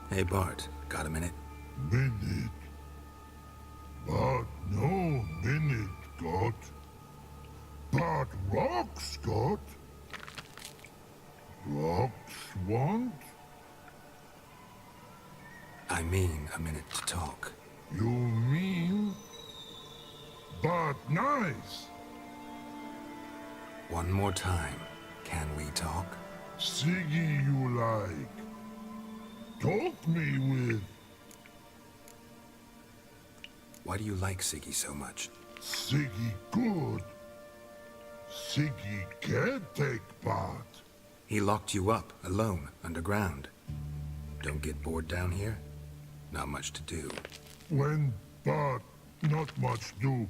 Hey Bart, got a minute? Minute. But no minute got. But rocks got. Rocks want? I mean a minute to talk. You mean? But nice. One more time. Can we talk? Siggy you like. Talk me with. Why do you like Siggy so much? Siggy good. Siggy can't take part. He locked you up, alone, underground. Don't get bored down here? Not much to do. When but not much do.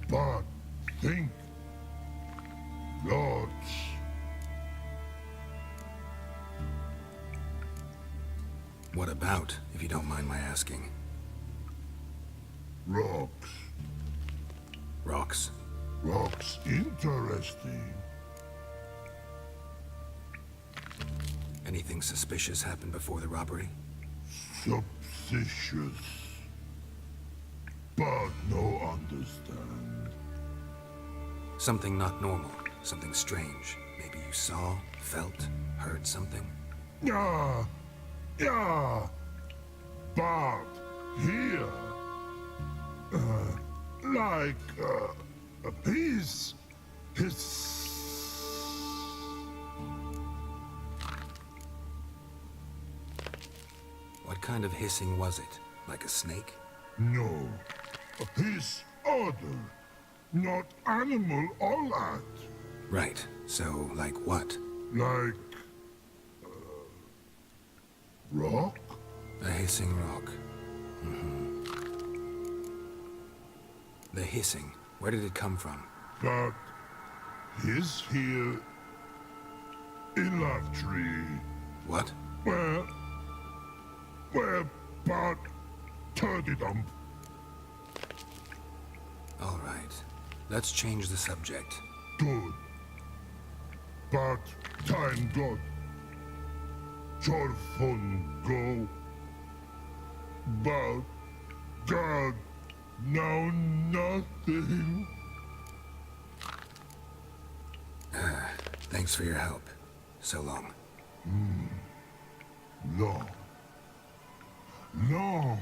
But think. Lots. What about, if you don't mind my asking? Rocks. Rocks? Rocks interesting. Anything suspicious happened before the robbery? Suspicious. But no understand. Something not normal. Something strange. Maybe you saw, felt, heard something? Yeah. Yeah. But here. Like a piece. What kind of hissing was it? Like a snake? No. A piece other. Not animal all that. Right. So, like what? Like... rock? A hissing rock. The hissing. Where did it come from? But... his here... in that tree. What? Where but... turdy-dump. All right. Let's change the subject. Good. But time got. Your fun go. But God Now nothing. Thanks for your help. So long. Long. Long.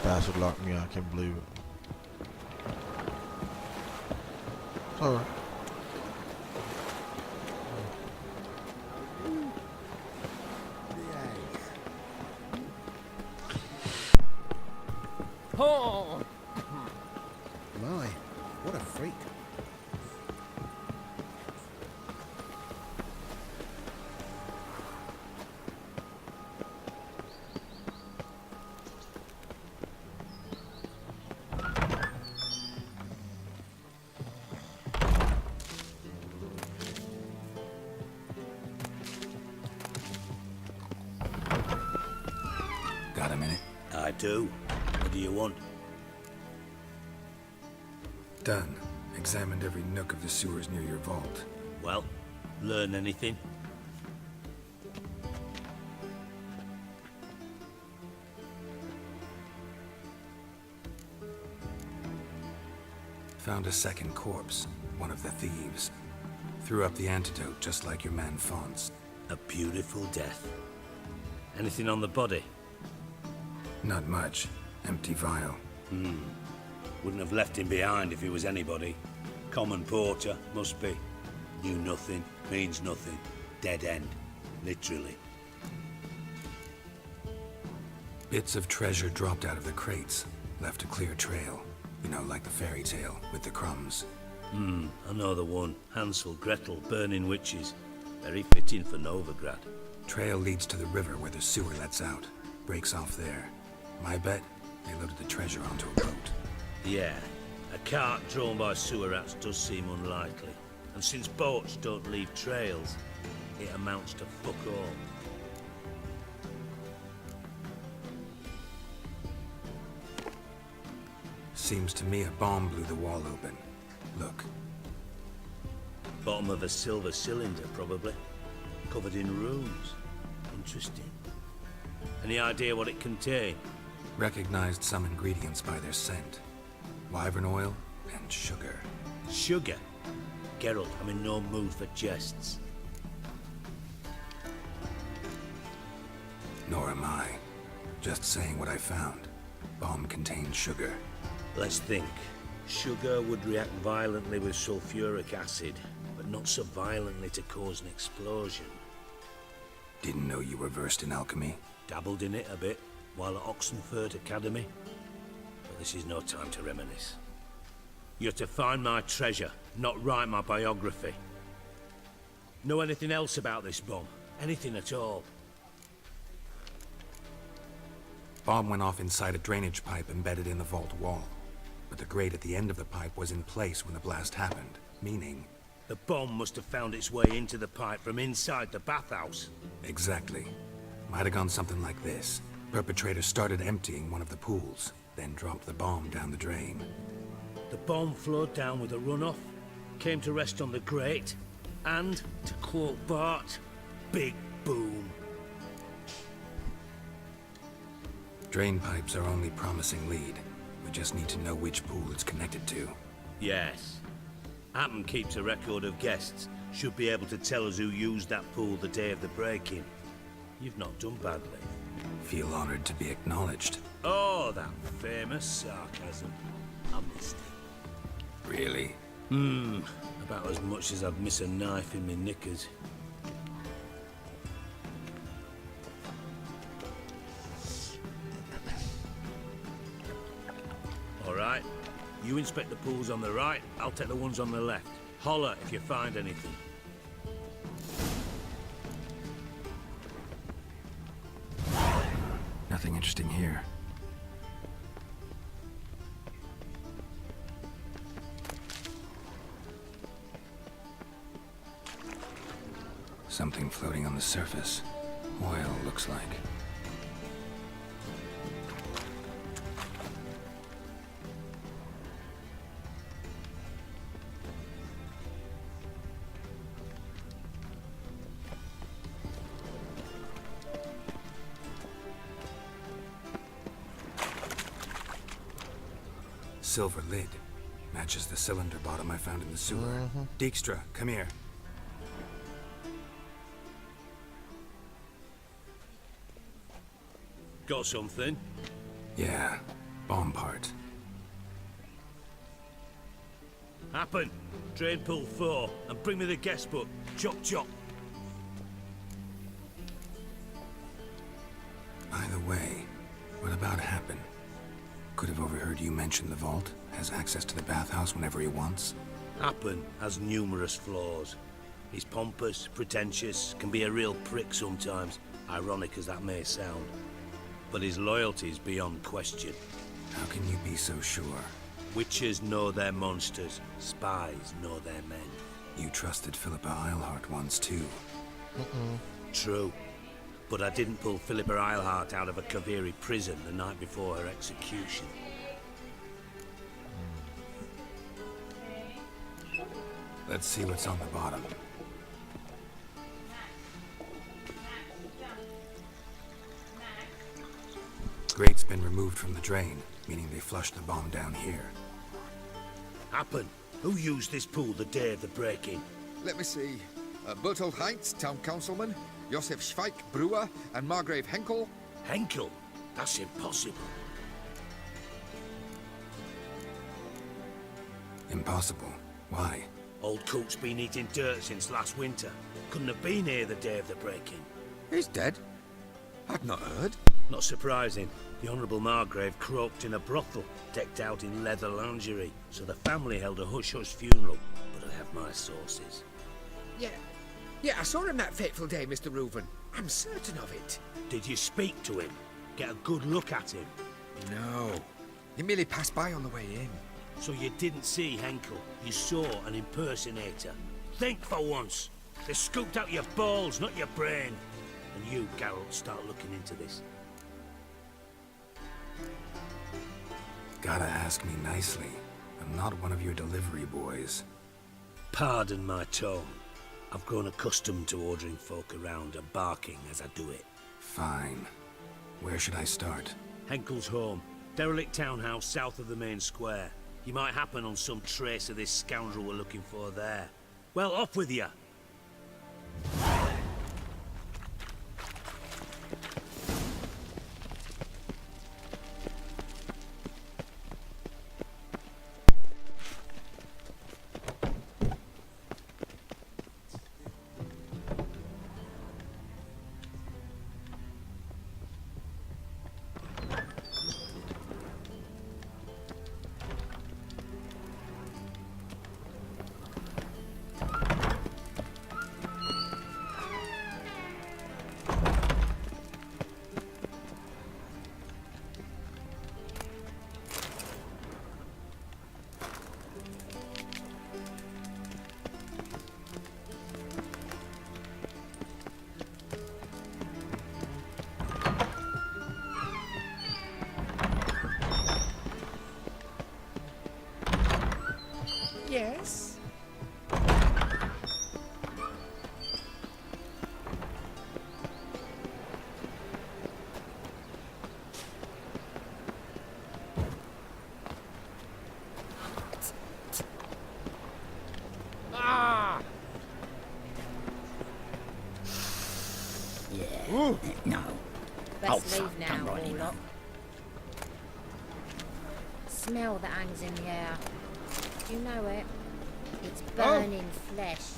Bastard locked me out. I can't believe it. It's alright. Oh! My, what a freak. Got a minute? I do. What do you want? Done. Examined every nook of the sewers near your vault. Well, learn anything? Found a second corpse, one of the thieves. Threw up the antidote just like your man Fonz. A beautiful death. Anything on the body? Not much. Empty vial. Wouldn't have left him behind if he was anybody. Common porter, must be. Knew nothing, means nothing. Dead end. Literally. Bits of treasure dropped out of the crates. Left a clear trail. You know, like the fairy tale, with the crumbs. I know the one. Hansel, Gretel, burning witches. Very fitting for Novigrad. Trail leads to the river where the sewer lets out. Breaks off there. My bet, they loaded the treasure onto a boat. Yeah. A cart drawn by sewer rats does seem unlikely. And since boats don't leave trails, it amounts to fuck all. Seems to me a bomb blew the wall open. Look. Bottom of a silver cylinder, probably. Covered in runes. Interesting. Any idea what it contained? Recognized some ingredients by their scent. Wyvern oil and sugar. Sugar? Geralt, I'm in no mood for jests. Nor am I. Just saying what I found. Bomb contained sugar. Let's think. Sugar would react violently with sulfuric acid, but not so violently to cause an explosion. Didn't know you were versed in alchemy. Dabbled in it a bit while at Oxenford Academy. But this is no time to reminisce. You're to find my treasure, not write my biography. Know anything else about this bomb? Anything at all? Bomb went off inside a drainage pipe embedded in the vault wall. But the grate at the end of the pipe was in place when the blast happened, meaning... The bomb must have found its way into the pipe from inside the bathhouse. Exactly. Might have gone something like this. Perpetrator started emptying one of the pools, then dropped the bomb down the drain. The bomb flowed down with a runoff, came to rest on the grate, and, to quote Bart, big boom. Drain pipes are only promising lead. We just need to know which pool it's connected to. Yes. Hammond keeps a record of guests. Should be able to tell us who used that pool the day of the break-in. You've not done badly. Feel honored to be acknowledged. Oh, that famous sarcasm. I missed it. Really? About as much as I'd miss a knife in my knickers. All right. You inspect the pools on the right, I'll take the ones on the left. Holler if you find anything. Nothing interesting here. Something floating on the surface. Oil, looks like. Silver lid. Matches the cylinder bottom I found in the sewer. Dijkstra, come here. Got something? Yeah, bomb part. Happen. Drain pool 4, and bring me the guest book. Chop chop. By the way, what about Happen? Could have overheard you mention the vault. Has access to the bathhouse whenever he wants. Happen has numerous flaws. He's pompous, pretentious, can be a real prick sometimes, ironic as that may sound. But his loyalty's beyond question. How can you be so sure? Witches know their monsters, spies know their men. You trusted Philippa Eilhart once too. True. But I didn't pull Philippa Eilhart out of a Kaviri prison the night before her execution. Let's see what's on the bottom. Grate's been removed from the drain, meaning they flushed the bomb down here. Happen. Who used this pool the day of the break-in? Let me see. Bertold Heinz, town councilman, Josef Schweik, brewer, and Margrave Henkel. Henkel? That's impossible. Impossible. Why? Old Coot's been eating dirt since last winter. Couldn't have been here the day of the break-in. He's dead? I'd not heard. Not surprising. The Honourable Margrave croaked in a brothel, decked out in leather lingerie, so the family held a hush-hush funeral. But I have my sources. Yeah, I saw him that fateful day, Mr. Reuven. I'm certain of it. Did you speak to him? Get a good look at him? No. He merely passed by on the way in. So you didn't see Henkel. You saw an impersonator. Think for once. They scooped out your balls, not your brain. And you, Geralt, start looking into this. Gotta ask me nicely. I'm not one of your delivery boys. Pardon my tone. I've grown accustomed to ordering folk around and barking as I do it. Fine. Where should I start? Henkel's home. Derelict townhouse south of the main square. You might happen on some trace of this scoundrel we're looking for there. Well, off with you! Yes? Ah! Yeah. No. Best Oh, leave fuck, now, I'm right Warlock. enough. Smell that hangs in the air. You know it. It's burning flesh.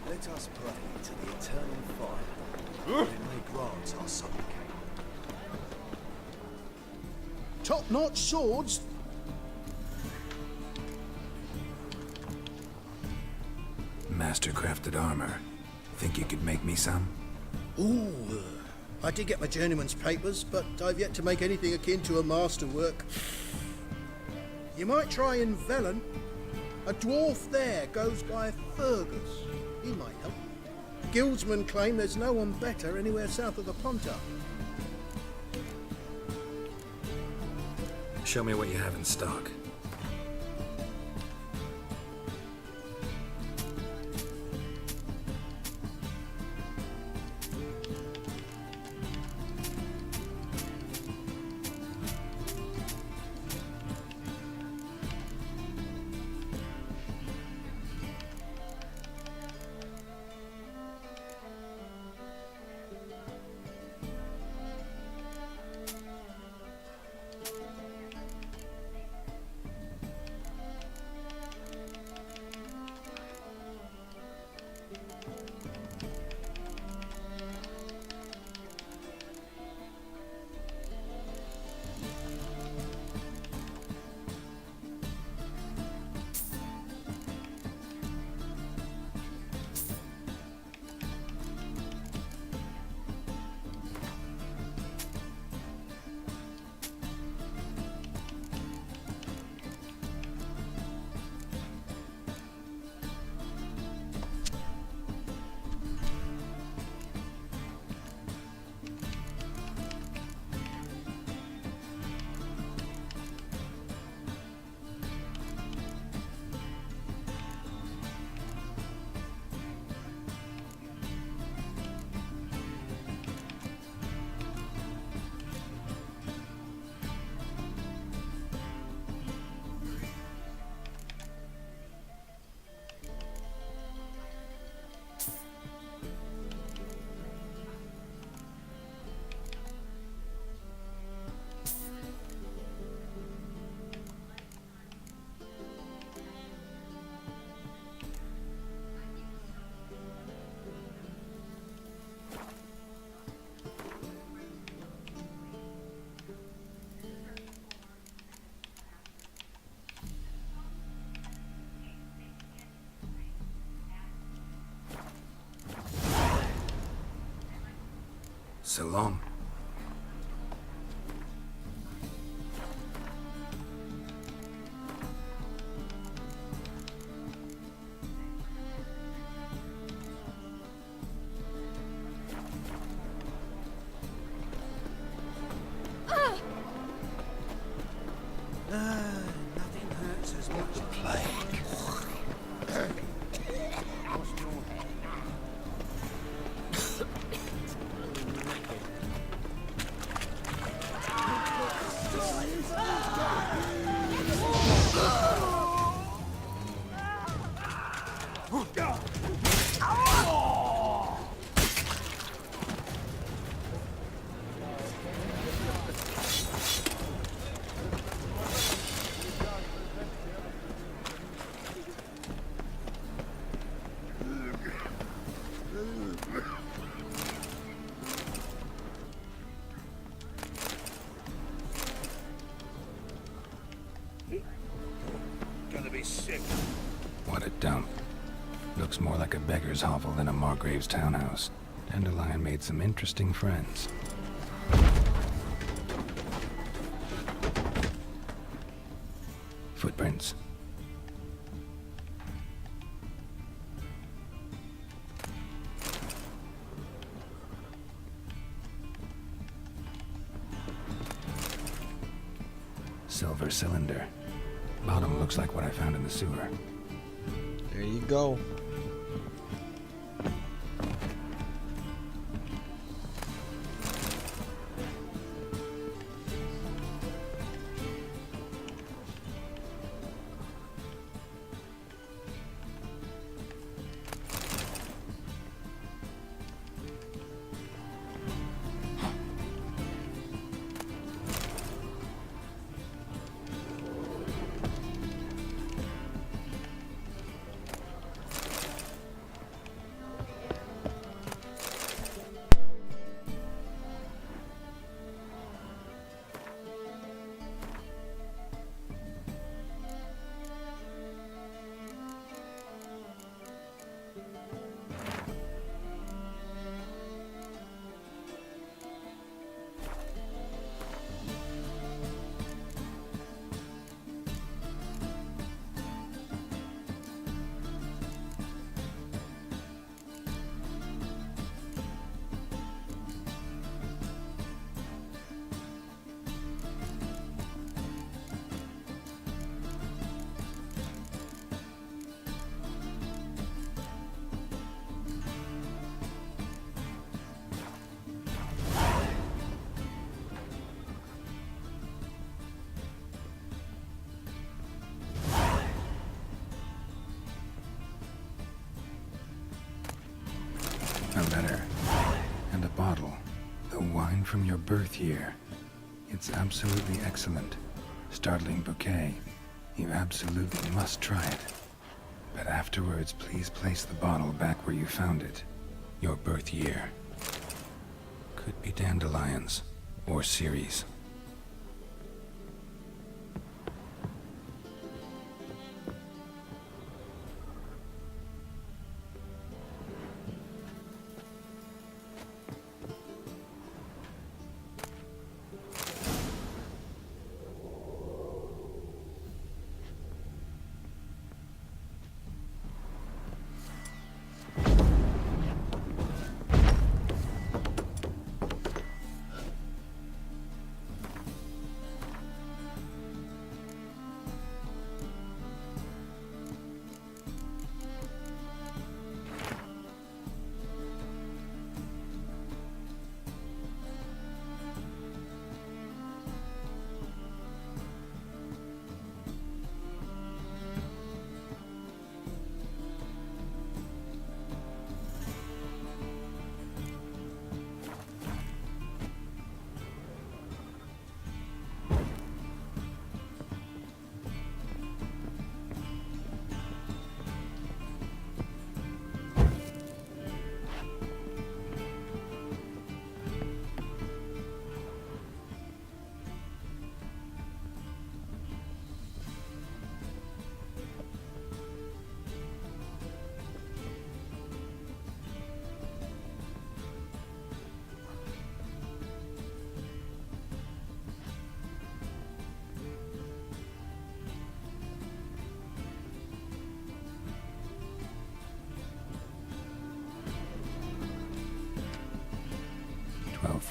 Let us pray to the eternal fire, that it may grant our supplication. Top-notch swords? Master-crafted armor. Think you could make me some? Ooh, I did get my journeyman's papers, but I've yet to make anything akin to a masterwork. You might try in Velen. A dwarf there goes by Fergus. He might help. Guildsmen claim there's no one better anywhere south of the Pontar. Show me what you have in stock. So long. Nothing hurts as much as plague. What's your head? Gonna be sick. What a dump. Looks more like a beggar's hovel than a Margrave's townhouse. Dandelion made some interesting friends. Footprints. Silver cylinder. Bottom looks like what I found in the sewer. There you go. A letter. And a bottle. The wine from your birth year. It's absolutely excellent. Startling bouquet. You absolutely must try it. But afterwards, please place the bottle back where you found it. Your birth year. Could be dandelions. Or Ceres.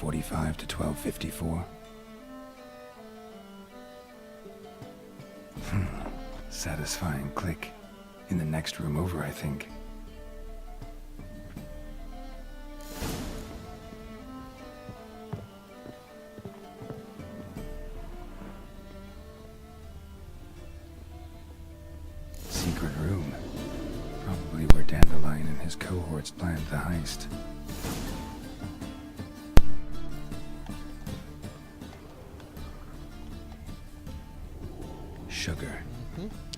.45 to 12:54. Satisfying click. In the next room over, I think. Secret room. Probably where Dandelion and his cohorts planned the heist. Sugar.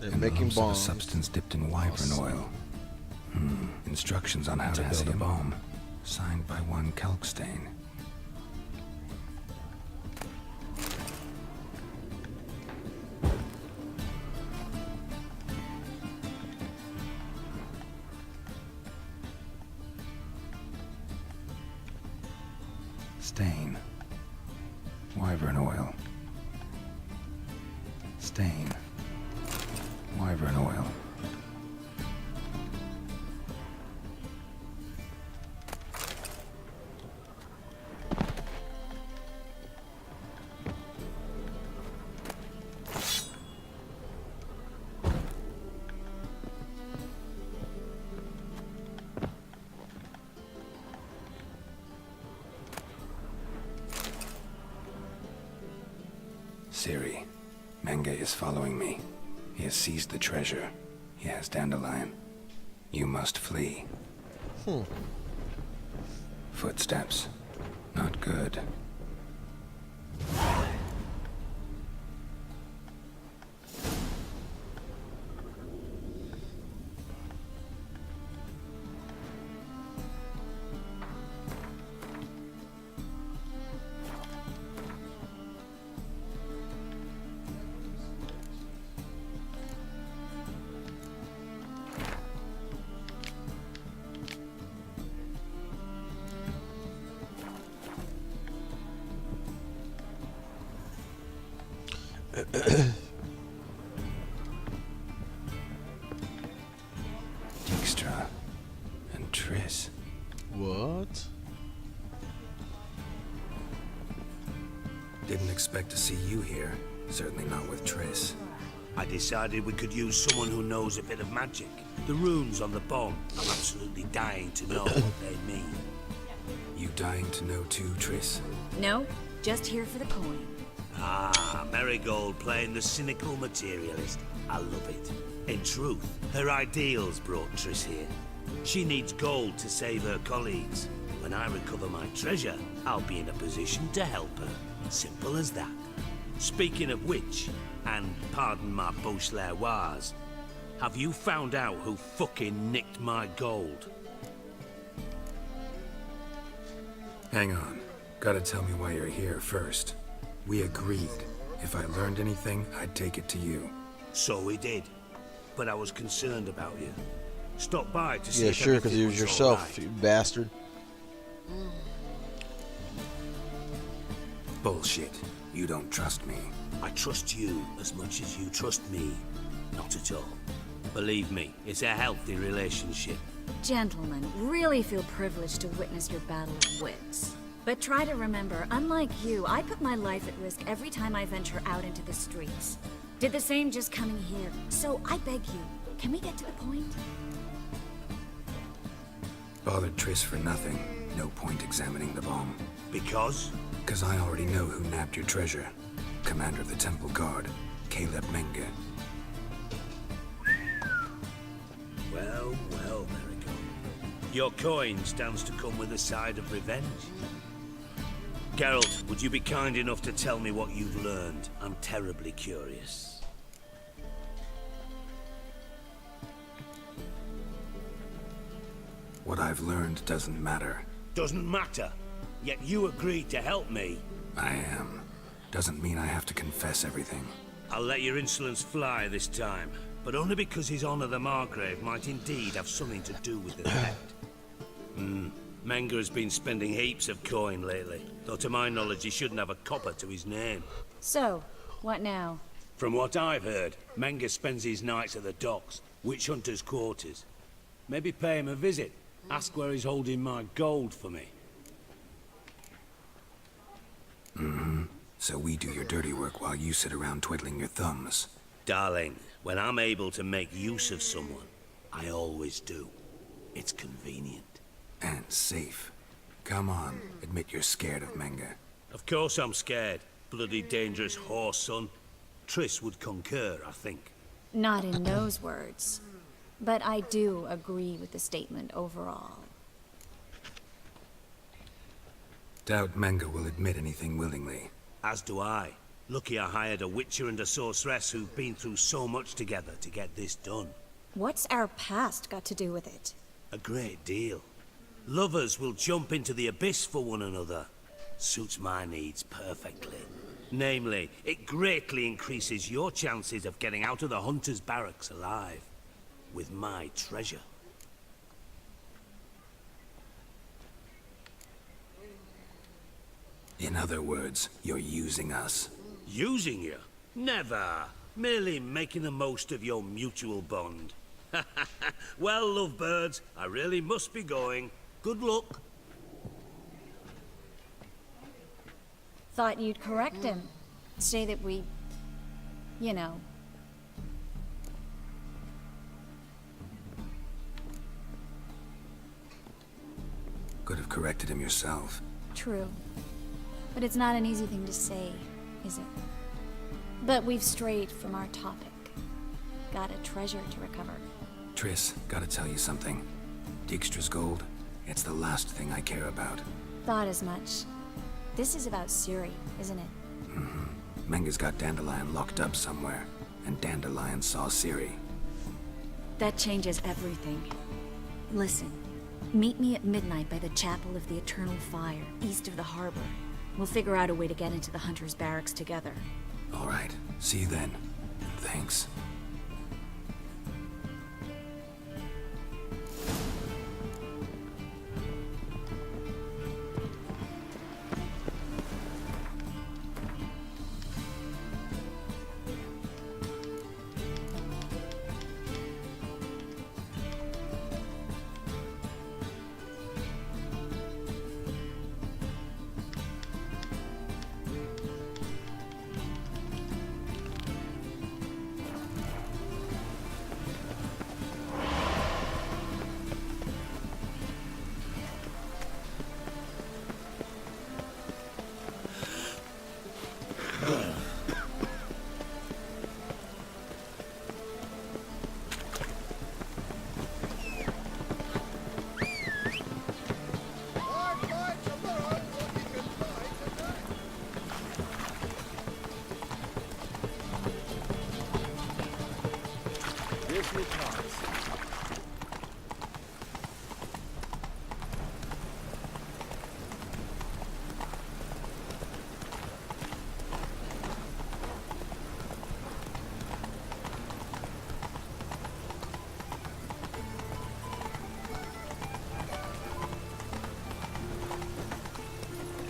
They're and making lumps of a bombs. substance dipped in wyvern oil. Instructions on how to build a bomb. Signed by one Kalkstain. Stain. Wyvern oil. Stain. Wyvern oil. Ciri. Menge is following me. He has seized the treasure. He has Dandelion. You must flee. Footsteps. Not good. Dijkstra and Triss. What? Didn't expect to see you here. Certainly not with Triss. I decided we could use someone who knows a bit of magic. The runes on the bomb. I'm absolutely dying to know what they mean. You dying to know too, Triss? No, just here for the coin. Ah, Marigold playing the cynical materialist. I love it. In truth, her ideals brought Triss here. She needs gold to save her colleagues. When I recover my treasure, I'll be in a position to help her. Simple as that. Speaking of which, and pardon my Beauclervoise, have you found out who fucking nicked my gold? Hang on. Gotta tell me why you're here first. We agreed. If I learned anything, I'd take it to you. So we did. But I was concerned about you. Stop by to see Yeah, if sure, because everything it was all yourself, right. you bastard. Bullshit. You don't trust me. I trust you as much as you trust me. Not at all. Believe me, it's a healthy relationship. Gentlemen, really feel privileged to witness your battle of wits. But try to remember, unlike you, I put my life at risk every time I venture out into the streets. Did the same just coming here. So I beg you, can we get to the point? Bothered Triss for nothing. No point examining the bomb. Because? Because I already know who nabbed your treasure. Commander of the Temple Guard, Caleb Menge. Well, well, Marigold. Your coin stands to come with a side of revenge. Geralt, would you be kind enough to tell me what you've learned? I'm terribly curious. What I've learned doesn't matter. Doesn't matter. Yet you agreed to help me. I am. Doesn't mean I have to confess everything. I'll let your insolence fly this time, but only because his honor the Margrave might indeed have something to do with the theft. Menge has been spending heaps of coin lately, though to my knowledge he shouldn't have a copper to his name. So, what now? From what I've heard, Menge spends his nights at the docks, witch hunters' quarters. Maybe pay him a visit. Ask where he's holding my gold for me. So we do your dirty work while you sit around twiddling your thumbs. Darling, when I'm able to make use of someone, I always do. It's convenient. And safe. Come on, admit you're scared of Menge. Of course I'm scared. Bloody dangerous horse, son. Triss would concur, I think. Not in those words. But I do agree with the statement overall. Doubt Menge will admit anything willingly. As do I. Lucky I hired a witcher and a sorceress who've been through so much together to get this done. What's our past got to do with it? A great deal. Lovers will jump into the abyss for one another. Suits my needs perfectly. Namely, it greatly increases your chances of getting out of the hunter's barracks alive. With my treasure. In other words, you're using us. Using you? Never. Merely making the most of your mutual bond. Well, lovebirds, I really must be going. Good luck. Thought you'd correct him. Say that we... you know... Could have corrected him yourself. True. But it's not an easy thing to say, is it? But we've strayed from our topic. Got a treasure to recover. Triss, gotta tell you something. Dijkstra's gold, it's the last thing I care about. Thought as much. This is about Suri, isn't it? Menga's got Dandelion locked up somewhere, and Dandelion saw Ciri. That changes everything. Listen, meet me at midnight by the Chapel of the Eternal Fire, east of the harbor. We'll figure out a way to get into the Hunter's barracks together. All right, see you then. Thanks.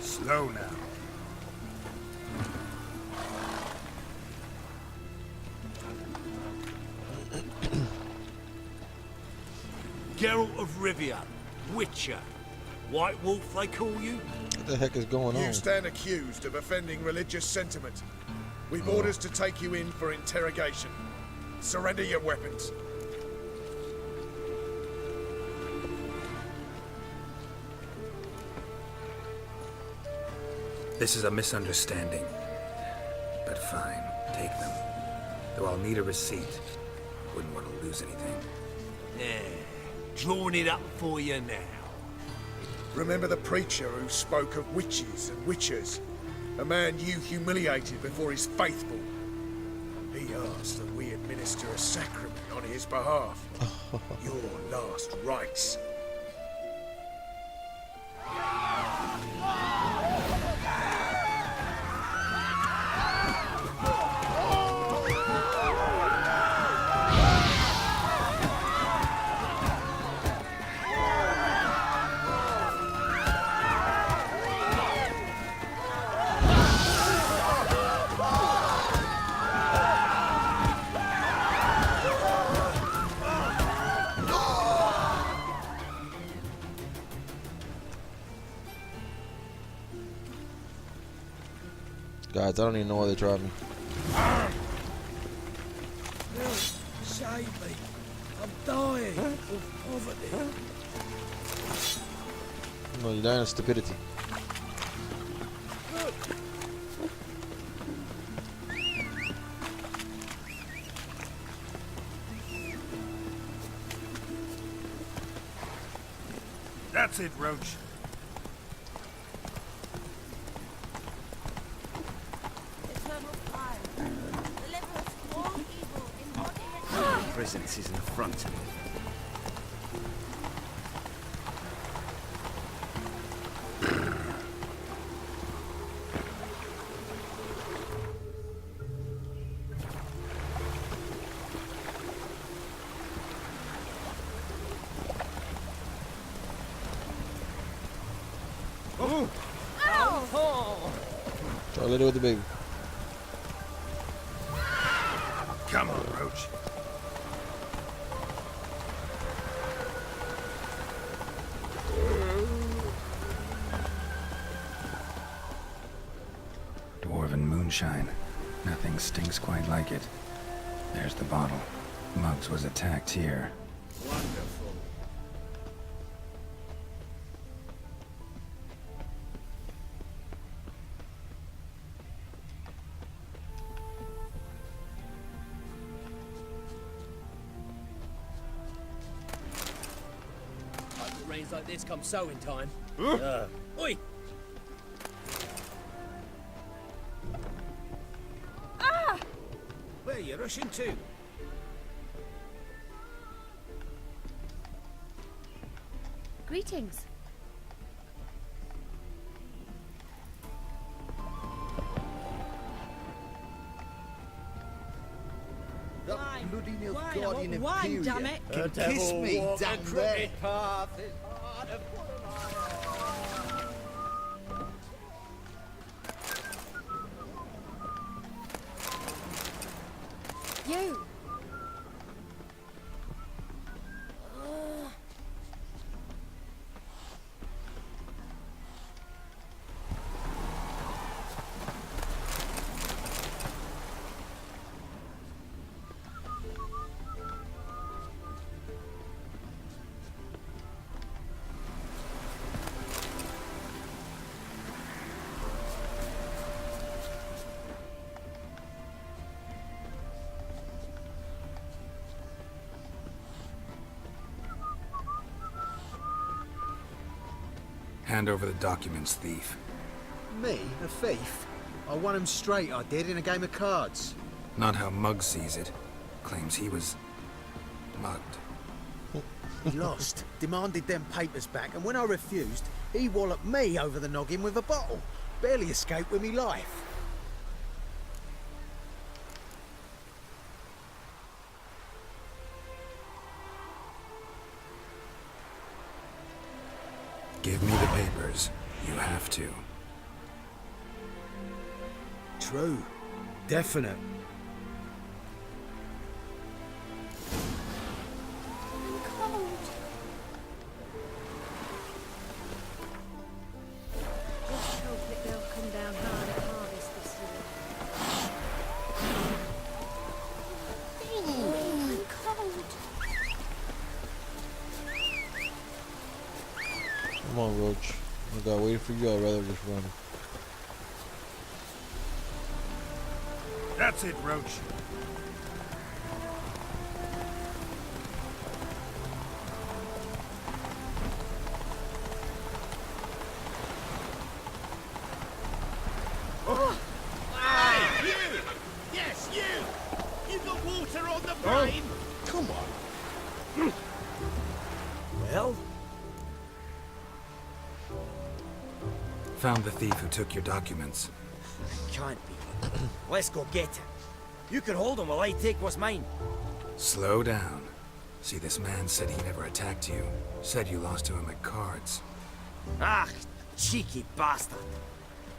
Slow now. Geralt of Rivia, Witcher. White Wolf, they call you? What the heck is going on? You stand accused of offending religious sentiment. We've orders to take you in for interrogation. Surrender your weapons. This is a misunderstanding. But fine, take them. Though I'll need a receipt. Wouldn't want to lose anything. Yeah, drawing it up for you now. Remember the preacher who spoke of witches and witchers? A man you humiliated before his faithful. He asked that we administer a sacrament on his behalf. Your last rites. Guys, I don't even know why they're driving. Save me. I'm dying of poverty. No, you're dying of stupidity. That's it, Roach. Presence is an affront. Try later with the baby. Come on, Roach. Dwarven moonshine. Nothing stinks quite like it. There's the bottle. Muggs was attacked here. Wonderful. trains like this come sewing time. Oi! Ah! Where are you rushing to? Greetings. That bloody Nilf Wine, Guardian of wine, Imperial damn it. can The kiss devil me, walk a damn crooked right. path is You! Hand over the documents, thief. Me, a thief? I won him straight, I did, in a game of cards. Not how Mugg sees it. Claims he was mugged. He lost, demanded them papers back, and when I refused, he walloped me over the noggin with a bottle. Barely escaped with me life. Give me the papers. You have to. True. Definite. I'm cold. Just hope that they'll come down hard at harvest this year. I'm cold. Come on, Roach. I gotta wait for you. I'd rather just run. That's it, Roach. Oh. Hey, you! Yes, you! You got water on the brain? Come on. Well? Found the thief who took your documents. Can't be. Let's go get him. You can hold him while I take what's mine. Slow down. See, this man said he never attacked you. Said you lost to him at cards. Ah, cheeky bastard.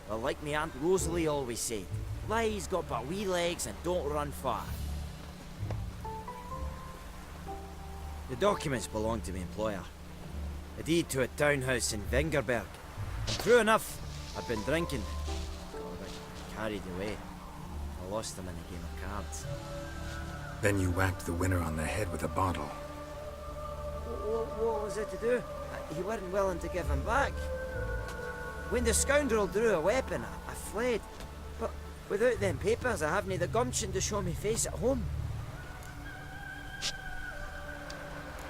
Well, like me Aunt Rosalie always said, lies got but wee legs and don't run far. The documents belong to my employer. A deed to a townhouse in Vengerberg. And true enough, I'd been drinking. Got a bit carried away. I lost them in a game of cards. Then you whacked the winner on the head with a bottle. What was it to do? He weren't willing to give him back. When the scoundrel drew a weapon, I fled. But without them papers, I haven't the gumption to show me face at home.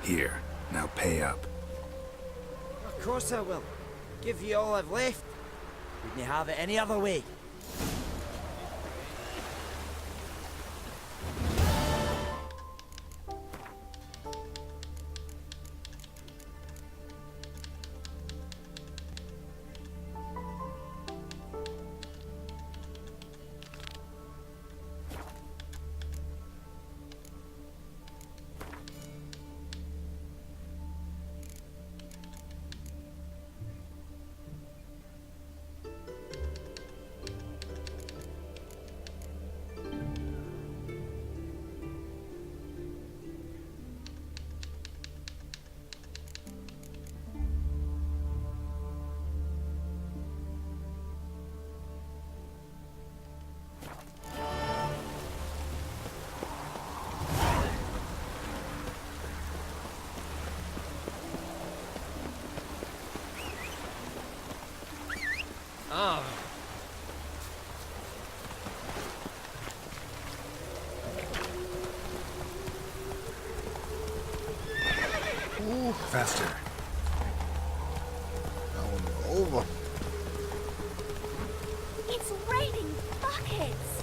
Here, now pay up. Of course I will. Give you all I've left. Wouldn't have it any other way. Ah. Faster. move on. It's raining buckets.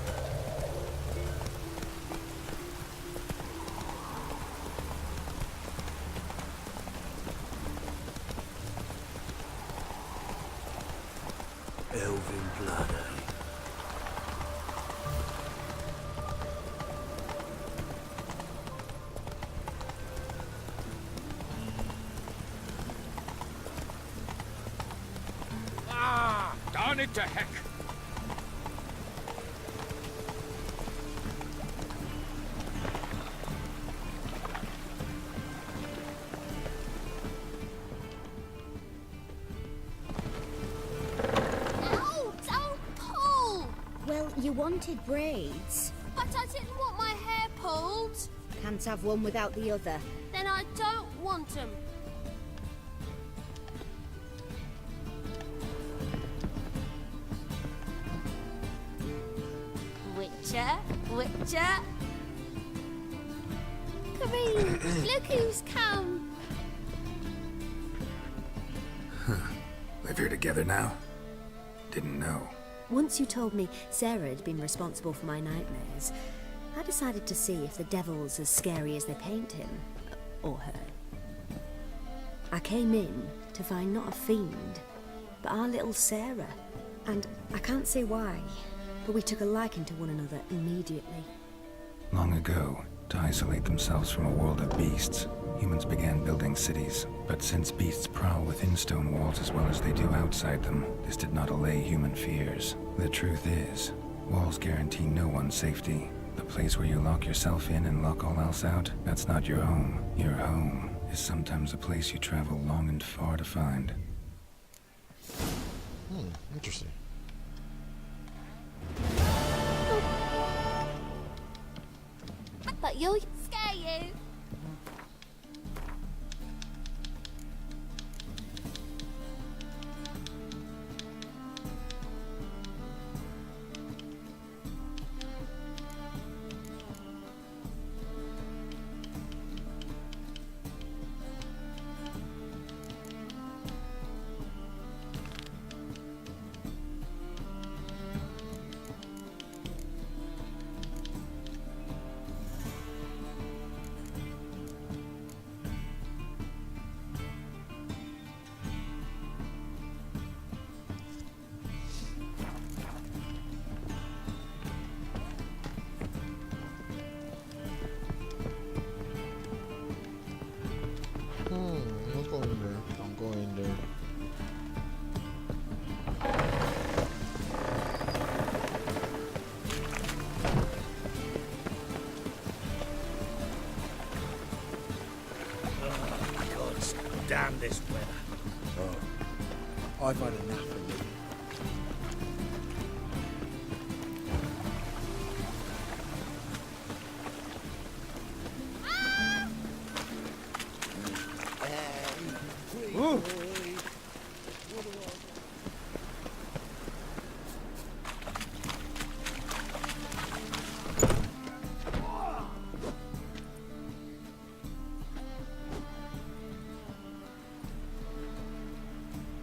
Elven blood, eh? Darn it to heck! Ow! Don't pull! Well, you wanted braids. But I didn't want my hair pulled. Can't have one without the other. Then I don't want them. Witcher. Kareem, look who's come. Live here together now? Didn't know. Once you told me Sarah had been responsible for my nightmares, I decided to see if the devil's as scary as they paint him. Or her. I came in to find not a fiend, but our little Sarah. And I can't say why, but we took a liking to one another immediately. Long ago, to isolate themselves from a world of beasts, humans began building cities. But since beasts prowl within stone walls as well as they do outside them, this did not allay human fears. The truth is, walls guarantee no one's safety. The place where you lock yourself in and lock all else out, that's not your home. Your home is sometimes a place you travel long and far to find. Interesting. But you'll scare you. Don't go in there. Don't go in there. God damn this weather. Oh, I've had enough of you.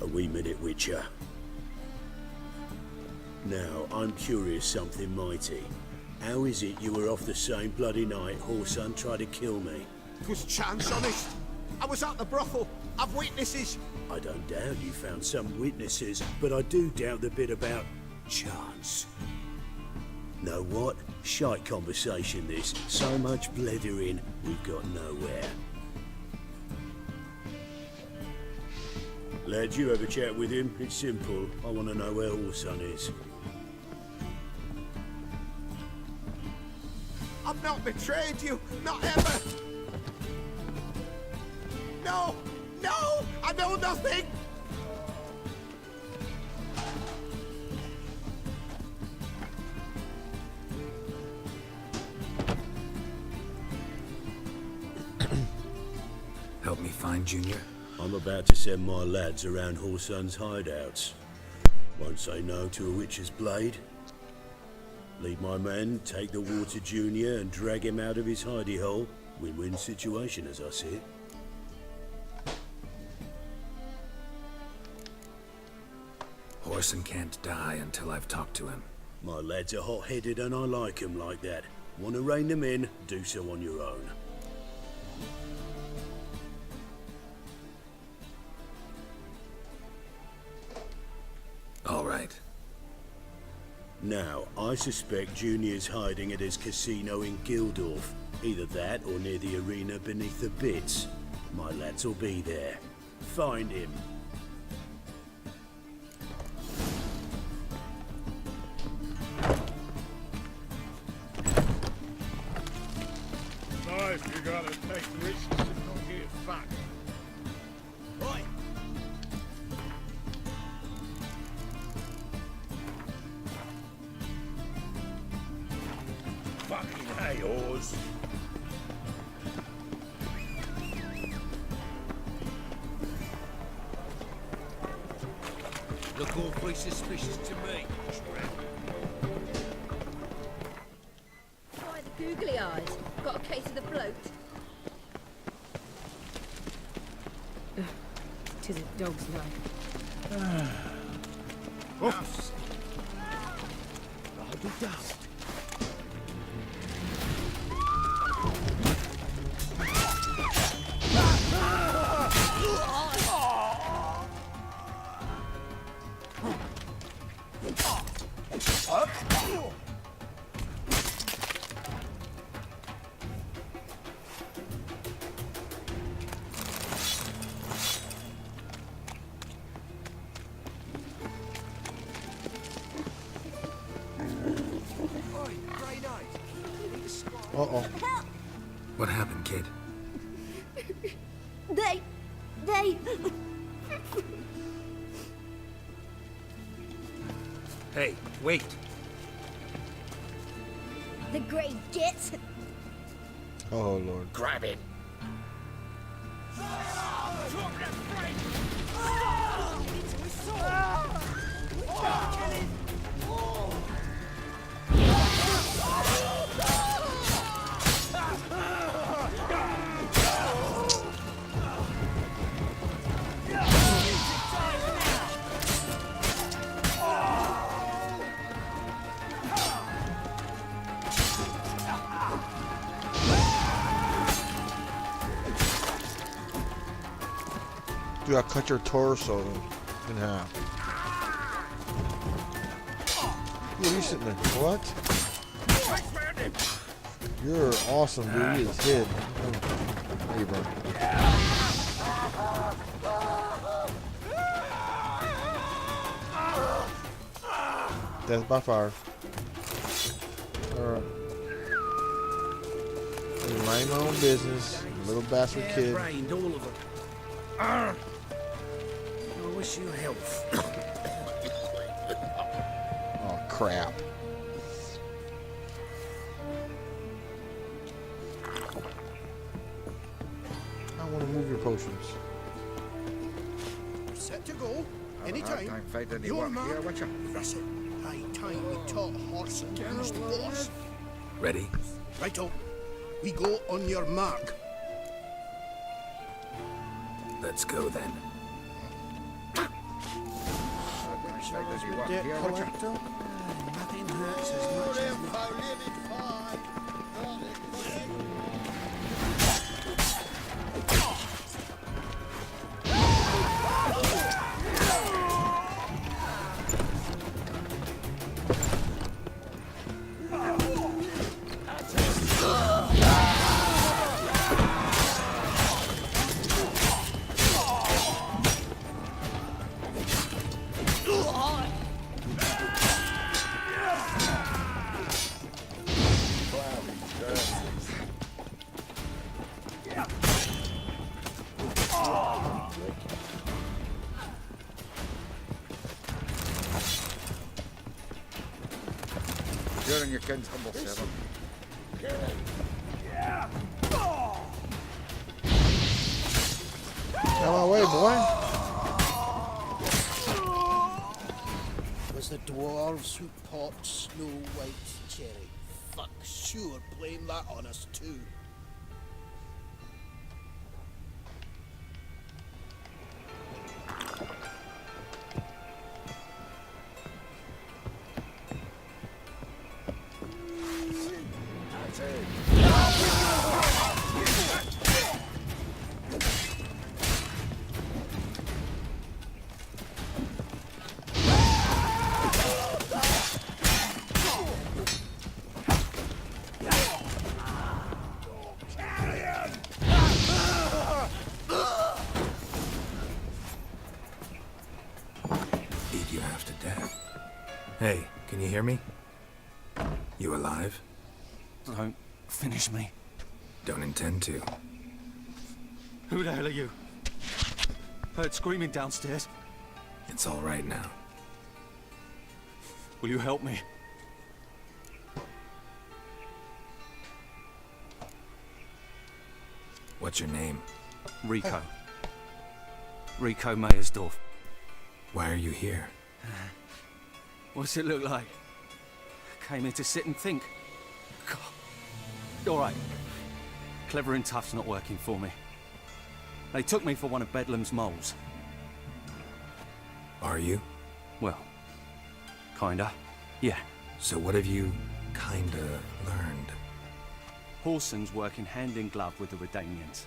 A wee minute, Witcher. Now, I'm curious something mighty. How is it you were off the same bloody night Whoreson tried to kill me? 'Twas chance, honest. I was at the brothel. I've witnesses. I don't doubt you found some witnesses, but I do doubt the bit about chance. Know what? Shite conversation this. So much blethering, we've got nowhere. Lad, you have a chat with him. It's simple. I want to know where Whoreson is. I've not betrayed you. Not ever. No! No! I know nothing! Help me find Junior? I'm about to send my lads around Whoreson's hideouts. Won't say no to a witch's blade. Lead my men, take the water Junior and drag him out of his hidey hole. Win-win situation as I see it. Orson can't die until I've talked to him. My lads are hot-headed and I like them like that. Want to rein them in, do so on your own. All right. Now, I suspect Junior's hiding at his casino in Gildorf. Either that or near the arena beneath the bits. My lads will be there. Find him. Nice, you gotta take risks and not get fucked. Oi! Fucking hey, Oz. Look awfully suspicious to me. Why the googly eyes? Got a case of the bloat? Tis a dog's life. Oops. I'll be dust. Uh-oh. What happened, kid? They... Hey, wait. The Grey Gits. Oh, Lord. Grab it. Dude, I cut your torso in half. Dude, you sitting there. What? You're awesome, dude. He is hid. Hey, bro. Death by fire. Alright. Mind my own business. Little bastard kid. Brained, all of them. I wish you health. Oh, crap. I want to move your potions. Set to go. Anytime. Time fighting Your anyone man. here, watcha. That's it. High time we taught horse and use the boss. Ready? Righto. We go on your mark. Let's go then. Debt collector. Nothing hurts as much as You're in your kid's humble servant. Out of my way, boy. Was the dwarves who popped Snow White's cherry. Fuck, sure, blame that on us too. Hey, can you hear me? You alive? Don't finish me. Don't intend to. Who the hell are you? Heard screaming downstairs. It's all right now. Will you help me? What's your name? Rico. Rico Mayersdorf. Why are you here? What's it look like? Came here to sit and think. God. All right. Clever and tough's not working for me. They took me for one of Bedlam's moles. Are you? Well, kinda. Yeah. So what have you kinda learned? Horson's working hand in glove with the Redanians.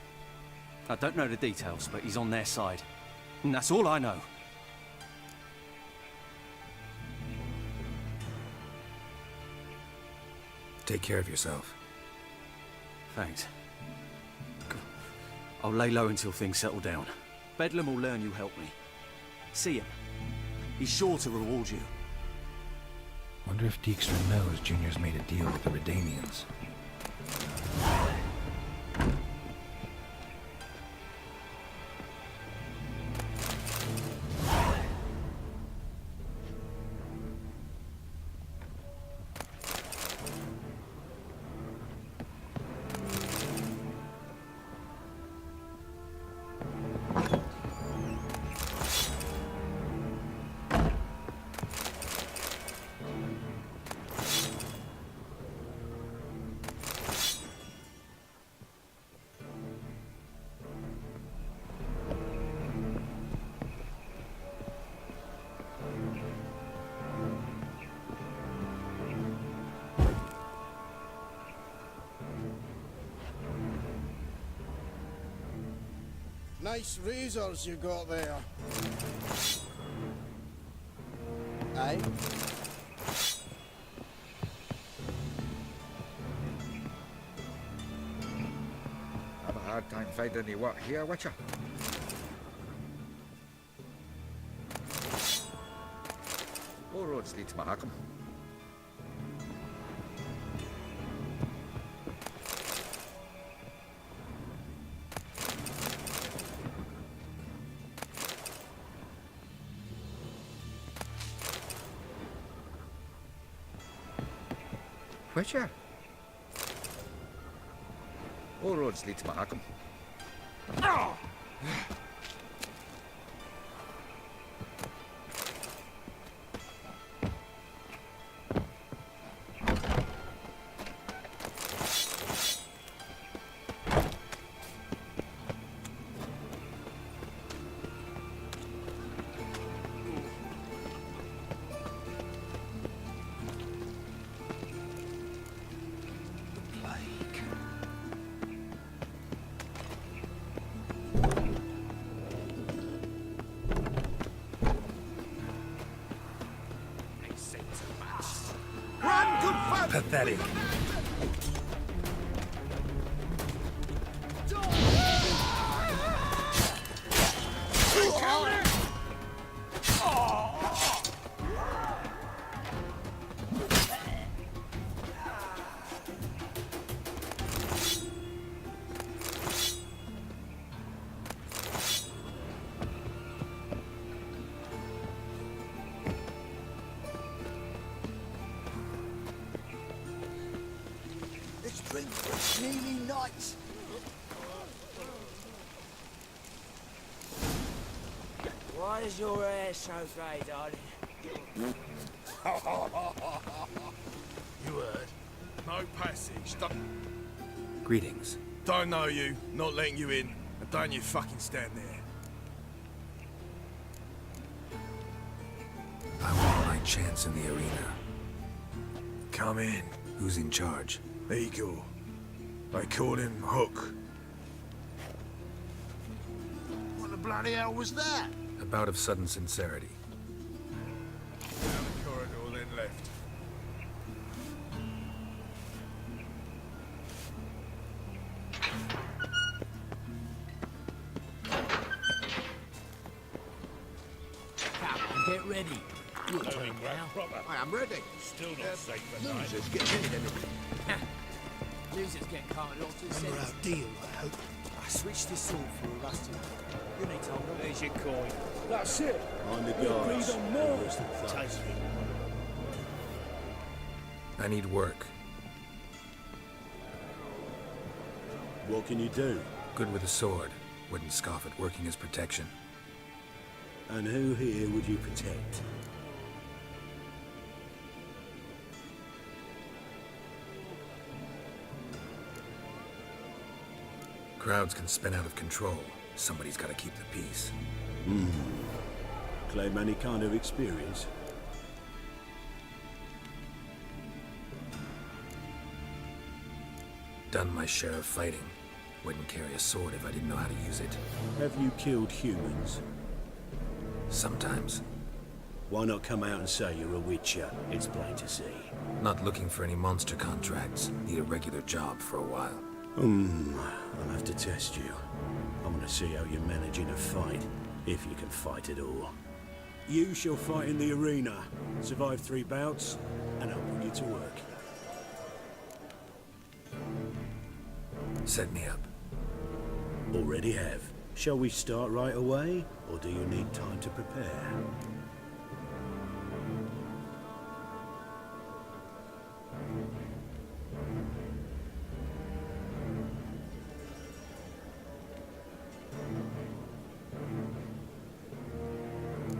I don't know the details, but he's on their side. And that's all I know. Take care of yourself. Thanks. I'll lay low until things settle down. Bedlam will learn you helped me. See him. He's sure to reward you. Wonder if Dijkstra knows Junior's made a deal with the Redanians. Nice razors you got there. Aye? Have a hard time finding any work here, Witcher. All roads lead to Mahakam. Witcher? All roads lead to Mahakam. Pathetic. This drink is really nice. Why is your hair so grey, darling? You heard? No passage. Greetings. Don't know you, not letting you in, and don't you fucking stand there. I want my chance in the arena. Come in. Who's in charge? Eagle. They called him Hook. What the bloody hell was that? A bout of sudden sincerity. Down the corridor, then left. Come on, get ready. Your turn now. I am ready. Still not safe for night. Losers get rid of everything. Losers get carted off to the Remember our centre. deal, I hope. I switched this sword for a rusty. You need to hold on. There's your coin. That's it. I'm the We agreed guards. on more. Where's the thugs? Taste it. I need work. What can you do? Good with a sword. Wouldn't scoff at working as protection. And who here would you protect? Crowds can spin out of control. Somebody's got to keep the peace. Claim any kind of experience? Done my share of fighting. Wouldn't carry a sword if I didn't know how to use it. Have you killed humans? Sometimes. Why not come out and say you're a witcher? It's plain to see. Not looking for any monster contracts. Need a regular job for a while. I'll have to test you. I want to see how you manage in a fight, if you can fight at all. You shall fight in the arena, survive 3 bouts, and I'll put you to work. Set me up. Already have. Shall we start right away, or do you need time to prepare?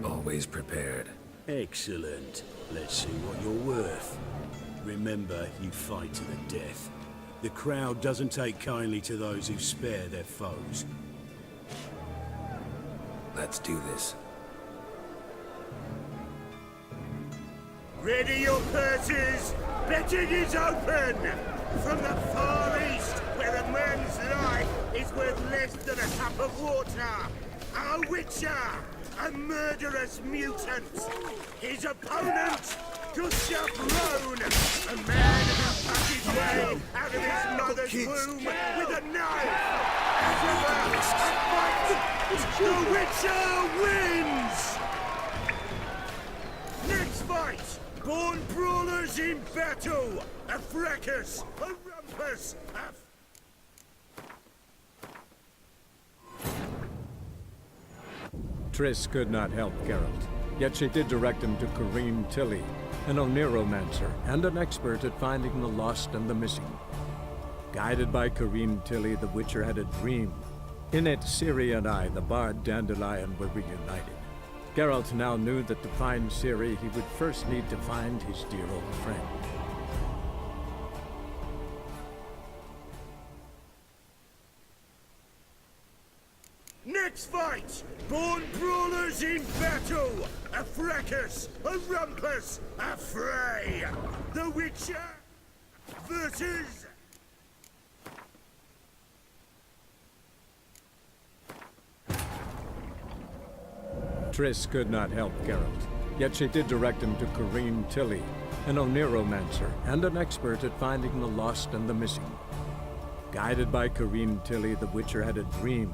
Always prepared. Excellent. Let's see what you're worth. Remember, you fight to the death. The crowd doesn't take kindly to those who spare their foes. Let's do this. Ready your purses! Betting is open! From the far east, where a man's life is worth less than a cup of water, a witcher! A murderous mutant! His opponent, Gustav Rohn! A man who cut his way out of his mother's womb with a knife! As ever, a fight! The Witcher wins! Next fight! Born brawlers in battle! A fracas! A rumpus! A Triss could not help Geralt, yet she did direct him to Corrine Tilly, an Oniromancer and an expert at finding the lost and the missing. Guided by Corrine Tilly, the Witcher had a dream. In it, Ciri and I, the bard Dandelion, were reunited. Geralt now knew that to find Ciri, he would first need to find his dear old friend. Next fight! Born brawlers in battle! A fracas! A rumpus! A fray! The Witcher versus... Triss could not help Geralt, yet she did direct him to Corrine Tilly, an Oniromancer and an expert at finding the lost and the missing. Guided by Corrine Tilly, the Witcher had a dream.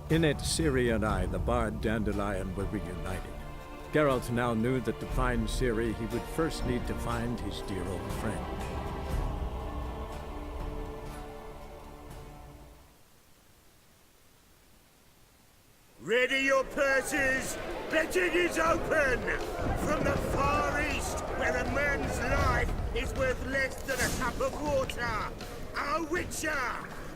In it, Ciri and I, the bard Dandelion, were reunited. Geralt now knew that to find Ciri, he would first need to find his dear old friend. Ready your purses! Betting is open! From the far east, where a man's life is worth less than a cup of water, a witcher!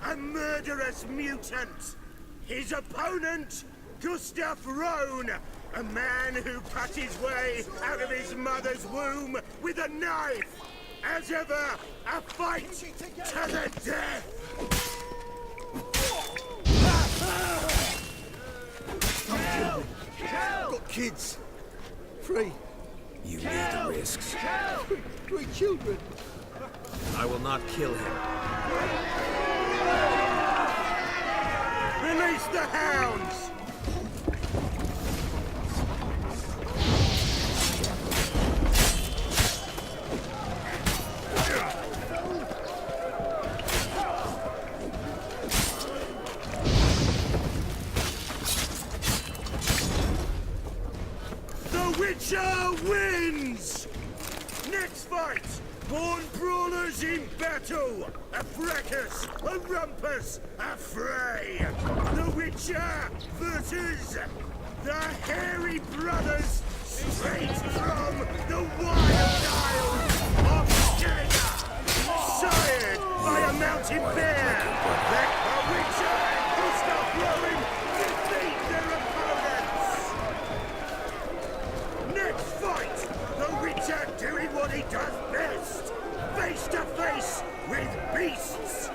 A murderous mutant! His opponent, Gustav Rohn! A man who cut his way out of his mother's womb with a knife! As ever, a fight to the death! Got kids. 3. You need the risks. 3 children. I will not kill him. Release the hounds! The Witcher wins! fight! Born brawlers in battle! A fracas! A rumpus! A fray! The Witcher versus the Hairy Brothers, straight from the Wild Isles of Skellige! Sired by a mountain bear! Let the Witcher and Gustav Rowan defeat their opponents! Next fight! The Witcher doing what he does best! Face to face with beasts!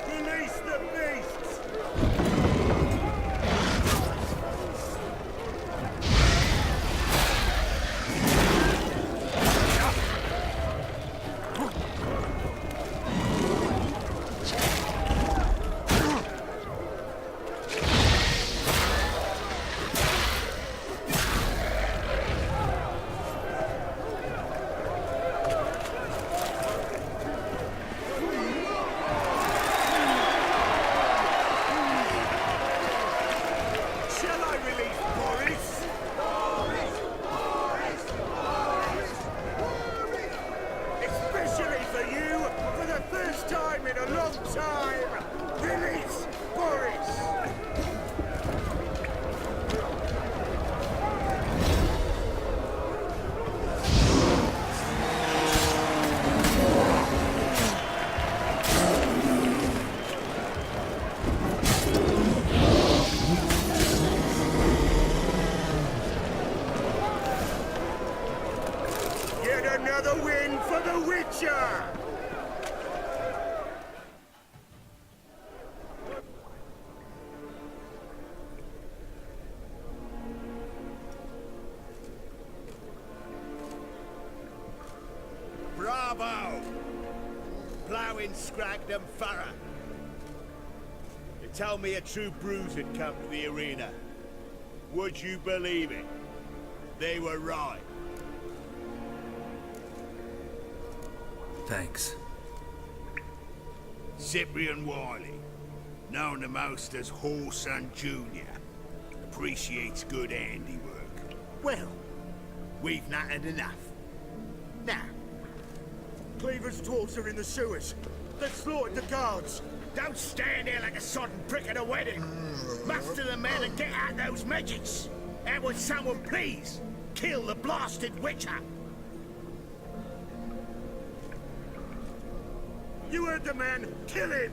Release the beasts! Shall I release Boris? Especially for you, for the first time in a long time, release Boris! Yet another win for the Witcher! Bravo! Ploughing Scragdom Thorough. You told me a true bruise had come to the arena. Would you believe it? They were right. Thanks. Cyprian Wiley, known the most as Whoreson Jr., appreciates good handiwork. Well, we've not had enough. Now, Cleaver's dwarves are in the sewers. They've slaughtered the guards. don't stand there like a sodden prick at a wedding. Muster the men and get out those midgets. And would someone please kill the blasted Witcher? You heard the man. Kill him!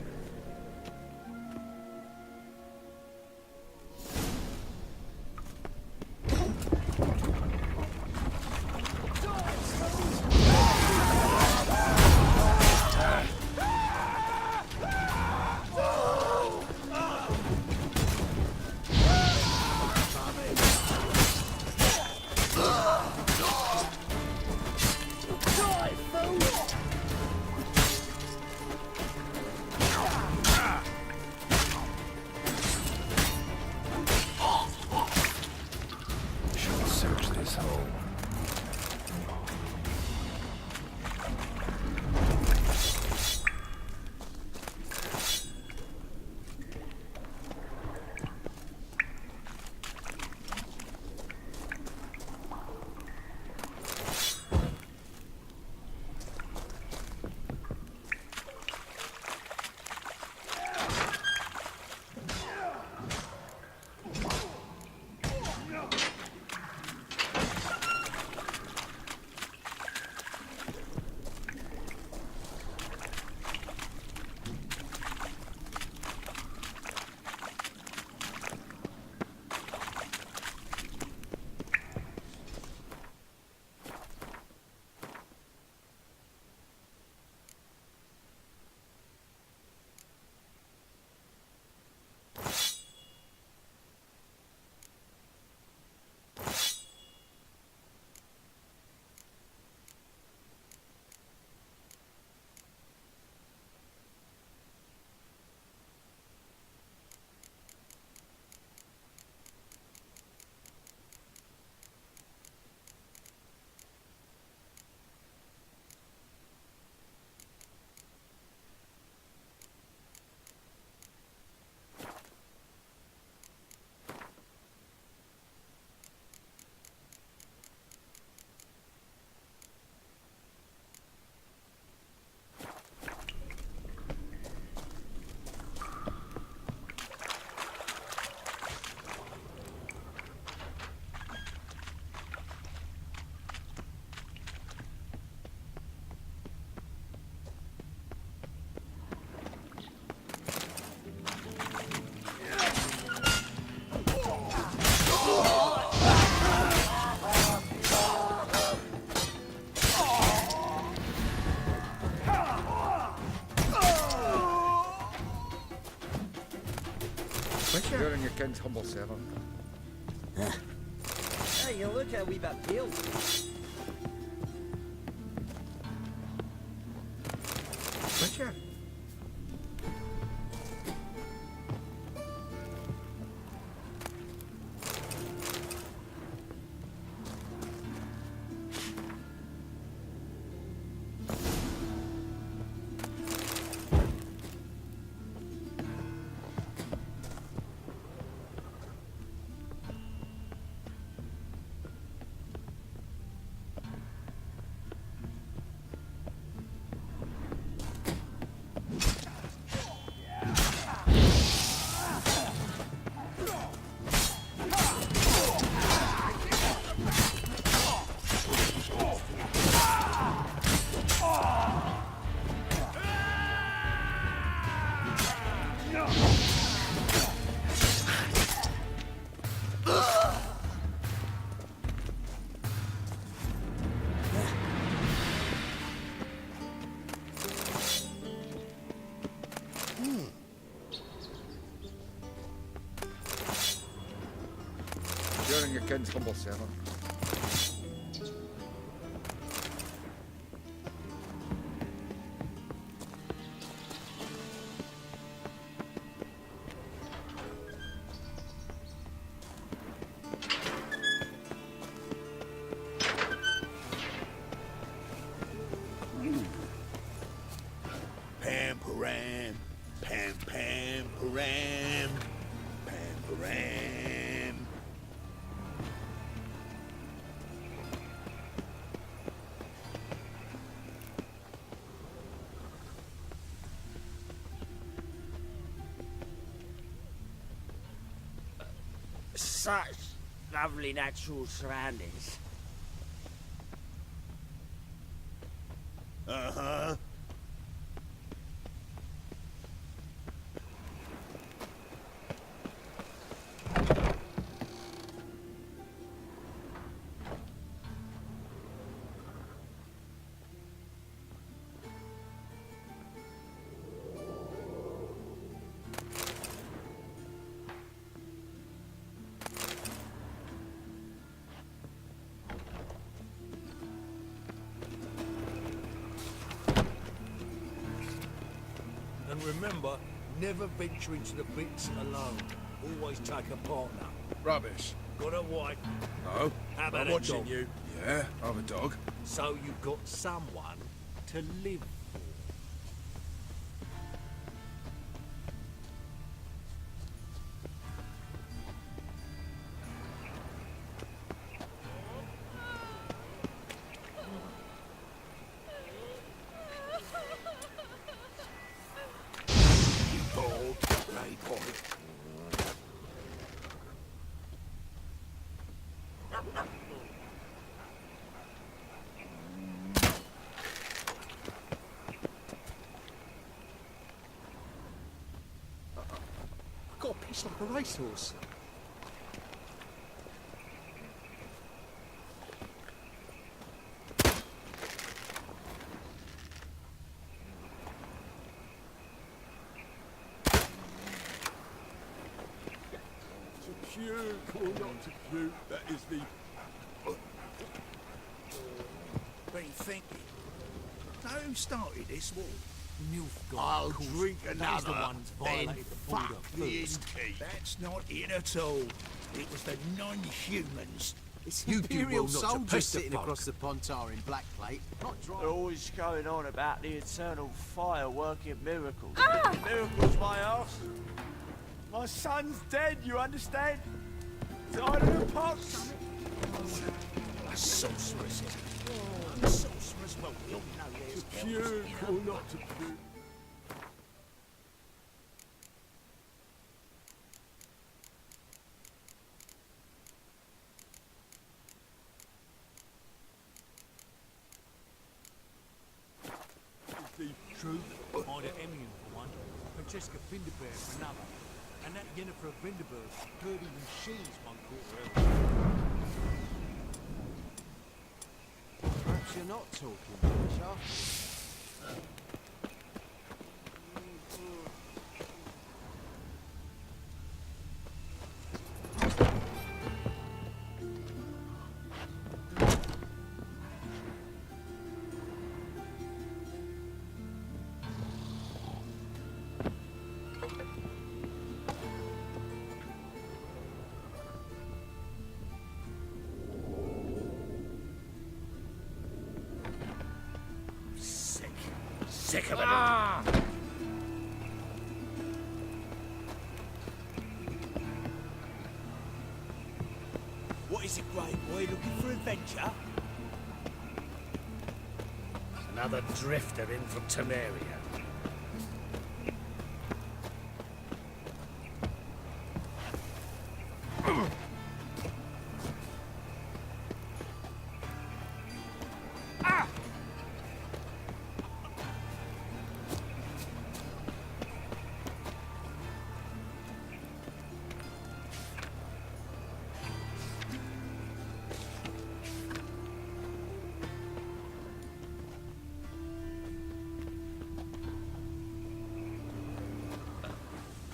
humble servant. Hey, you look a wee bit pale. Witcher? You're your kid's humble servant. Pam param, pam pam param, pam param. Such lovely natural surroundings. Uh-huh. And remember, never venture into the pits alone. Always take a partner. Rubbish. Got a wife? No. How about I'm a watching dog? you. Yeah, I have a dog. So you've got someone to live for. Bold, right boy. I've got a piss like a racehorse. To puke or not to puke, that is the... Been thinking. Now who started this war? Nilfgaard, I'll of course. drink That is another, the ones then violated the border fuck the first. innkeep. That's not it at all. It was the non-humans. It's You do Imperial well not to soldiers pester sitting folk. across the Pontar in black plate, not dry. They're always going on about the eternal fire working miracles. Miracles, my ass. My son's dead, you understand? Died of the pox. A sorceress. A sorceress. Well, we all know there's To puke or not to puke. The Truth, Ida Emion for one, Francesca Vinderberg for another, and that Yennefer Vinderberg heard even she's one quarter elf. Perhaps you're not talking much after. sick of it. What is it, Grey Boy? Looking for adventure? Another drifter in from Temeria.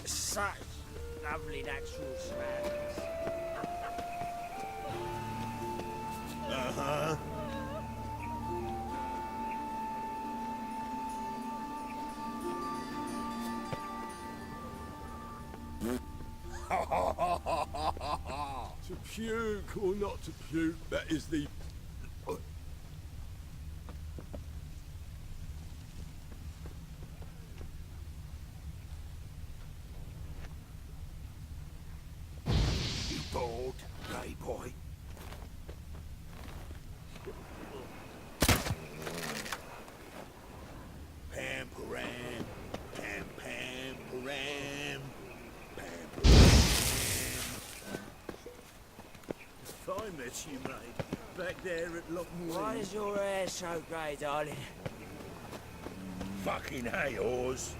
Such lovely natural surroundings. Uh-huh. To puke or not to puke, that is the... You bored, Grey Boy? Pam param, pam pam param, pam param. Fine that you made back there at Lockmoor. Why is your hair so grey, darling? Fucking hay horse.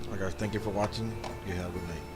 Alright guys, thank you for watching. You have a good night.